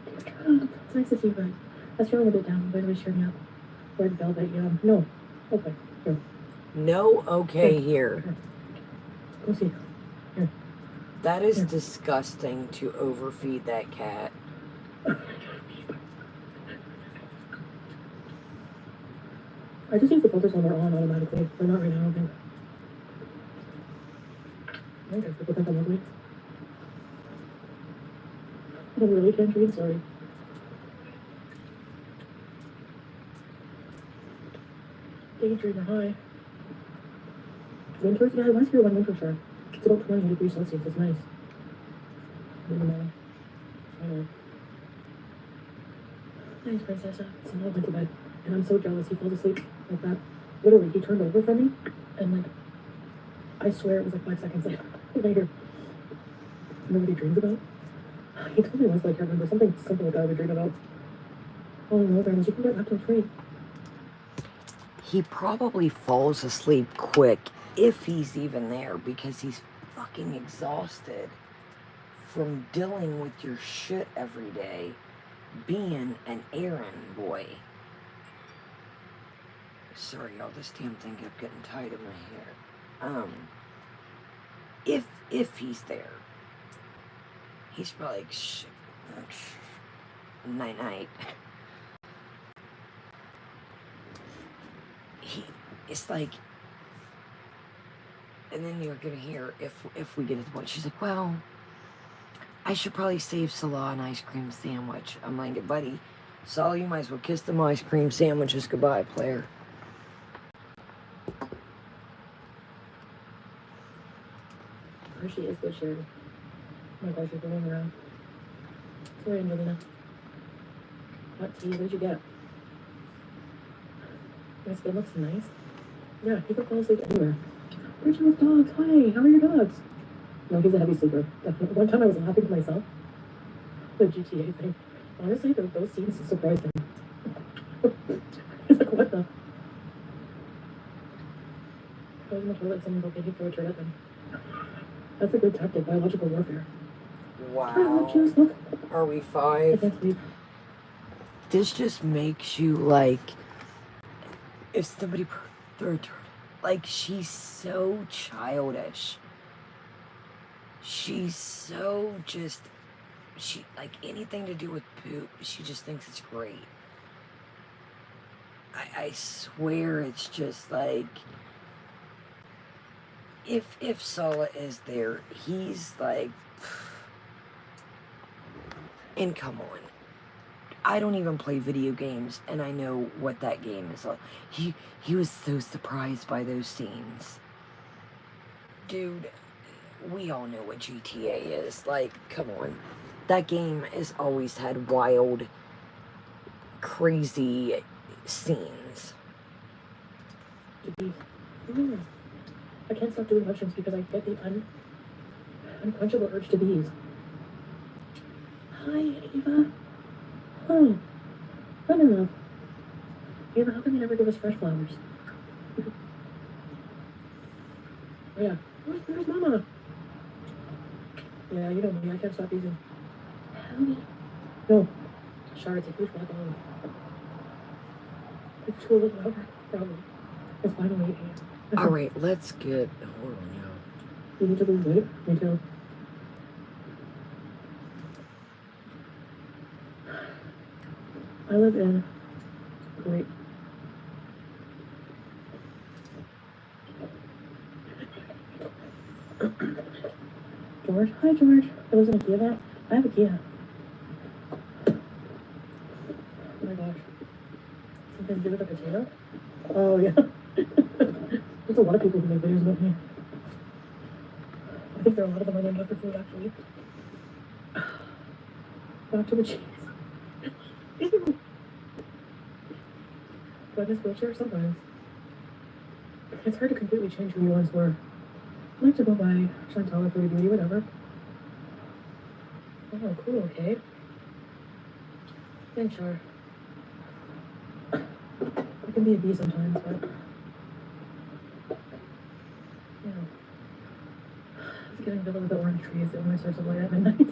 It's nice to see you guys. I was feeling a bit down, but it was cheering me up. Red velvet, yum. No. Okay. Here. No okay here. Here. Go see. Here. That is disgusting to overfeed that cat. I just use the filters when they're on automatically. They're not right now, I don't think. I guess people think I'm ugly. I really can't read, sorry. Daydreamer high. Winters? Yeah, I was here one winter, sure. It's about 20 degrees Celsius. It's nice. I know. Thanks, Princessa. Samuel went to bed, and I'm so jealous he falls asleep like that. Literally, he turned over from me, and like, I swear it was like 5 seconds later. You know what he dreams about? He told me once, but I can't remember. Something like I would dream about. Oh no, Grandma, you can get lactose free. He probably falls asleep quick, if he's even there, because he's fucking exhausted from dealing with your shit every day, being an errand boy. Sorry, y'all, this damn thing kept getting tied in my hair. If he's there, he's probably like, shit, night. It's like, and then you're gonna hear, if we get to the point, she's like, well, I should probably save Salah an ice cream sandwich. I'm like, buddy, Salah, you might as well kiss them ice cream sandwiches goodbye, player. She is good, Sherry. Oh my gosh, she's rolling around. Sorry, Angelina. Hot tea, what did you get? My skin looks nice. Yeah, he could fall asleep anywhere. Where'd you with dogs? Hi, how are your dogs? No, he's a heavy sleeper. Definitely. One time I was laughing to myself. The GTA thing. Honestly, those scenes surprised him. He's like, what the? I was in the toilet, someone go begging for a turd at them. That's a good tactic, biological warfare. Wow. Look. Are we I 5? can't sleep. This just makes you like, if somebody threw a turd, like, she's so childish. She's so just, she, like, anything to do with poop, she just thinks it's great. I swear it's just like, if Salah is there, he's like, and come on. I don't even play video games, and I know what that game is like. He was so surprised by those scenes. Dude, we all know what GTA is. Like, come on. That game has always had wild, crazy scenes. I can't stop doing motions because I get the unquenchable urge to bees. Hi, Ava. Oh, I don't know. Ava, how come you never give us fresh flowers? Yeah. Where's Mama? Yeah, you know me. I can't stop using. Honey. No. Char, it's a huge black olive. It's too little over. Probably. It's finally 8 a.m. Alright, let's get... Hold on, y'all. You need to lose weight? Me too. I live in... Wait. George. Hi, George. There was an Ikea mat. I have Ikea. Oh my gosh. Something to do with a potato? Oh, yeah. There's a lot of people who make videos about me. I think there are a lot of them are named after food, actually. Back to the cheese. Ew. Do I miss wheelchair? Sometimes. It's hard to completely change who you once were. I like to go by Chantal or Foodie Beauty, whatever. Oh, cool, okay. Thanks, sure. I can be a bee sometimes, but you know, it's getting a little bit orange trees that only source of light at midnight.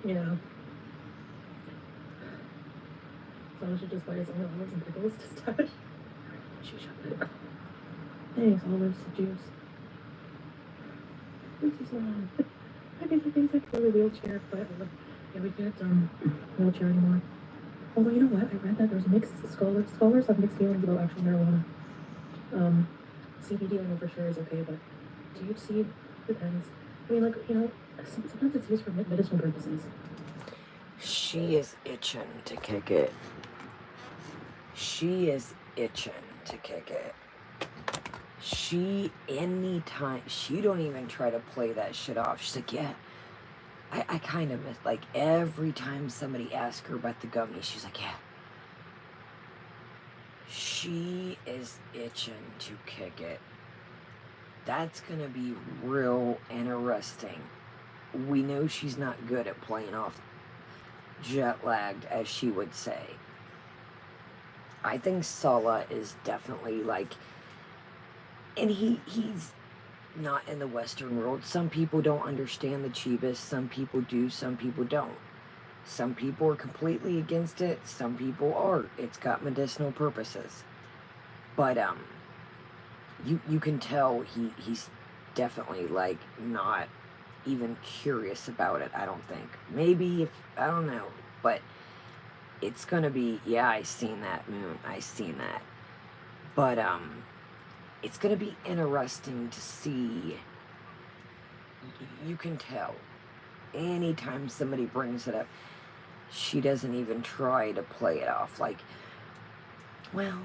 Yeah. So I should just buy his own olives and pickles to stash. She shut it. Thanks, olives, juice. Lucy's mom. I think I can go a wheelchair, but yeah, we can't wheelchair anymore. Although you know what, I read that there's mixed scholars have mixed feelings about actual marijuana. CBD I know for sure is okay, but THC depends. I mean, like, you know, sometimes it's used for medicinal purposes. She is itching to kick it. She is itching to kick it. She, anytime, she don't even try to play that shit off. She's like, yeah, I kind of miss, like, every time somebody asks her about the gummies, she's like, yeah. She is itching to kick it. That's gonna be real interesting. We know she's not good at playing off jet lagged, as she would say. I think Sala is definitely like, and he's not in the Western world. Some people don't understand the Chivas. Some people do. Some people don't. Some people are completely against it. Some people are. It's got medicinal purposes. But you can tell he's definitely like not even curious about it. I don't think. Maybe if I don't know, but it's gonna be, yeah, I seen that moon. I seen that. But it's gonna be interesting to see. You can tell anytime somebody brings it up, she doesn't even try to play it off like, well,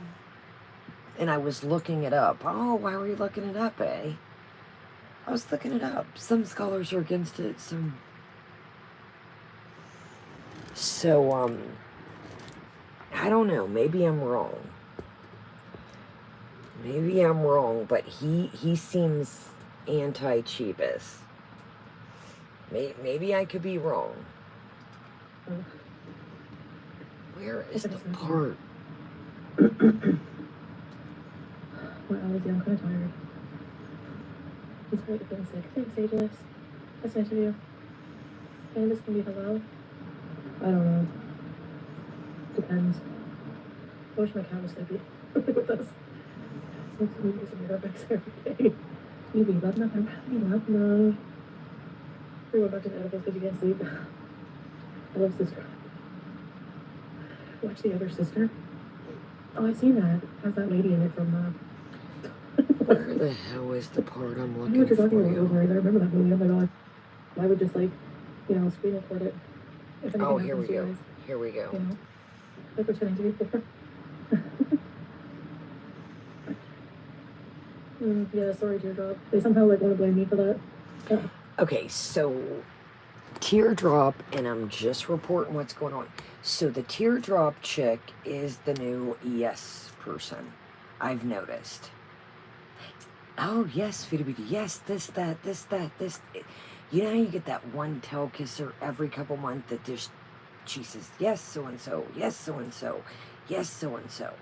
and I was looking it up. Oh, why were you looking it up, eh? I was looking it up. Some scholars are against it, some. So, I don't know. Maybe I'm wrong. Maybe I'm wrong, but he seems anti-Chivas. Maybe I could be wrong. Where is the part? Well, Alizzy, I'm kind of tired. I'm sorry you're feeling sick. Thanks, Ageless. That's nice of you. And this can be hello? I don't know. Depends. I wish my cat was sleepy with us. Since we do some aerobics every day. Evie, love enough. I'm having love enough. We went back to the edibles because you can't sleep. I love Sister. Watch The Other Sister. Oh, I've seen that. Has that lady in it from Where the hell is the part I'm I know looking what you're for? talking about, Rosemary. I remember that movie. Oh my god. I would just like, you know, screen record it. If anything Here happens we to go. you guys, Here we go. you know, like pretending to be poor. Yeah, sorry, Teardrop. They somehow like want to blame me for that. Yeah. Okay, so Teardrop, and I'm just reporting what's going on. So the Teardrop chick is the new ES person. I've noticed. Oh yes, Foodie Beauty. Yes, this, that, this, that, this. You know how you get that one tail kisser every couple months that just she says yes so and so, yes so and so, yes so and so.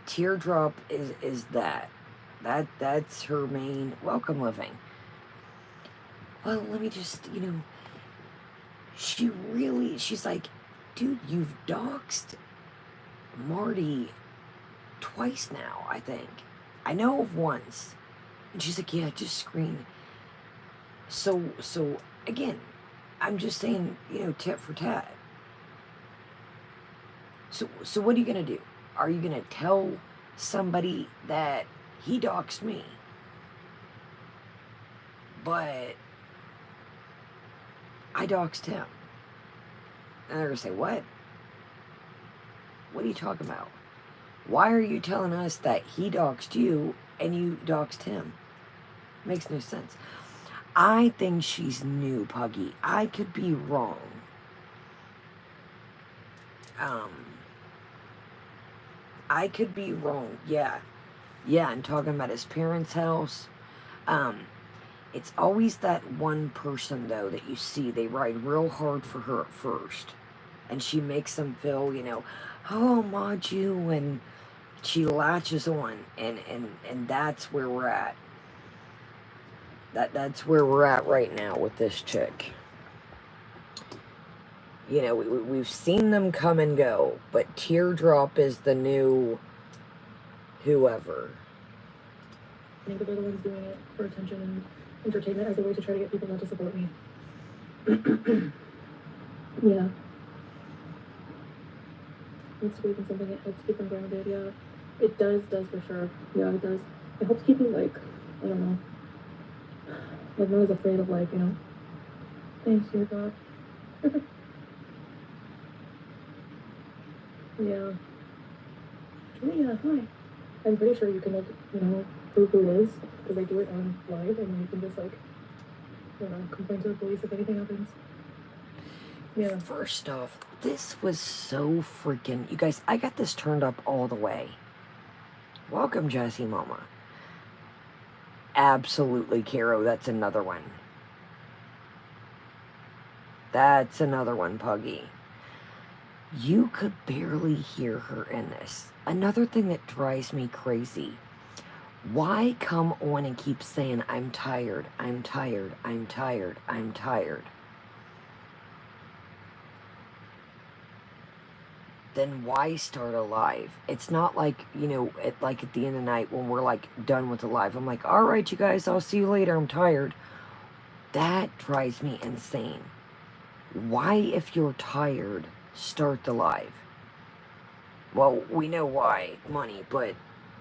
Teardrop is that. That's her main welcome living. Well, let me just, she's like, dude, you've doxed Marty twice now, I think. I know of once. And she's like, yeah, just screen. So again, I'm just saying, tit for tat. So what are you going to do? Are you going to tell somebody that he doxed me? But I doxed him. And they're going to say, what? What are you talking about? Why are you telling us that he doxed you and you doxed him? Makes no sense. I think she's new, Puggy. I could be wrong. I could be wrong. Yeah. Yeah, I'm talking about his parents' house. It's always that one person, though, that you see. They ride real hard for her at first. And she makes them feel, oh, Maju, and she latches on. And that's where we're at. That's where we're at right now with this chick. We've seen them come and go, but Teardrop is the new whoever. I think that they're the ones doing it for attention and entertainment as a way to try to get people not to support me. Yeah. It's sweeping something, it helps keep them grounded, yeah. It does for sure. Yeah, it does. It helps keep you, like, I don't know, like not as afraid of life, Thanks, dear God. Yeah. Yeah, hi. I'm pretty sure you can, like, prove who it is, because they do it on live, and then you can just, like, complain to the police if anything happens. Yeah. First off, this was so freaking... You guys, I got this turned up all the way. Welcome, Jessie Mama. Absolutely, Caro, that's another one. That's another one, Puggy. You could barely hear her in this. Another thing that drives me crazy. Why come on and keep saying, I'm tired, I'm tired, I'm tired, I'm tired? Then why start a live? It's not like, like at the end of the night when we're like done with the live. I'm like, all right, you guys, I'll see you later. I'm tired. That drives me insane. Why, if you're tired, start the live? Well, we know why, money, but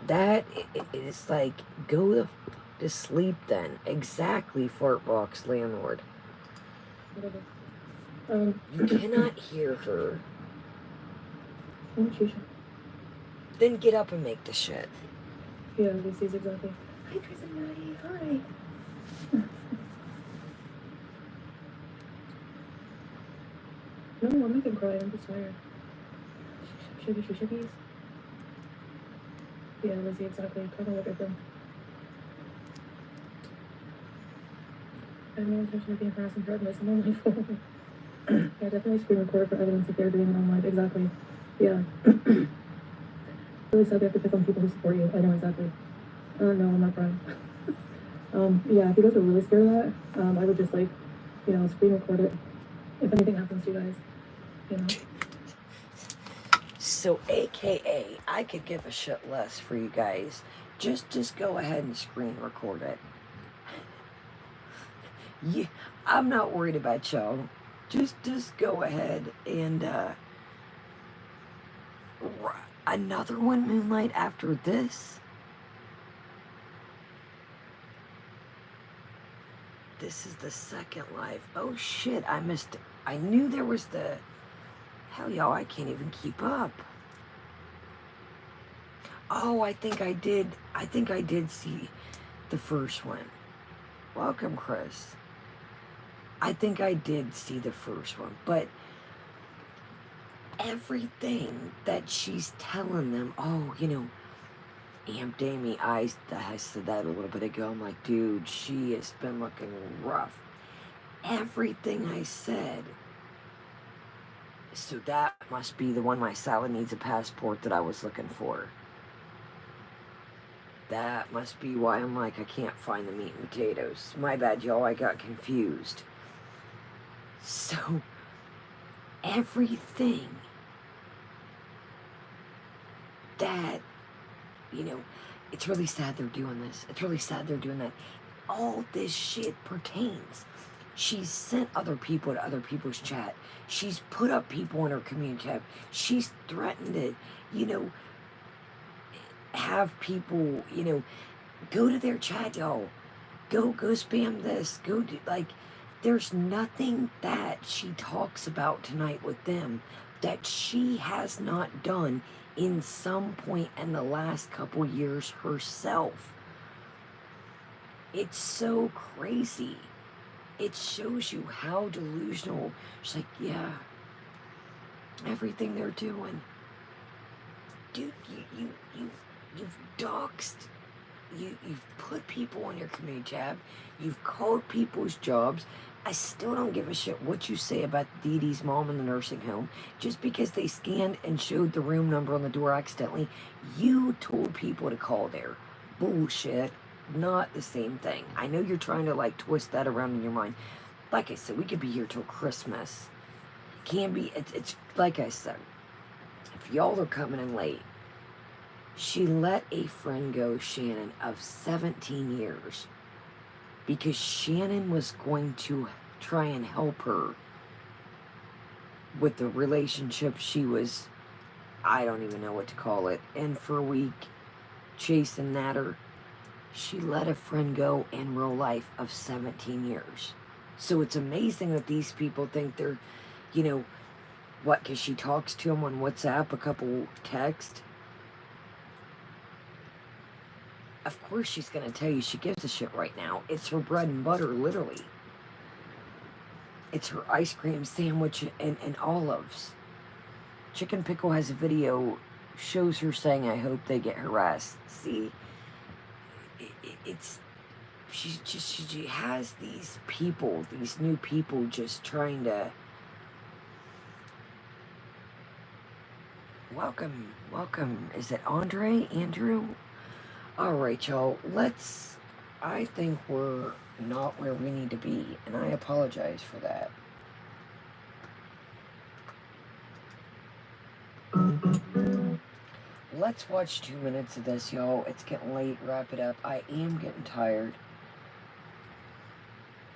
that is like, go to sleep then. Exactly, Fartbox landlord. Whatever. You cannot hear her. Oh, shisha. Then get up and make the shit. Yeah, this is exactly. Hi, Tracy Maddie. Hi. No, I'm not gonna cry. I'm just tired. Shuggies. Yeah, Lizzie, exactly. Kind of look at them. I have no intention of being harassed and threatened. I'm on my phone. Yeah, definitely screen record for evidence if they're doing it on live. Exactly. Yeah. Really sad they have to pick on people who support you. I know exactly. No, I'm not crying. Yeah, if you guys are really scared of that, I would just screen record it if anything happens to you guys, So, AKA, I could give a shit less for you guys. Just go ahead and screen record it. Yeah, I'm not worried about y'all. Just go ahead and, another one, Moonlight, after this? This is the second live. Oh, shit, I missed it. I knew there was the... Hell, y'all, I can't even keep up. Oh, I think I did see the first one. Welcome, Chris. I think I did see the first one, but everything that she's telling them, Aunt Amy, I said that a little bit ago. I'm like, dude, she has been looking rough. Everything I said. So that must be the one my salad needs a passport that I was looking for. That must be why I'm like, I can't find the meat and potatoes. My bad, y'all, I got confused. So, everything that, it's really sad they're doing this. It's really sad they're doing that. All this shit pertains. She's sent other people to other people's chat. She's put up people in her community tab. She's threatened to, have people, go to their chat, y'all. go spam this, go do, like, there's nothing that she talks about tonight with them that she has not done in some point in the last couple years herself. It's so crazy. It shows you how delusional. She's like, yeah, everything they're doing. Dude, you've doxed. You've put people on your community tab. You've called people's jobs. I still don't give a shit what you say about Dee Dee's mom in the nursing home. Just because they scanned and showed the room number on the door accidentally, you told people to call there. Bullshit. Not the same thing. I know you're trying to like twist that around in your mind. Like I said, we could be here till Christmas. Can be. It's like I said. If y'all are coming in late, she let a friend go, Shannon, of 17 years. Because Shannon was going to try and help her with the relationship she was, I don't even know what to call it, in for a week, chasing at her. She let a friend go in real life of 17 years. So it's amazing that these people think they're, you know, what, because she talks to them on WhatsApp, a couple texts. Of course she's going to tell you she gives a shit right now. It's her bread and butter, literally. It's her ice cream sandwich and olives. Chicken Pickle has a video, shows her saying, I hope they get harassed. See, she has these people, these new people just trying to... Welcome. Is it Andrew? All right, y'all, I think we're not where we need to be, and I apologize for that. Let's watch 2 minutes of this, y'all. It's getting late. Wrap it up. I am getting tired.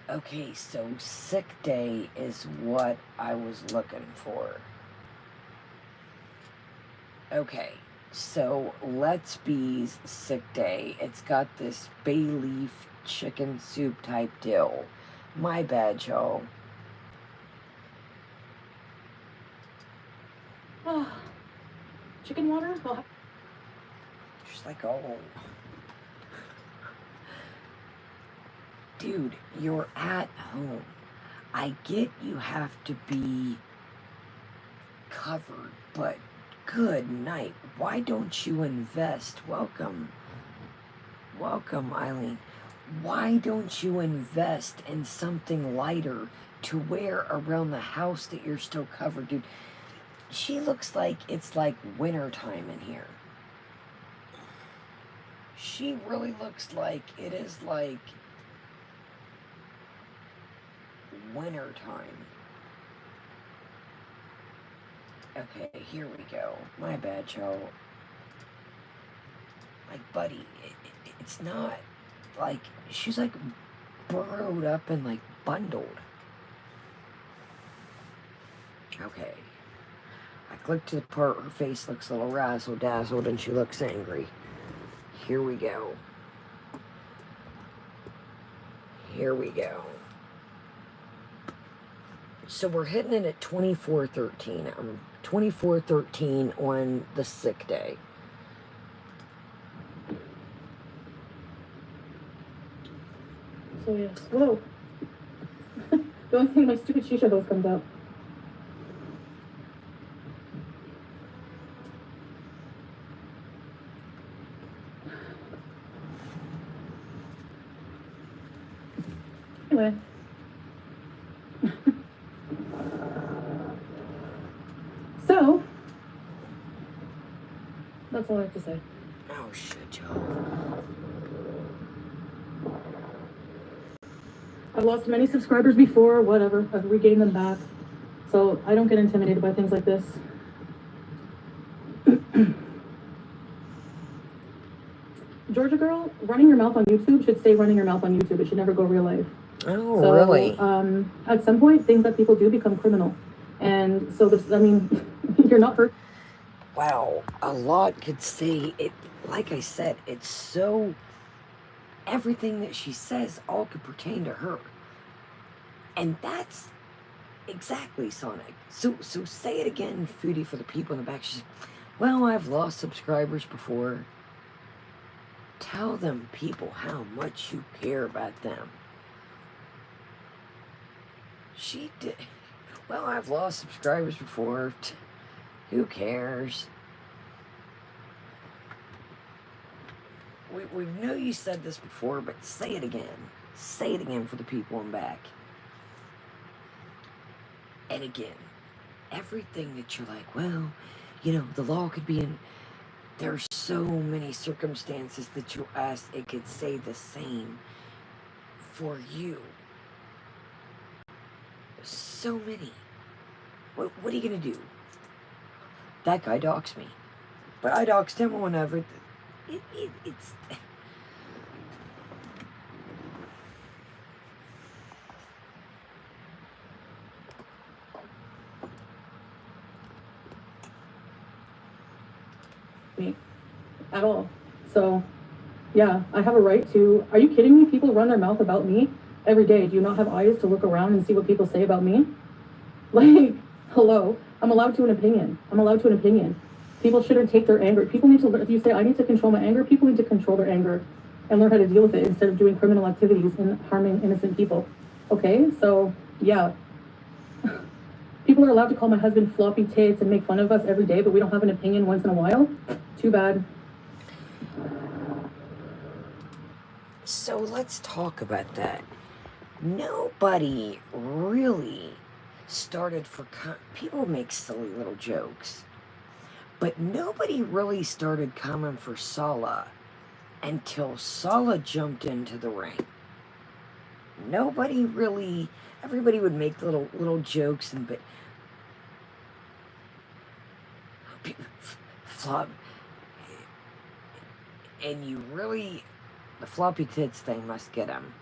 Okay, so sick day is what I was looking for. Okay. So, Let's Be's sick day. It's got this bay leaf chicken soup type deal. My bad, y'all. Chicken water? Oh. She's like, oh. Dude, you're at home. I get you have to be covered, but good night. Why don't you invest? Welcome, Eileen. Why don't you invest in something lighter to wear around the house that you're still covered, dude? She looks like it's like winter time in here. She really looks like it is like winter time. Okay, here we go. My bad, y'all. Like, buddy, it's not like, she's like burrowed up and like bundled. Okay. I clicked to the part her face looks a little razzle-dazzled and she looks angry. Here we go. So we're hitting it at 24:13. 24:13 on the sick day. So yes. Whoa. The only thing my stupid shisha hose comes out. Anyway. So, that's all I have to say. Oh shit, y'all. I've lost many subscribers before, whatever. I've regained them back. So I don't get intimidated by things like this. Georgia girl, running your mouth on YouTube should stay running your mouth on YouTube. It should never go real life. Oh, so, really? At some point, things that people do become criminal. And so this, I mean, you're not hurt. Wow, a lot could say it. Like I said, it's so everything that she says all could pertain to her. And that's exactly Sonic. So say it again, Foodie, for the people in the back. She's, well, I've lost subscribers before. Tell them, people, how much you care about them. She did. Well, I've lost subscribers before. Who cares? We know you said this before, but say it again. Say it again for the people in back. And again, everything that you're like, well, you know, the law could be in. There's so many circumstances that you ask, it could say the same for you. So many. What are you going to do? That guy doxed me. But I doxed him whenever. It's... me at all. So, yeah, I have a right to. Are you kidding me? People run their mouth about me every day. Do you not have eyes to look around and see what people say about me? Like, hello, I'm allowed to an opinion. I'm allowed to an opinion. People shouldn't take their anger. People need to. If you say I need to control my anger, people need to control their anger and learn how to deal with it instead of doing criminal activities and harming innocent people. Okay, so yeah. People are allowed to call my husband floppy tits and make fun of us every day, but we don't have an opinion once in a while. Too bad. So let's talk about that. Nobody really started for... People make silly little jokes. But nobody really started coming for Sala until Sala jumped into the ring. Nobody really... Everybody would make little jokes and... But flop... And you really... The floppy tits thing must get him.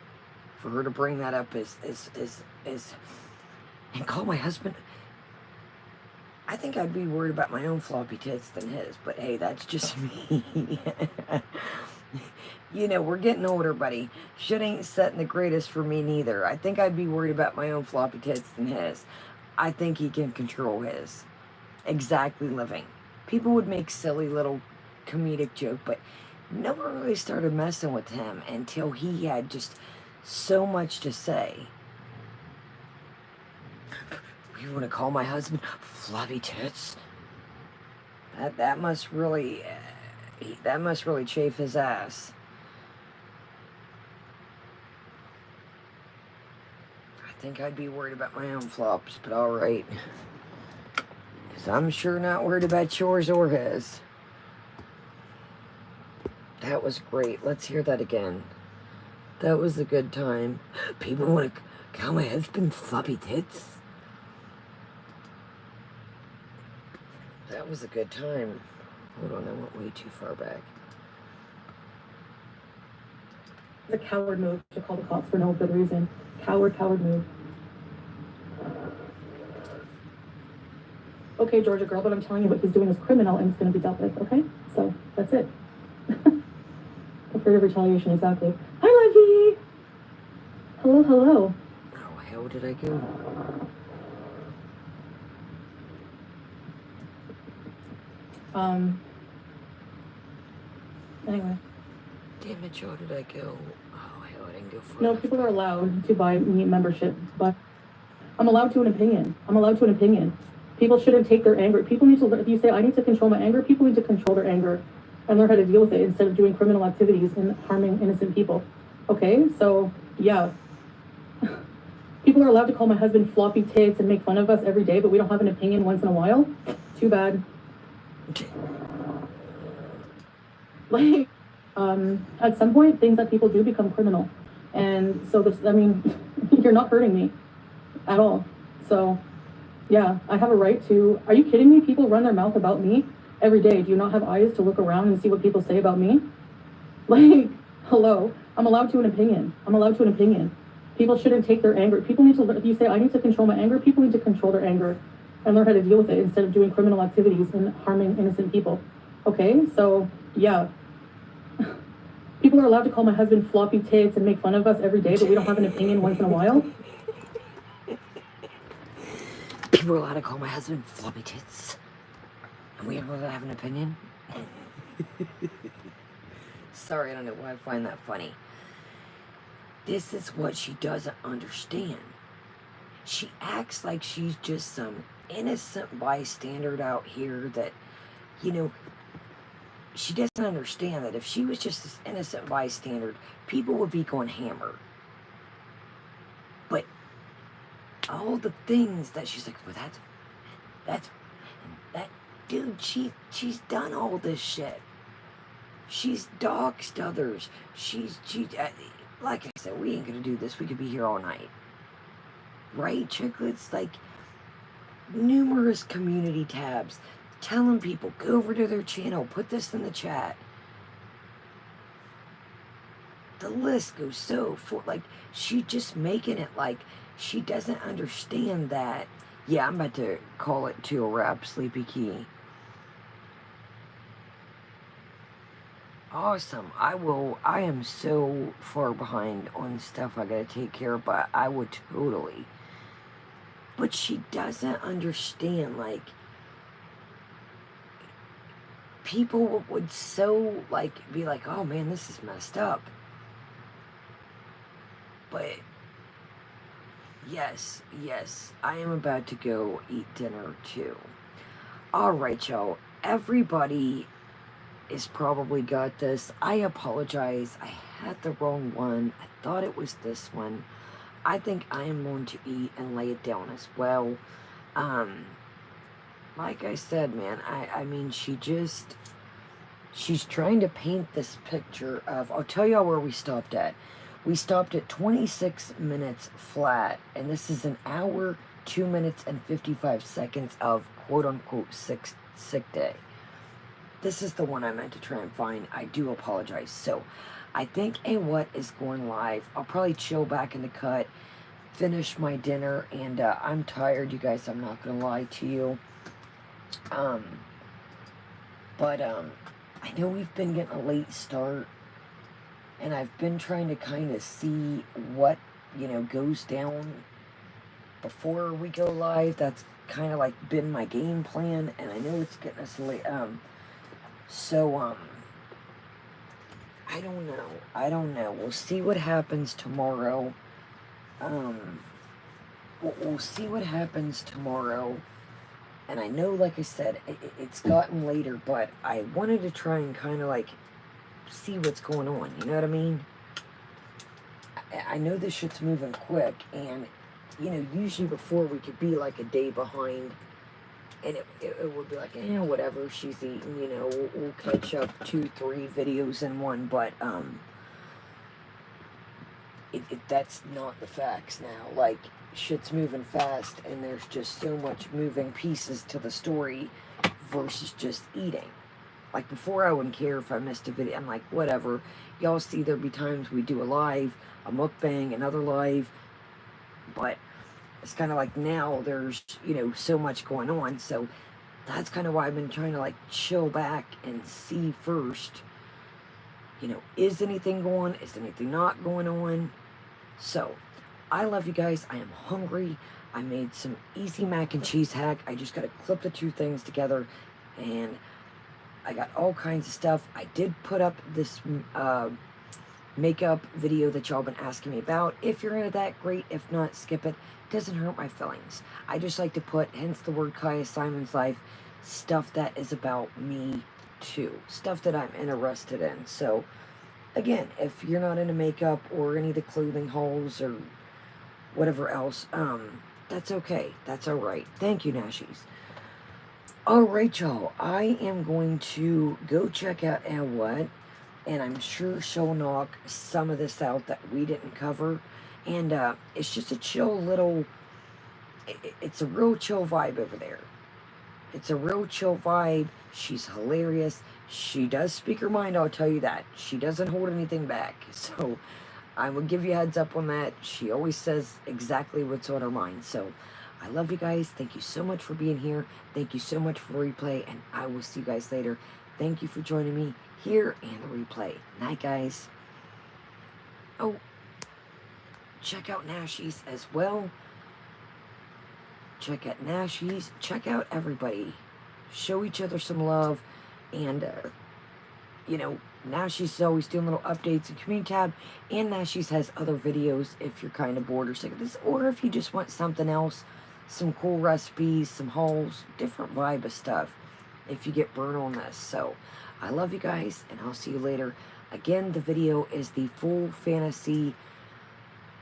For her to bring that up is and call my husband... I think I'd be worried about my own floppy tits than his, but hey, that's just me. You know, we're getting older, buddy. Shit ain't setting the greatest for me neither. I think I'd be worried about my own floppy tits than his. I think he can control his. Exactly living. People would make silly little comedic joke, but no one really started messing with him until he had just so much to say. You want to call my husband floppy tits? That must really chafe his ass. I think I'd be worried about my own flops, but all right. Because I'm sure not worried about yours or his. That was great. Let's hear that again. That was a good time. People want to call my husband floppy tits? That was a good time. Hold on, I went way too far back. It's a coward move to call the cops for no good reason. Coward move. Okay, Georgia girl, but I'm telling you what he's doing is criminal and it's going to be dealt with, okay? So, that's it. Afraid of retaliation, exactly. Hi, Levy! Hello. How hell did I go? Anyway. Damn it, Joe, did I go? Oh, hell, I didn't go far. No, people are allowed to buy meat membership, but I'm allowed to an opinion. I'm allowed to an opinion. People shouldn't take their anger. People need to, if you say, I need to control my anger, people need to control their anger and learn how to deal with it instead of doing criminal activities and harming innocent people. Okay, so, yeah. People are allowed to call my husband floppy tits and make fun of us every day, but we don't have an opinion once in a while. Too bad. Like, at some point, things that people do become criminal. And so this, I mean, you're not hurting me at all. So, yeah, I have a right to, are you kidding me? People run their mouth about me every day. Do you not have eyes to look around and see what people say about me? Like, hello, I'm allowed to an opinion. I'm allowed to an opinion. People shouldn't take their anger. People need to, if you say, I need to control my anger, people need to control their anger and learn how to deal with it instead of doing criminal activities and harming innocent people. Okay, so, yeah. People are allowed to call my husband floppy tits and make fun of us every day, but we don't have an opinion once in a while. People are allowed to call my husband floppy tits, and we don't have an opinion. Sorry, I don't know why I find that funny. This is what she doesn't understand. She acts like she's just some innocent bystander out here that, you know, she doesn't understand that if she was just this innocent bystander, people would be going hammer. But all the things that she's like, well, that dude, she's done all this shit. She's doxed others. Like I said, we ain't gonna do this. We could be here all night. Right, Chicklets? Like, numerous community tabs telling people, go over to their channel, put this in the chat. The list goes so for, like, she just making it like she doesn't understand that. Yeah, I'm about to call it to a wrap, Sleepy Key. Awesome. I am so far behind on stuff I gotta take care of, but I would totally. But she doesn't understand, like, people would so, like, be like, oh man, this is messed up. But, yes, I am about to go eat dinner too. Alright, y'all. Everybody is probably got this. I apologize. I had the wrong one. I thought it was this one. I think I am going to eat and lay it down as well. Like I said, man, I mean, she's trying to paint this picture of, I'll tell y'all where we stopped at. We stopped at 26 minutes flat, and this is an hour, 2 minutes, and 55 seconds of quote-unquote sick day. This is the one I meant to try and find. I do apologize. So, I think what is going live. I'll probably chill back in the cut, finish my dinner, and I'm tired, you guys. I'm not gonna lie to you. But I know we've been getting a late start, and I've been trying to kind of see what, you know, goes down before we go live. That's kind of like been my game plan, and I know it's getting us late. So, I don't know. We'll see what happens tomorrow. We'll see what happens tomorrow. And I know, like I said, it's gotten later, but I wanted to try and kind of, like, see what's going on. You know what I mean? I know this shit's moving quick, and, you know, usually before we could be, like, a day behind, and it would be like, whatever, she's eating, you know, we'll catch up 2-3 videos in one, but, that's not the facts now. Like, shit's moving fast, and there's just so much moving pieces to the story versus just eating. Like, before, I wouldn't care if I missed a video. I'm like, whatever. Y'all see, there'll be times we do a live, a mukbang, another live, but it's kind of like now there's, you know, so much going on, so that's kind of why I've been trying to, like, chill back and see first, you know, is anything going, is anything not going on? So, I love you guys. I am hungry. I made some easy mac and cheese hack. I just got to clip the two things together, and I got all kinds of stuff. I did put up this makeup video that y'all been asking me about. If you're into that, great. If not, skip it. Doesn't hurt my feelings. I just like to put, hence the word Kaya Simon's Life, stuff that is about me too. Stuff that I'm interested in. So, again, if you're not into makeup or any of the clothing hauls or whatever else, that's okay. That's alright. Thank you, Nashies. Alright, y'all. I am going to go check out what, and I'm sure she'll knock some of this out that we didn't cover. And it's just a chill little, it's a real chill vibe over there. It's a real chill vibe. She's hilarious. She does speak her mind, I'll tell you that. She doesn't hold anything back. So I will give you a heads up on that. She always says exactly what's on her mind. So I love you guys. Thank you so much for being here. Thank you so much for the replay, and I will see you guys later. Thank you for joining me here and the replay. Night, guys. Oh, check out Nashies as well. Check out Nashies. Check out everybody. Show each other some love. And, you know, Nashies is always doing little updates in community tab. And Nashies has other videos if you're kind of bored or sick of this. Or if you just want something else. Some cool recipes, some hauls, different vibe of stuff. If you get burned on this. So, I love you guys. And I'll see you later. Again, the video is the full fantasy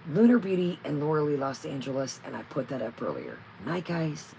Lunar Beauty and Laura Lee Los Angeles, and I put that up earlier. Night, guys.